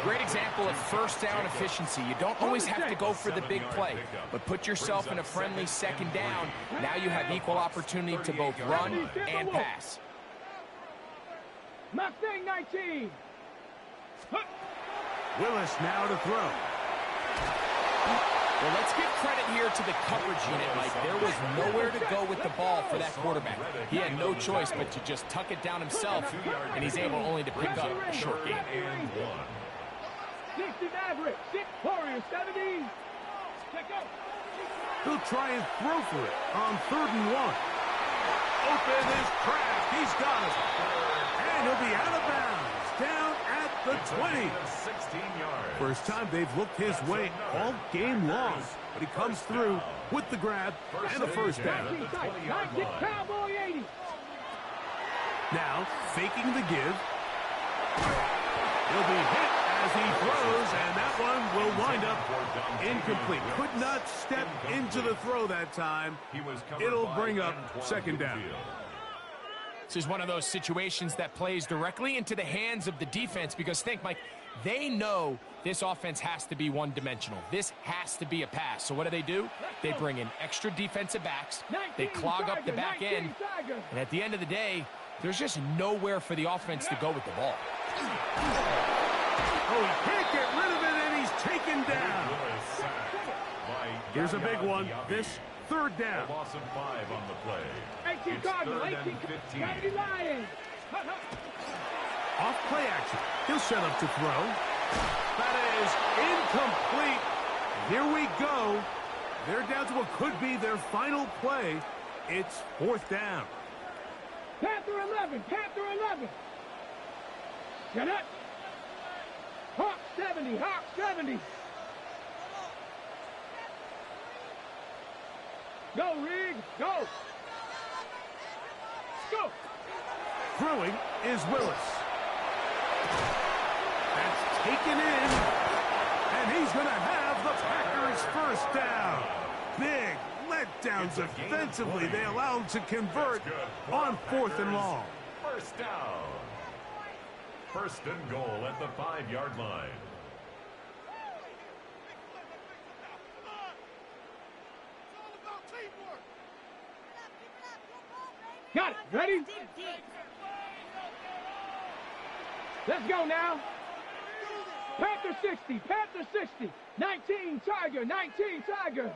Great example of first down efficiency. You don't always have to go for the big play, but put yourself in a friendly second down. Now you have equal opportunity to both run and pass. Mustang 19. Willis now to throw. Well, let's give credit here to the coverage unit, Mike. There was nowhere to go with the ball for that quarterback. He had no choice but to just tuck it down himself, and he's able only to pick up a short gain. 60 Maverick, 6 Warrior 70. Check out. He'll try and throw for it on 3rd and 1. Open is Kraft. He's got it. And he'll be out of bounds. Down at the 20. First time they've looked his way all game long. But he comes through with the grab and a first down. 19 Cowboy 80. Now, faking the give. He'll be hit as he throws, and that one will wind up incomplete. Could not step into the throw that time. It'll bring up second down. This is one of those situations that plays directly into the hands of the defense because think, Mike, they know this offense has to be one-dimensional. This has to be a pass. So what do? They bring in extra defensive backs. They clog up the back end. And at the end of the day, there's just nowhere for the offense to go with the ball. Oh, he can't get rid of it, and he's taken down. Here's a big one. This 3rd down. Loss of 5 on the play. 18 Cardinal, 18 Cardinal Lions. Off play action. He'll set up to throw. That is incomplete. Here we go. They're down to what could be their final play. It's 4th down. Panther 11, Panther 11. Get it. Hawk 70, Hawk 70. Go, Rig, go. Go. Throwing is Willis. That's taken in. And he's going to have the Packers first down. Big letdowns defensively. They allow him to convert on 4th and long. First down. 1st and goal at the 5-yard line. Got it. Ready? Let's go now. Panther 60, Panther 60. 19 Tiger, 19 Tiger.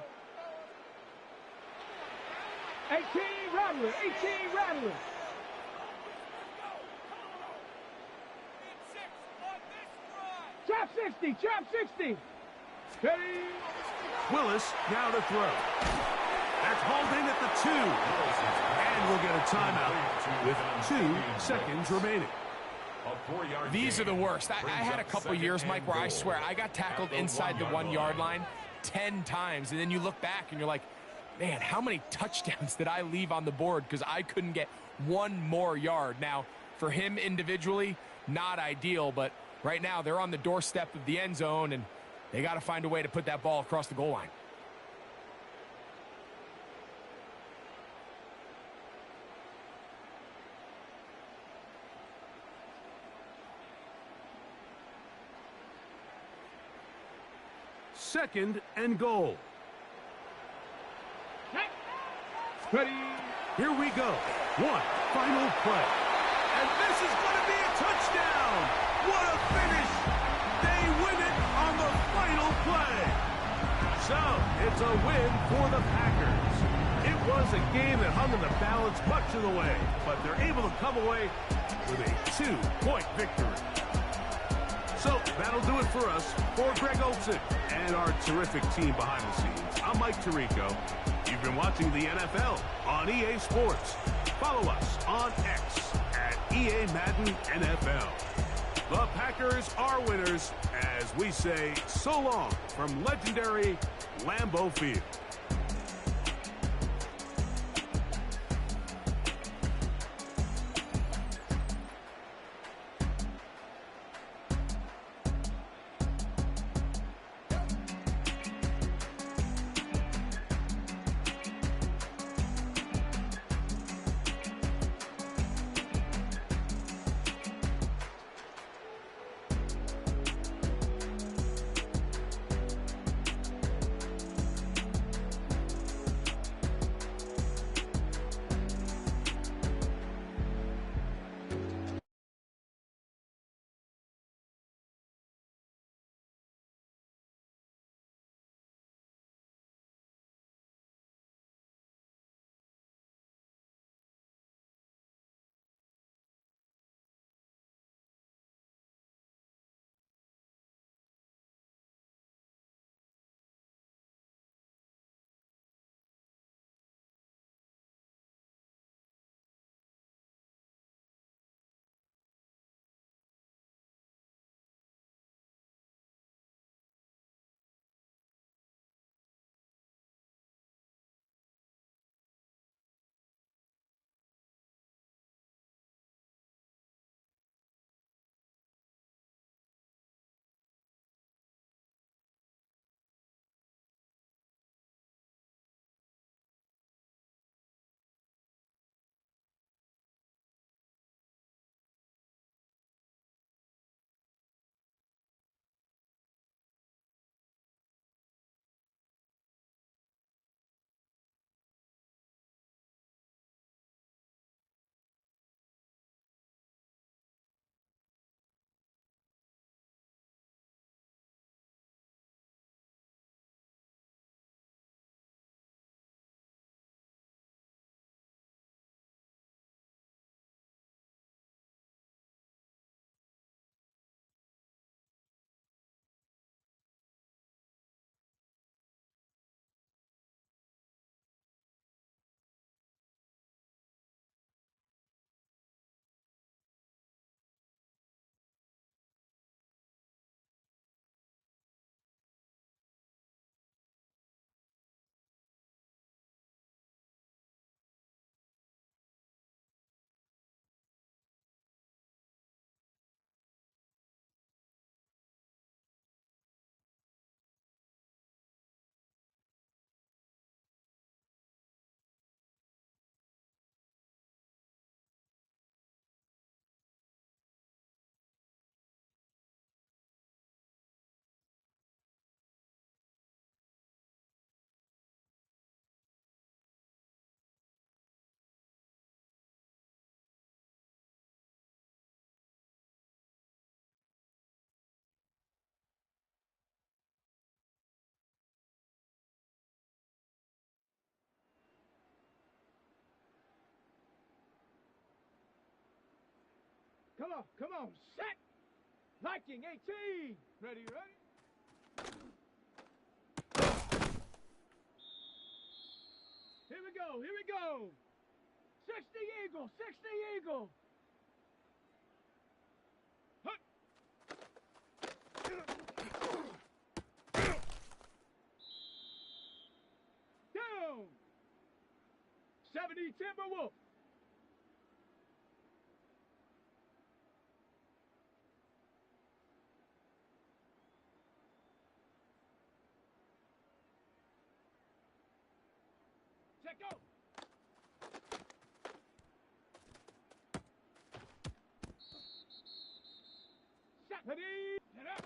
18 Rattler, 18 Rattler. Trap 60, trap 60. Ready? Willis now to throw. That's hauled in at the 2. And we'll get a timeout with 2 seconds remaining. These are the worst. I had a couple years, Mike, where I swear I got tackled inside the 1-yard line 10 times. And then you look back and you're like, man, how many touchdowns did I leave on the board because I couldn't get one more yard? Now, for him individually, not ideal, but right now they're on the doorstep of the end zone, and they got to find a way to put that ball across the goal line. Second and goal. Ready? Here we go. One final play. And this is going to be a touchdown. What a finish. They win it on the final play. So, it's a win for the Packers. It was a game that hung in the balance much of the way, but they're able to come away with a 2-point victory. So, that'll do it for us. For Greg Olson and our terrific team behind the scenes, I'm Mike Tirico. You've been watching the NFL on EA Sports. Follow us on X at EA Madden NFL. The Packers are winners as we say so long from legendary Lambeau Field. Come on, set! Viking 18! Ready? Here we go! 60 Eagle, 60 Eagle! Down! 70 Timberwolf! Check go! Set! Ready! Get up!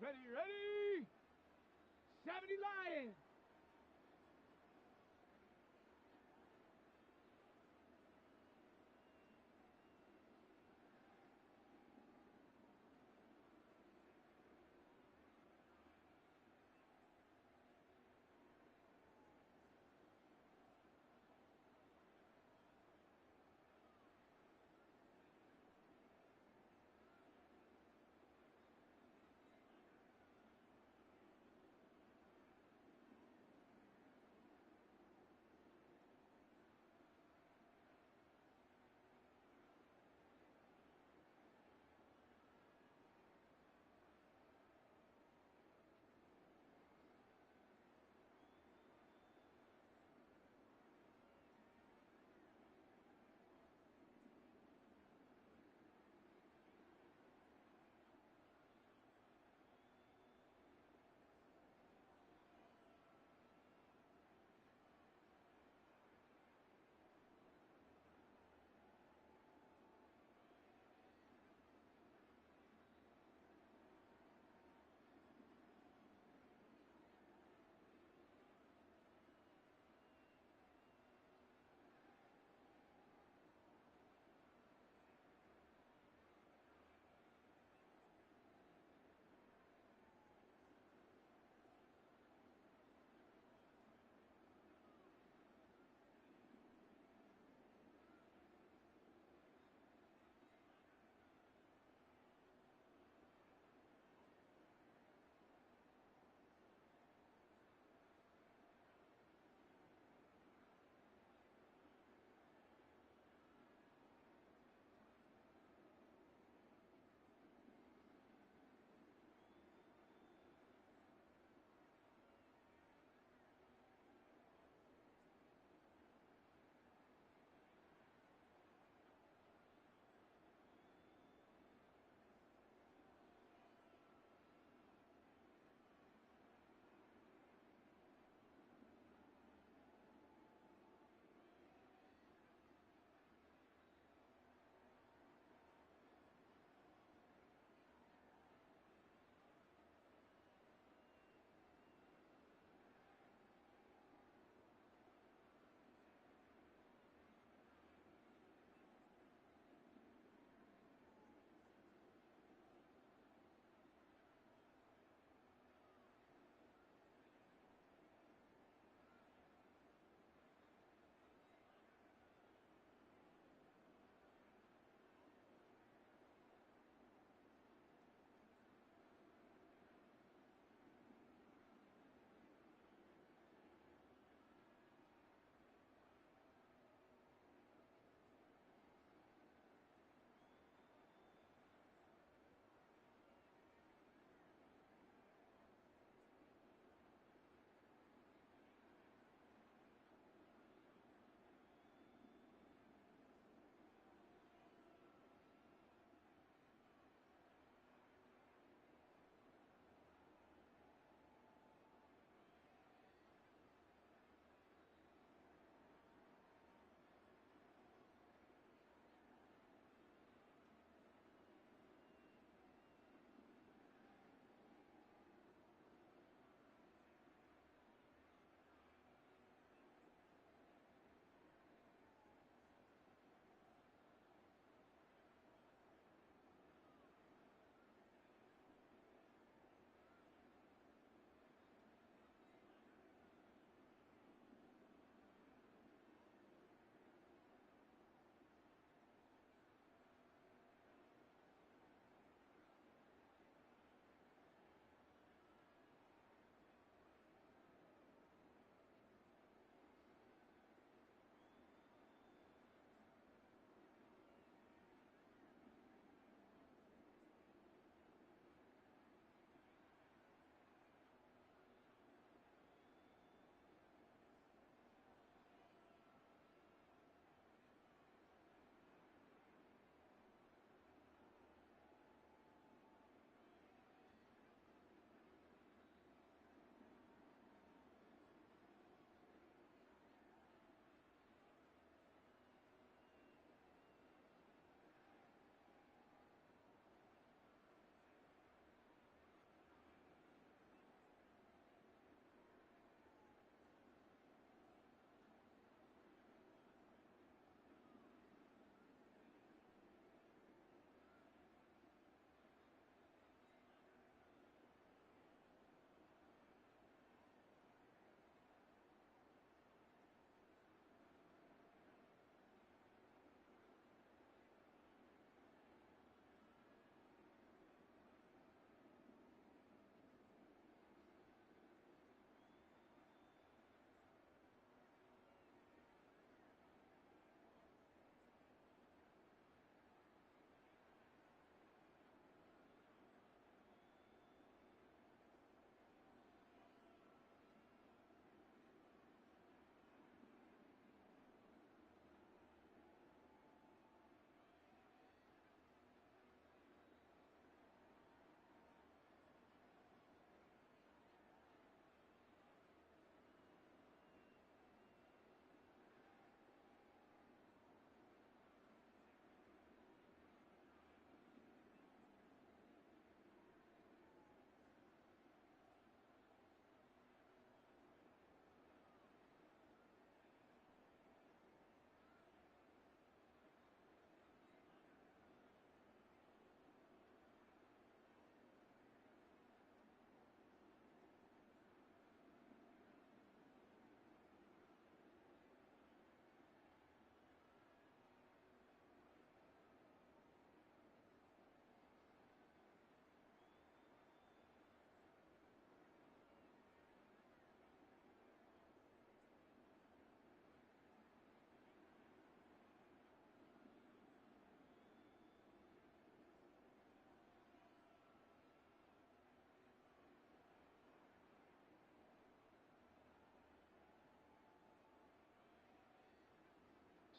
Ready? 70 Lions.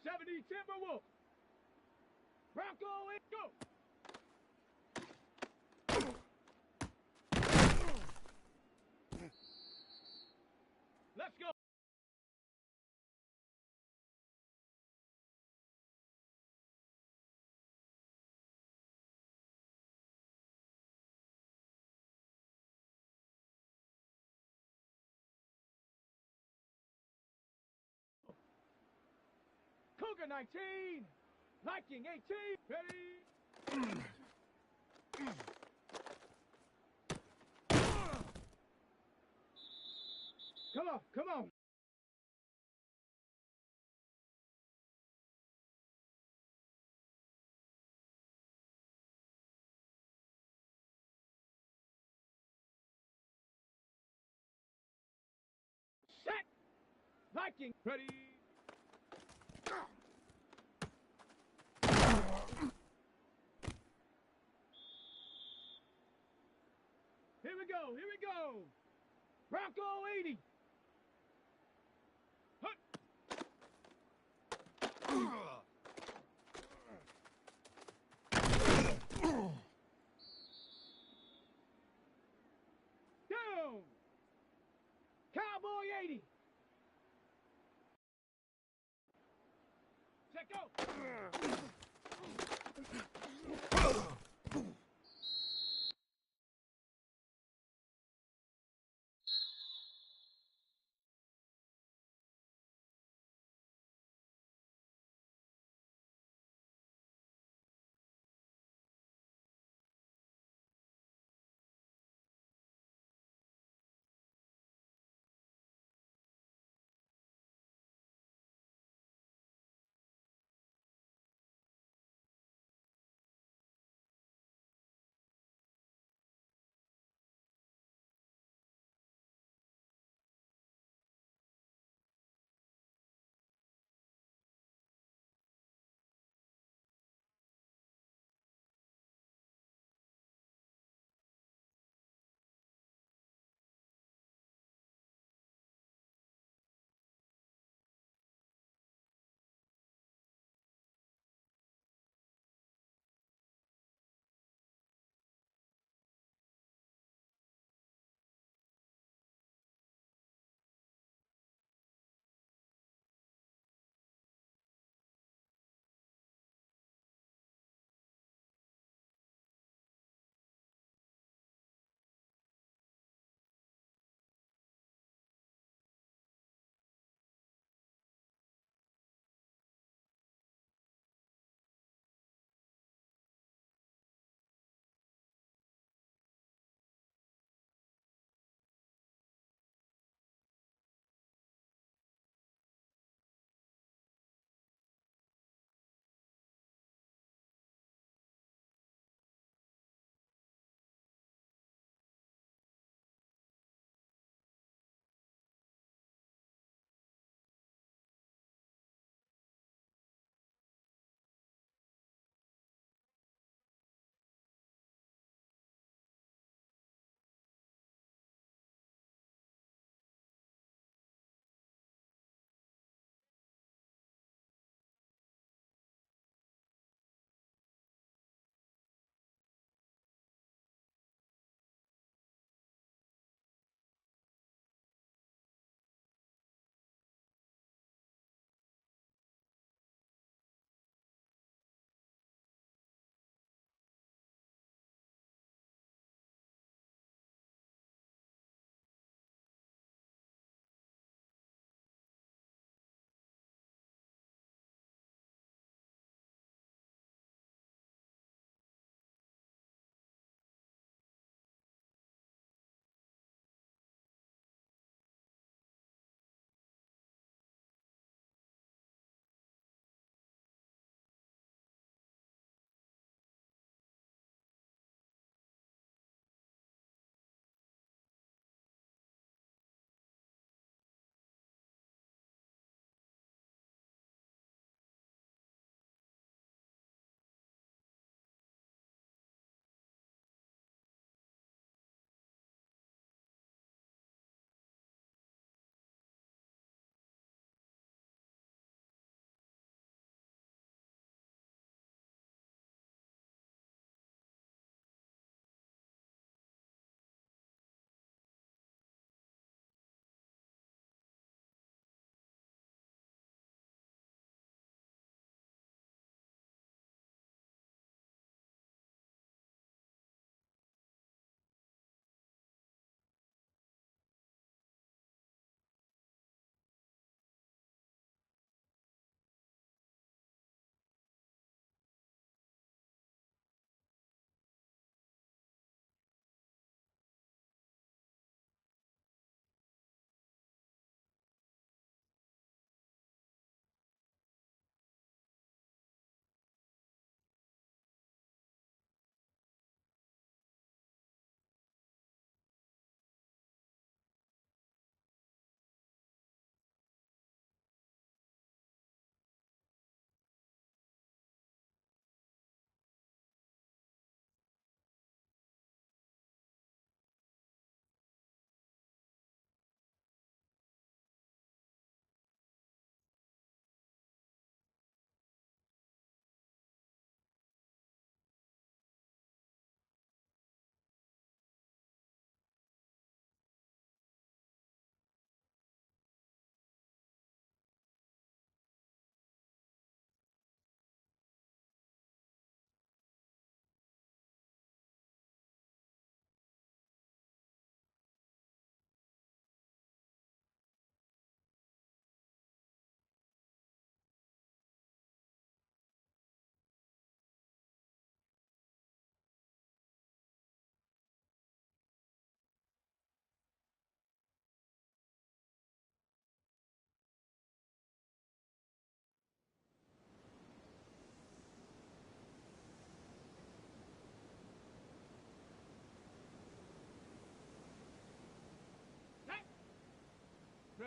70 Timberwolves. Bronco and go. Let's go. Cougar 19, Viking 18, ready? Come on, come on. Set. Viking, ready? Here we go, here we go. Bronco 80. Hut. Down. Cowboy 80. Set go.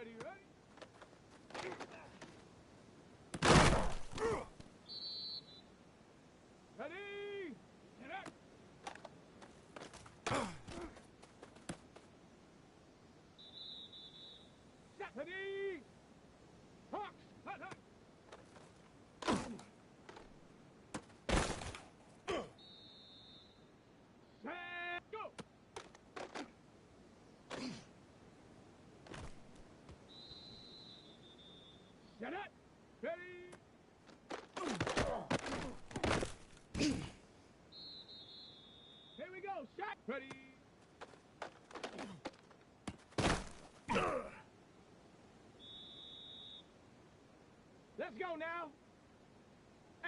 Ready, ready? Ready? Get up. Set. Ready? Hawks. Hut, hut. Set. Go. Set up. Ready? Here we go. Shot. Ready? Let's go now.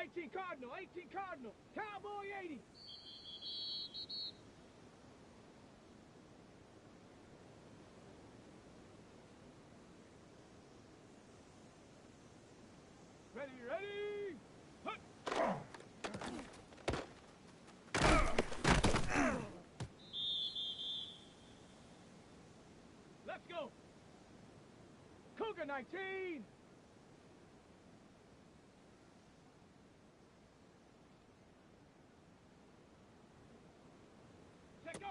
18 Cardinal, 18 Cardinal. Cowboy 80. Ready, ready. Hut. Let's go. Cougar 19. Let go.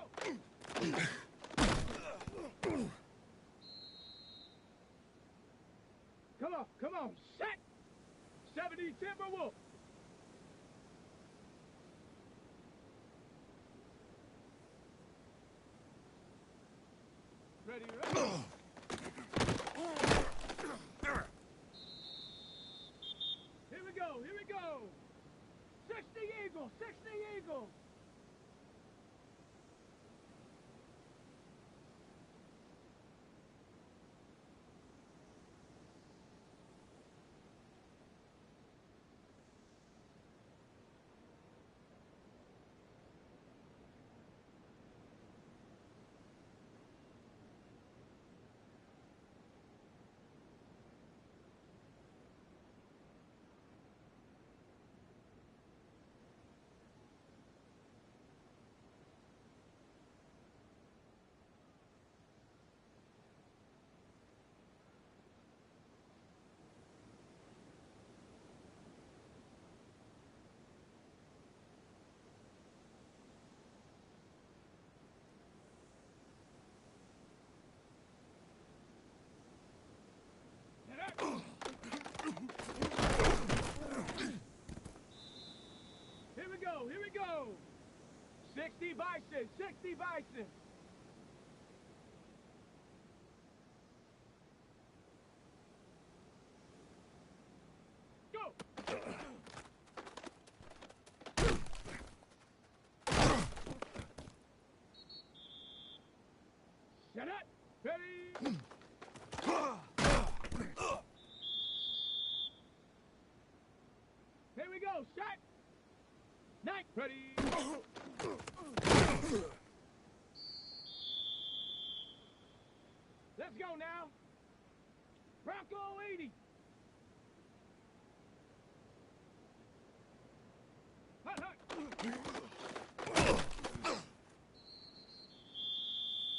Come on, set. 70 Timberwolf. Ready, ready. Here we go, here we go. 60 Eagle, 60 Eagle. Here we go. 60 Bison, 60 Bison. Go. Set up. Ready. Here we go. Shot. Night. Ready. Let's go now. Bronco 80. Hut, hut.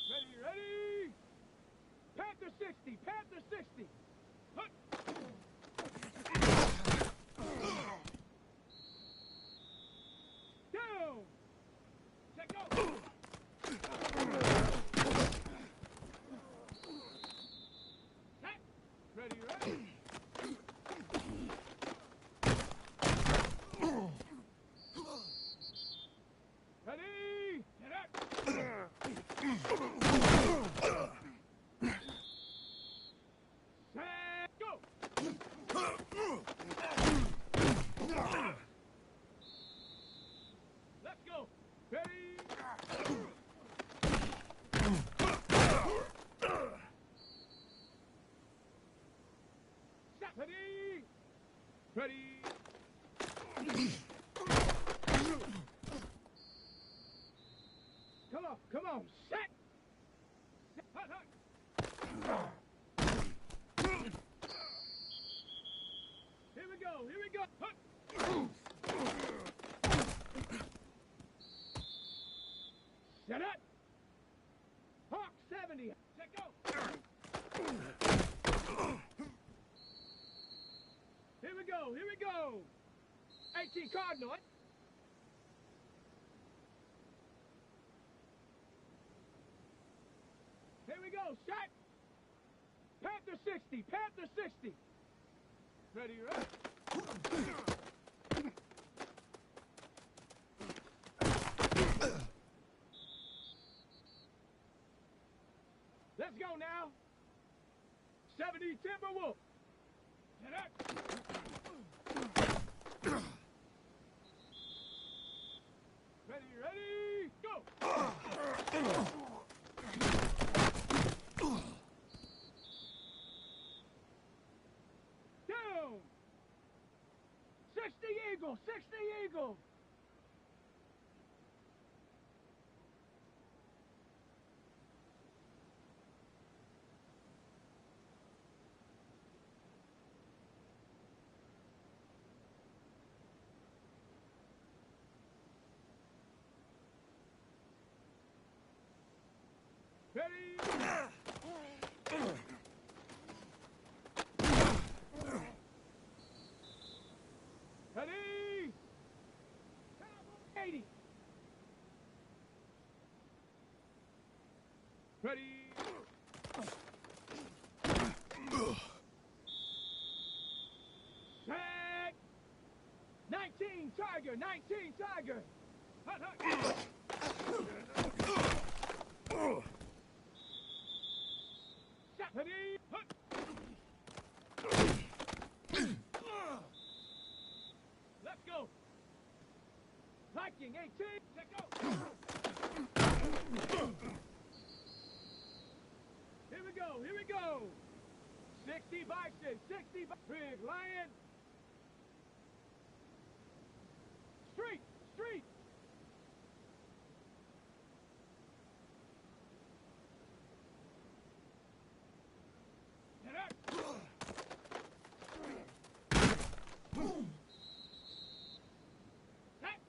Ready, ready. Panther 60. Panther 60. Hut. Down. Check go. Set. Ready, ready. Ready. Get up. Set. Go. Let's go. Ready. Set. Ready. Ready. Come on. Set. Set. Hut, hut. Here we go. Here we go. Hut. Set up. Hawk 70. Check go. 18 Cardinal. Here we go, shot. Panther 60, Panther 60. Ready, ready. Let's go now. 70 Timberwolf. Get up. Ready, ready, go. Down. 60 Eagle, 60 Eagle. Ready? Ready? 80. Ready? Set. 19 Tiger, 19 Tiger. Hut, hut. Ready? Hut. Let's go. Viking 18. Let's go. Here we go. Here we go. 60 Bison. 60 Big Lion. Street. Street. Get up. Set.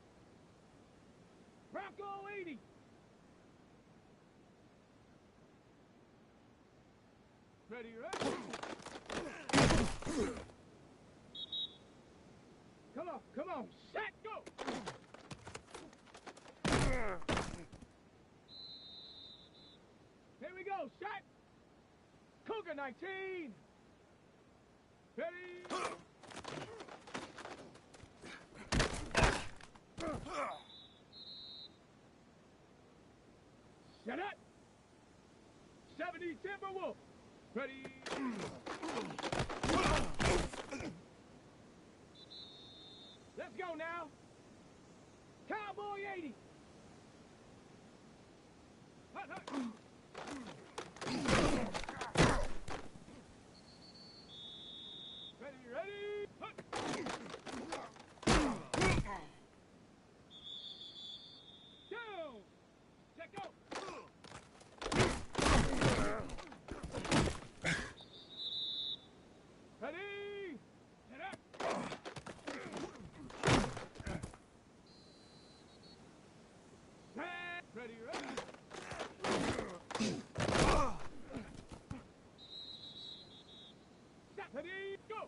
Bronco 80. Ready, ready. Come on, set, go. Here we go, set. Cougar 19. Ready. Set up. 70 Timberwolf. Ready. Let's go now. Cowboy 80. Hut, hut. Ready, ready. Hut. Down. Let go. Ready. Get up. Ready, ready. Ready, go.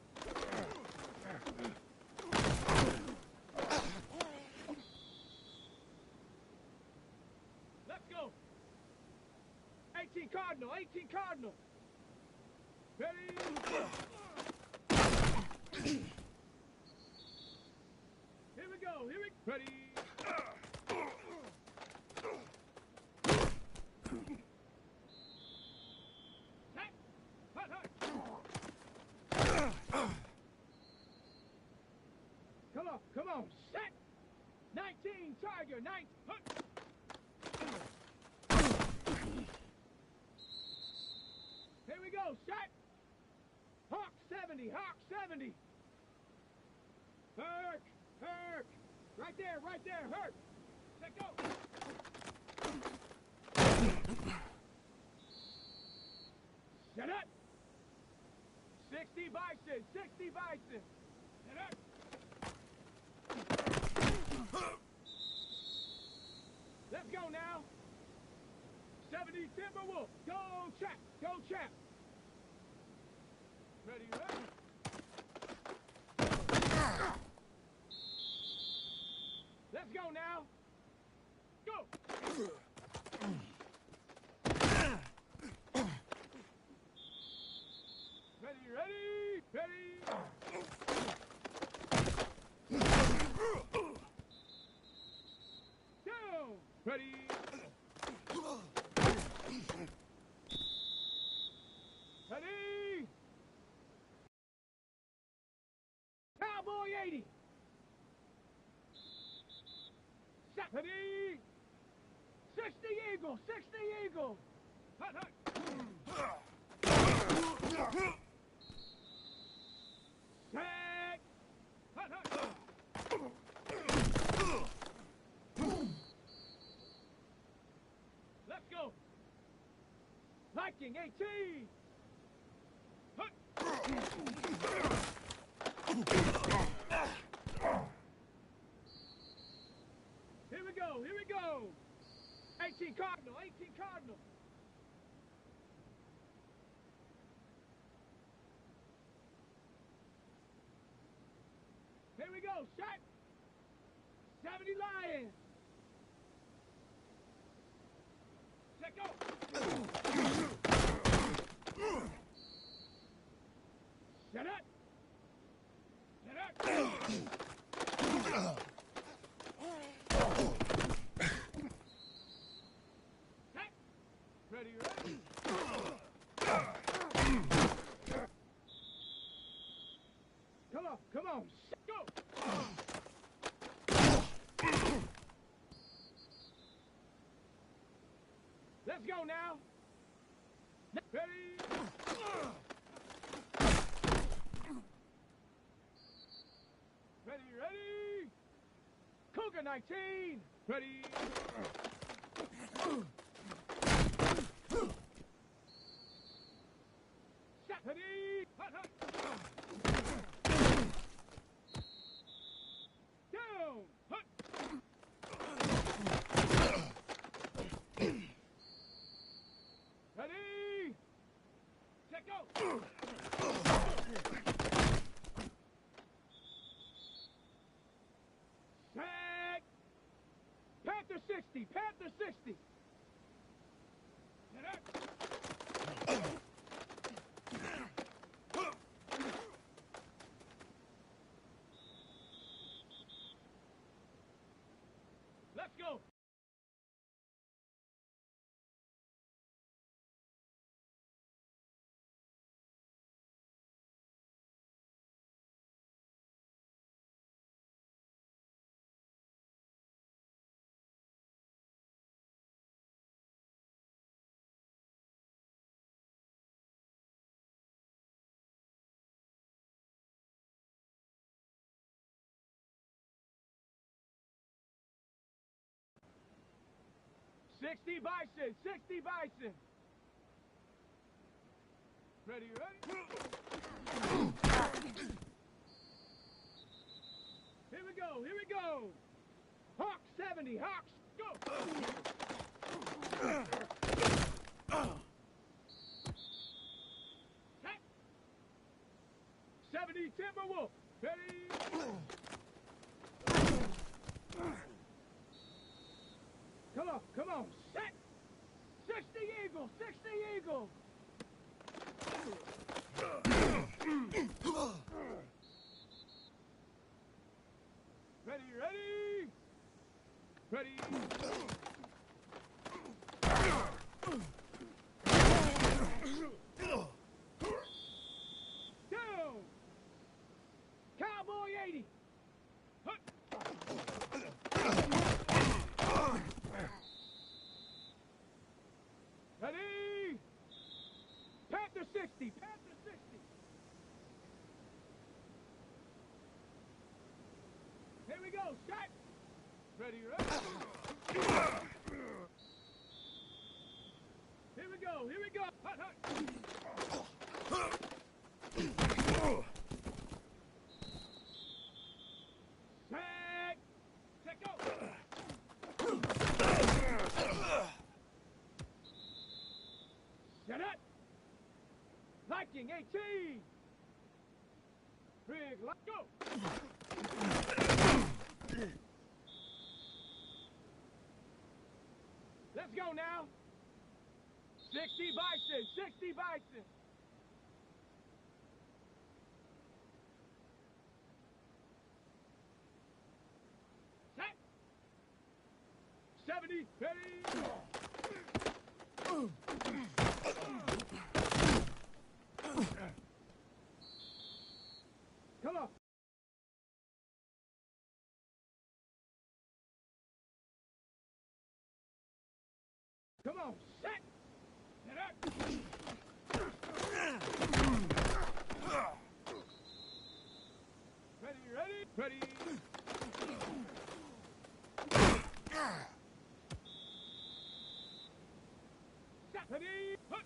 Let's go. 18 Cardinal, 18 Cardinal. Ready. Here we go, here we go. Ready. Set. Hut, hut. Come on, set. 19 Tiger, 9. Hut. Here we go, set. Hawk 70, Hawk 70. Herc, Herc. Right there, Herc. Let go. Set up. 60 Bison, 60 Bison. Set up. Let's go now. 70 Timberwolf. Go chap, go chap. Ready, ready. go now. Go. Ready, ready, ready. Down. Ready. Ready. Cowboy 80. Set. Ready. 60 Eagle, 60 Eagle. Hut, hut. Set. Hut, hut. Let's go. Viking 18. Hut. Here we go, here we go. 18 Cardinal, 18 Cardinal. Here we go, shot. 70 Lions. Set go. Set up. Set up. Set. Ready, ready. Come on, set go. Let's go now. Ready. Ready, ready. Cougar 19. Ready. Set. Ready. Hut, hut. Down. Hut. Ready. Set go. Set. Panther 60. Panther 60. Set up. Let's go. $60 Bison, $60 Bison. Ready, ready? Here we go, here we go. Hawk 70, Hawks, go. Set. 70 Timberwolf, ready? Come on, set! 60 Eagle, 60 Eagle! Ready, ready! Ready! Down! Cowboy 80! Hut. Ready? Panther 60, Panther 60. Here we go, shot. Ready, ready? Here we go, here we go. Hut, hut. Set. Set, go. Set up. Viking 18. Big, let's go. go now. 60 Bison, 60 Bison. Set. 70, ready. Come on. Come on, set. Set up. Ready, ready, ready. Set, ready. Hut.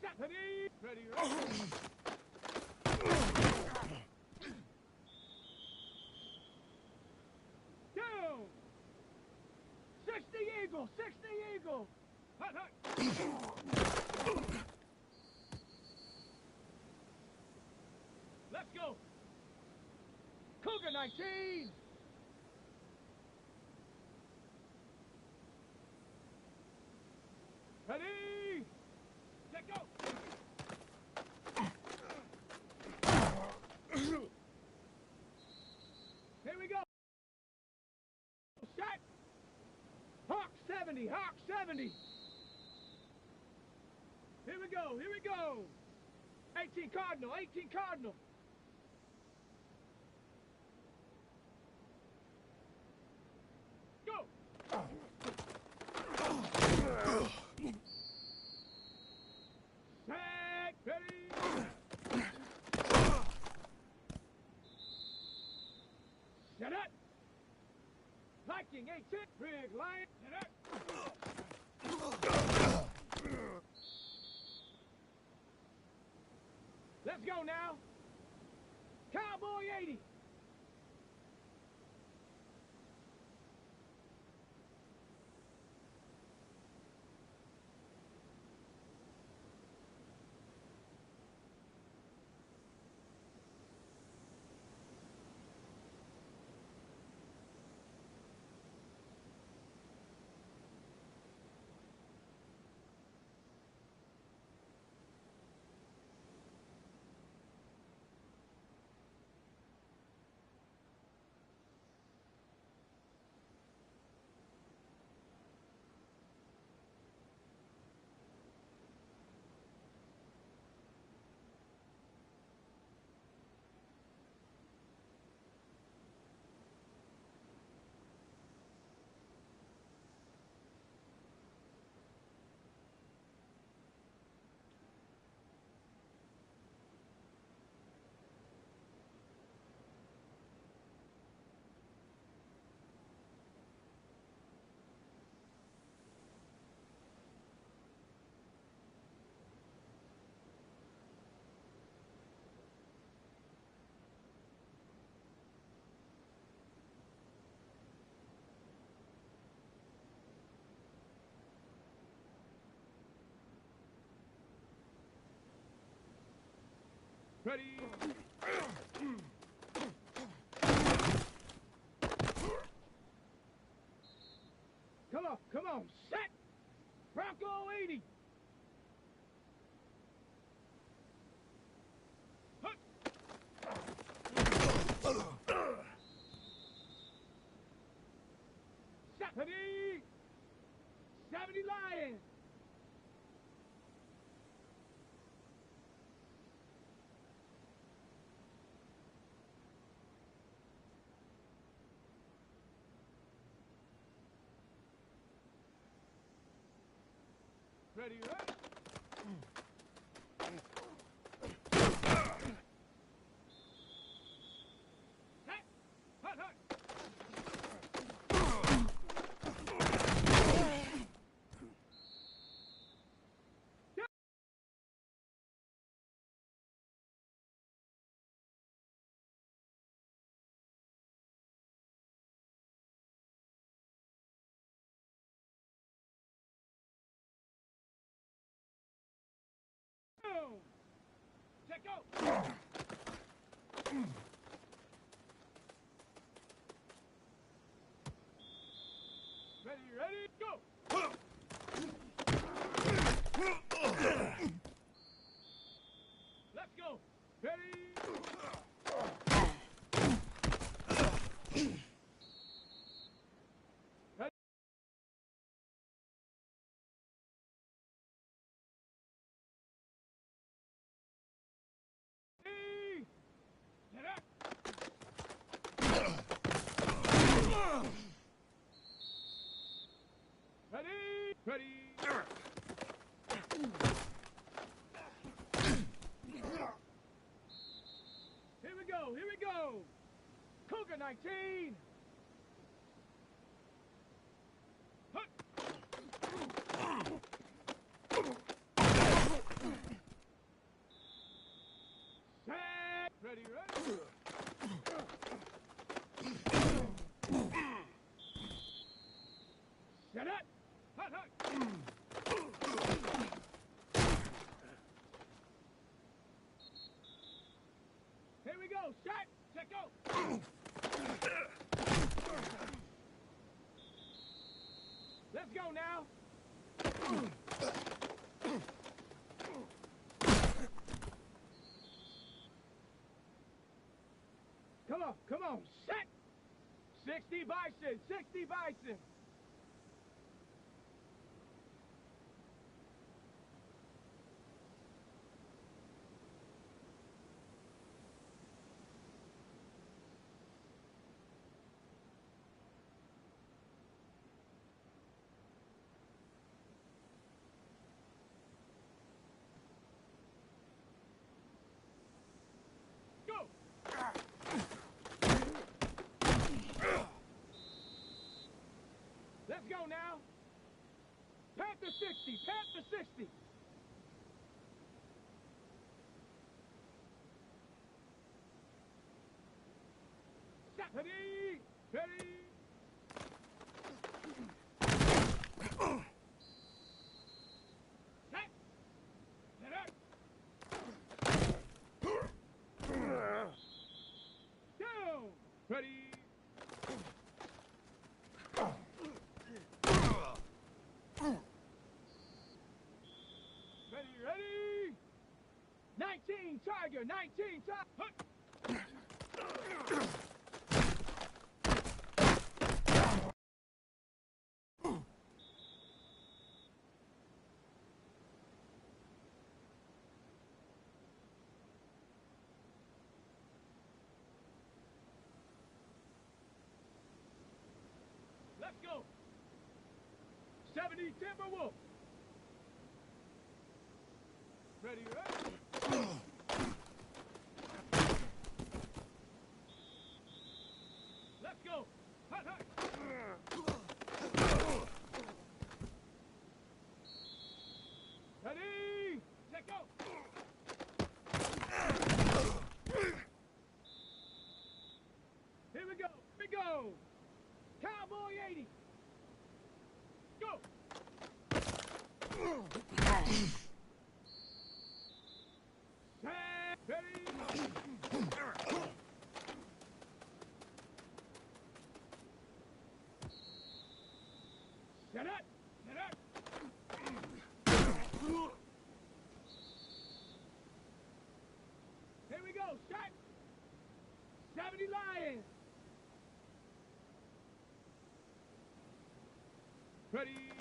Set, ready. Ready, ready. Down. 60 Eagle, 60 Eagle. Hut, hut. Let's go. Cougar 19. Ready. Let go. Here we go. Set. Hawk 70, Hawk 70. Here we go, here we go. 18 Cardinal, 18 Cardinal. Go. Set, ready. Set up. Viking 18, Big Lion. Set up. Let's go now. Cowboy 80. Ready. Come on, set. Bronco 80. Hut. Set. Ready. 70 Lion. Ready, ready. Set. Hut, hut. Check go. go, here we go. Cougar 19. Hut. Set. Ready, ready. Set it. Hut, hut. Here we go. Set, go. Let's go now. Come on, set. 60 Bison, 60 Bison. Let's go now. Panther 60, Panther 60. Ready, ready. Set. Set up. Down. Ready. Ready? 19 Tiger, 19 Tiger. Let's go. 70 Timberwolf. Ready, ready? Let's go. Hut, hut. Ready? Let go. Here we go. Here we go. Cowboy 80. Go. Set up! Set up! Here we go, shot! 70 Lions! Ready!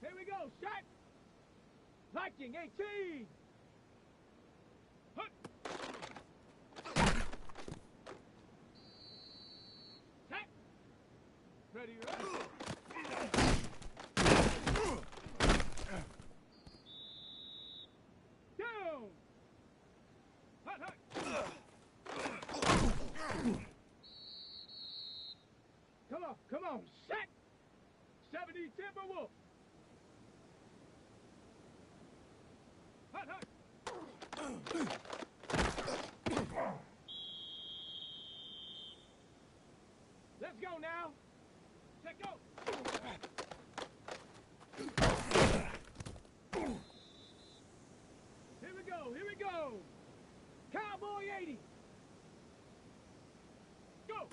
Here we go, shot! Viking 18! Hut! Set! Ready, ready! Down! Hut, hut! Come on, set! 70 Timberwolf! Hut, hut! Let's go now! Let go! Here we go, here we go! Cowboy 80! Go!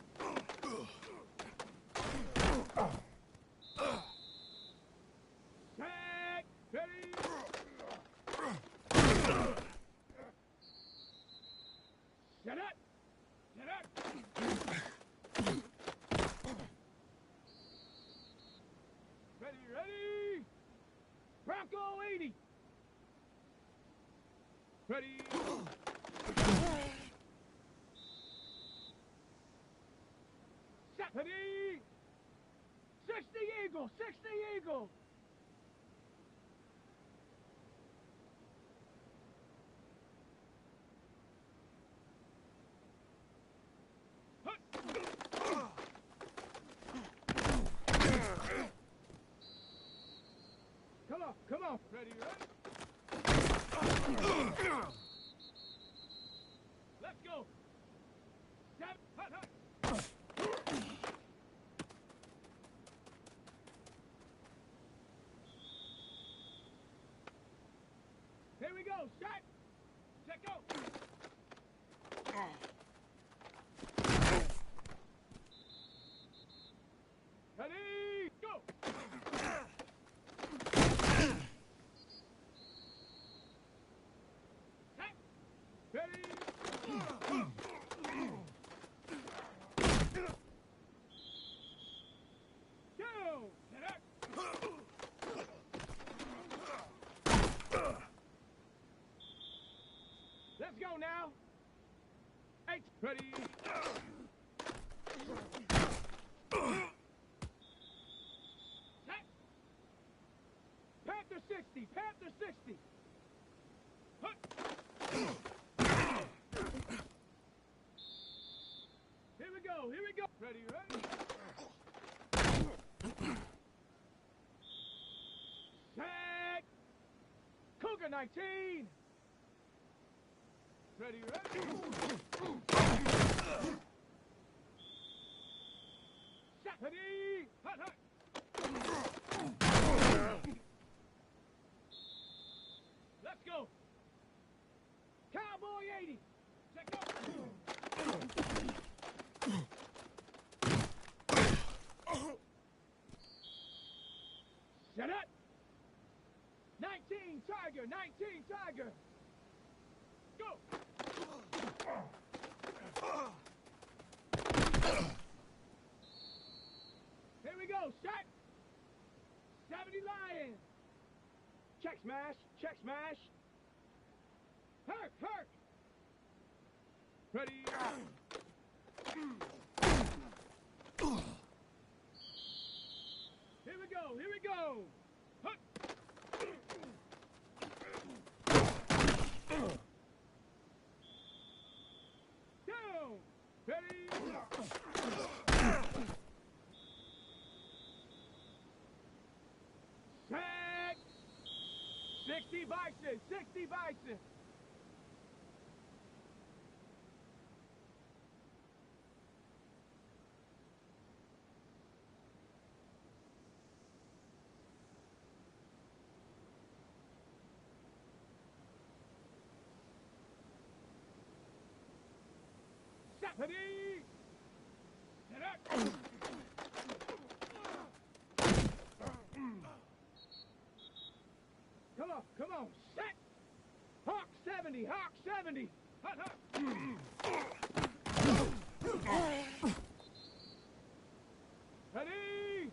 Set! Ready! Set up! Set up! Ready, ready! Bronco 80! Ready! Set! Ready! 60 Eagle! 60 Eagle! go. Ready, ready. Let's go. 7, hut, hut. Here we go. Set. Set, go. Ready, go. Set. Ready. Go. Set up. Let's go now. 8. Ready. Set. Panther 60. Panther 60. Hut. Here we go. Here we go. Ready, ready. Set. Cougar 19. Ready, ready. Set. Ready. Hut, hut. Let's go. Cowboy 80. Set, go. Set up. 19 Tiger. 19 Tiger. Go. Here we go. Set. 70 Lion. Check smash. Check smash. Herc. Herc. Ready. Here we go. Here we go. Hut. Down. Ready. Set. 60 Bison. 60 Bison. Set. Ready. Set up. Come on, come on. Set. Hawk 70, Hawk 70. Hut, hut. Ready.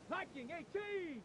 Viking 18.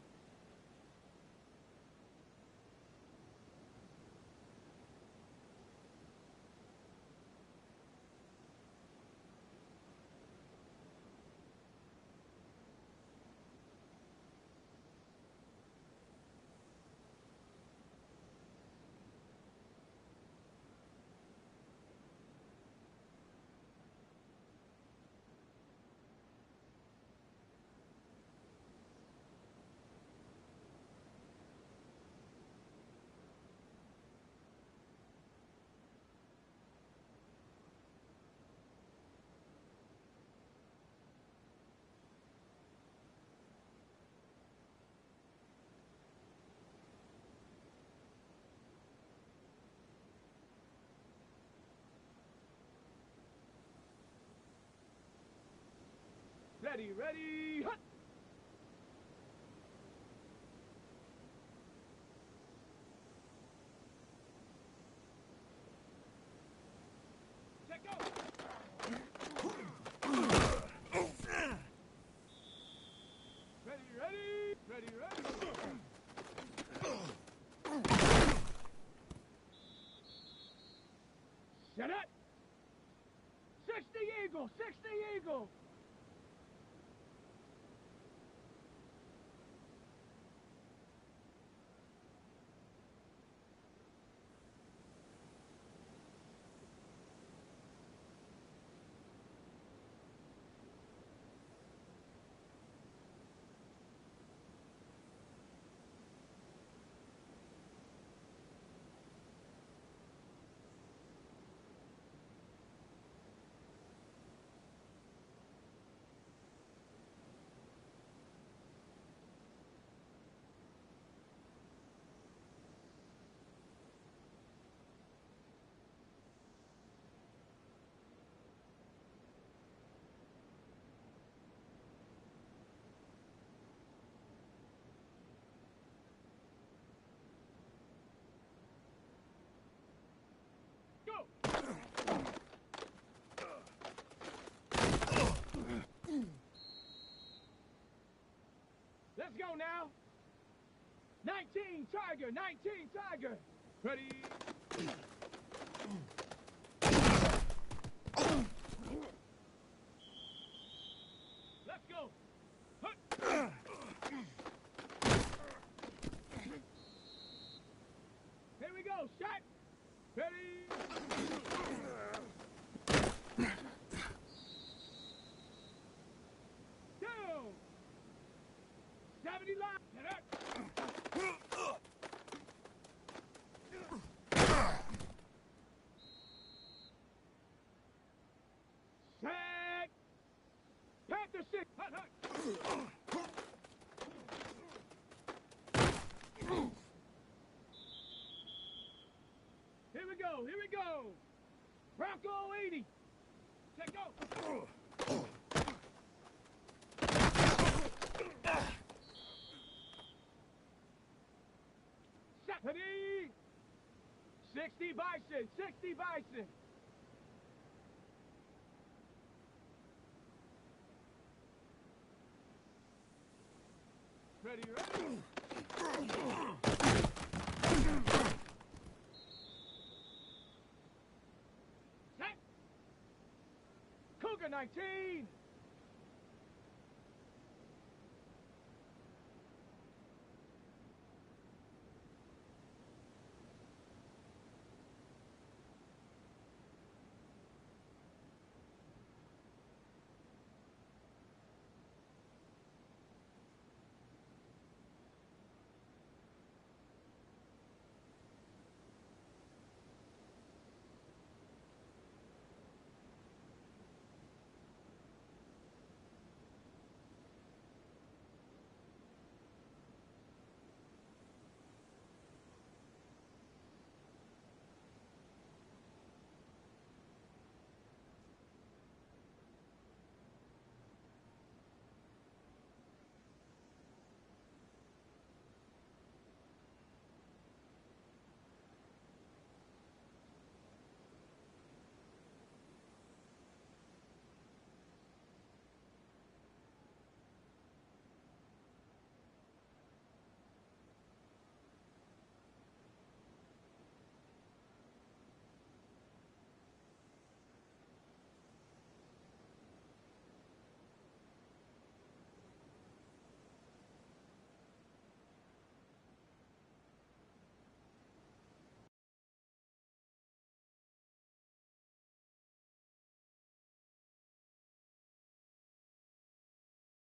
Ready, ready, hut! Check go! Ready, ready, ready, ready! Set up! 60 Eagle, 60 Eagle! go now. 19 Tiger, 19 Tiger. Ready? Let's go. Here we go. Shot. Ready? Down. 70 line. Set. Panther 6. Hut, hut. Here we go. Here we go. Bronco 80. Set go. Ready? 60 Bison, 60 Bison. Ready, ready? Set. Cougar 19.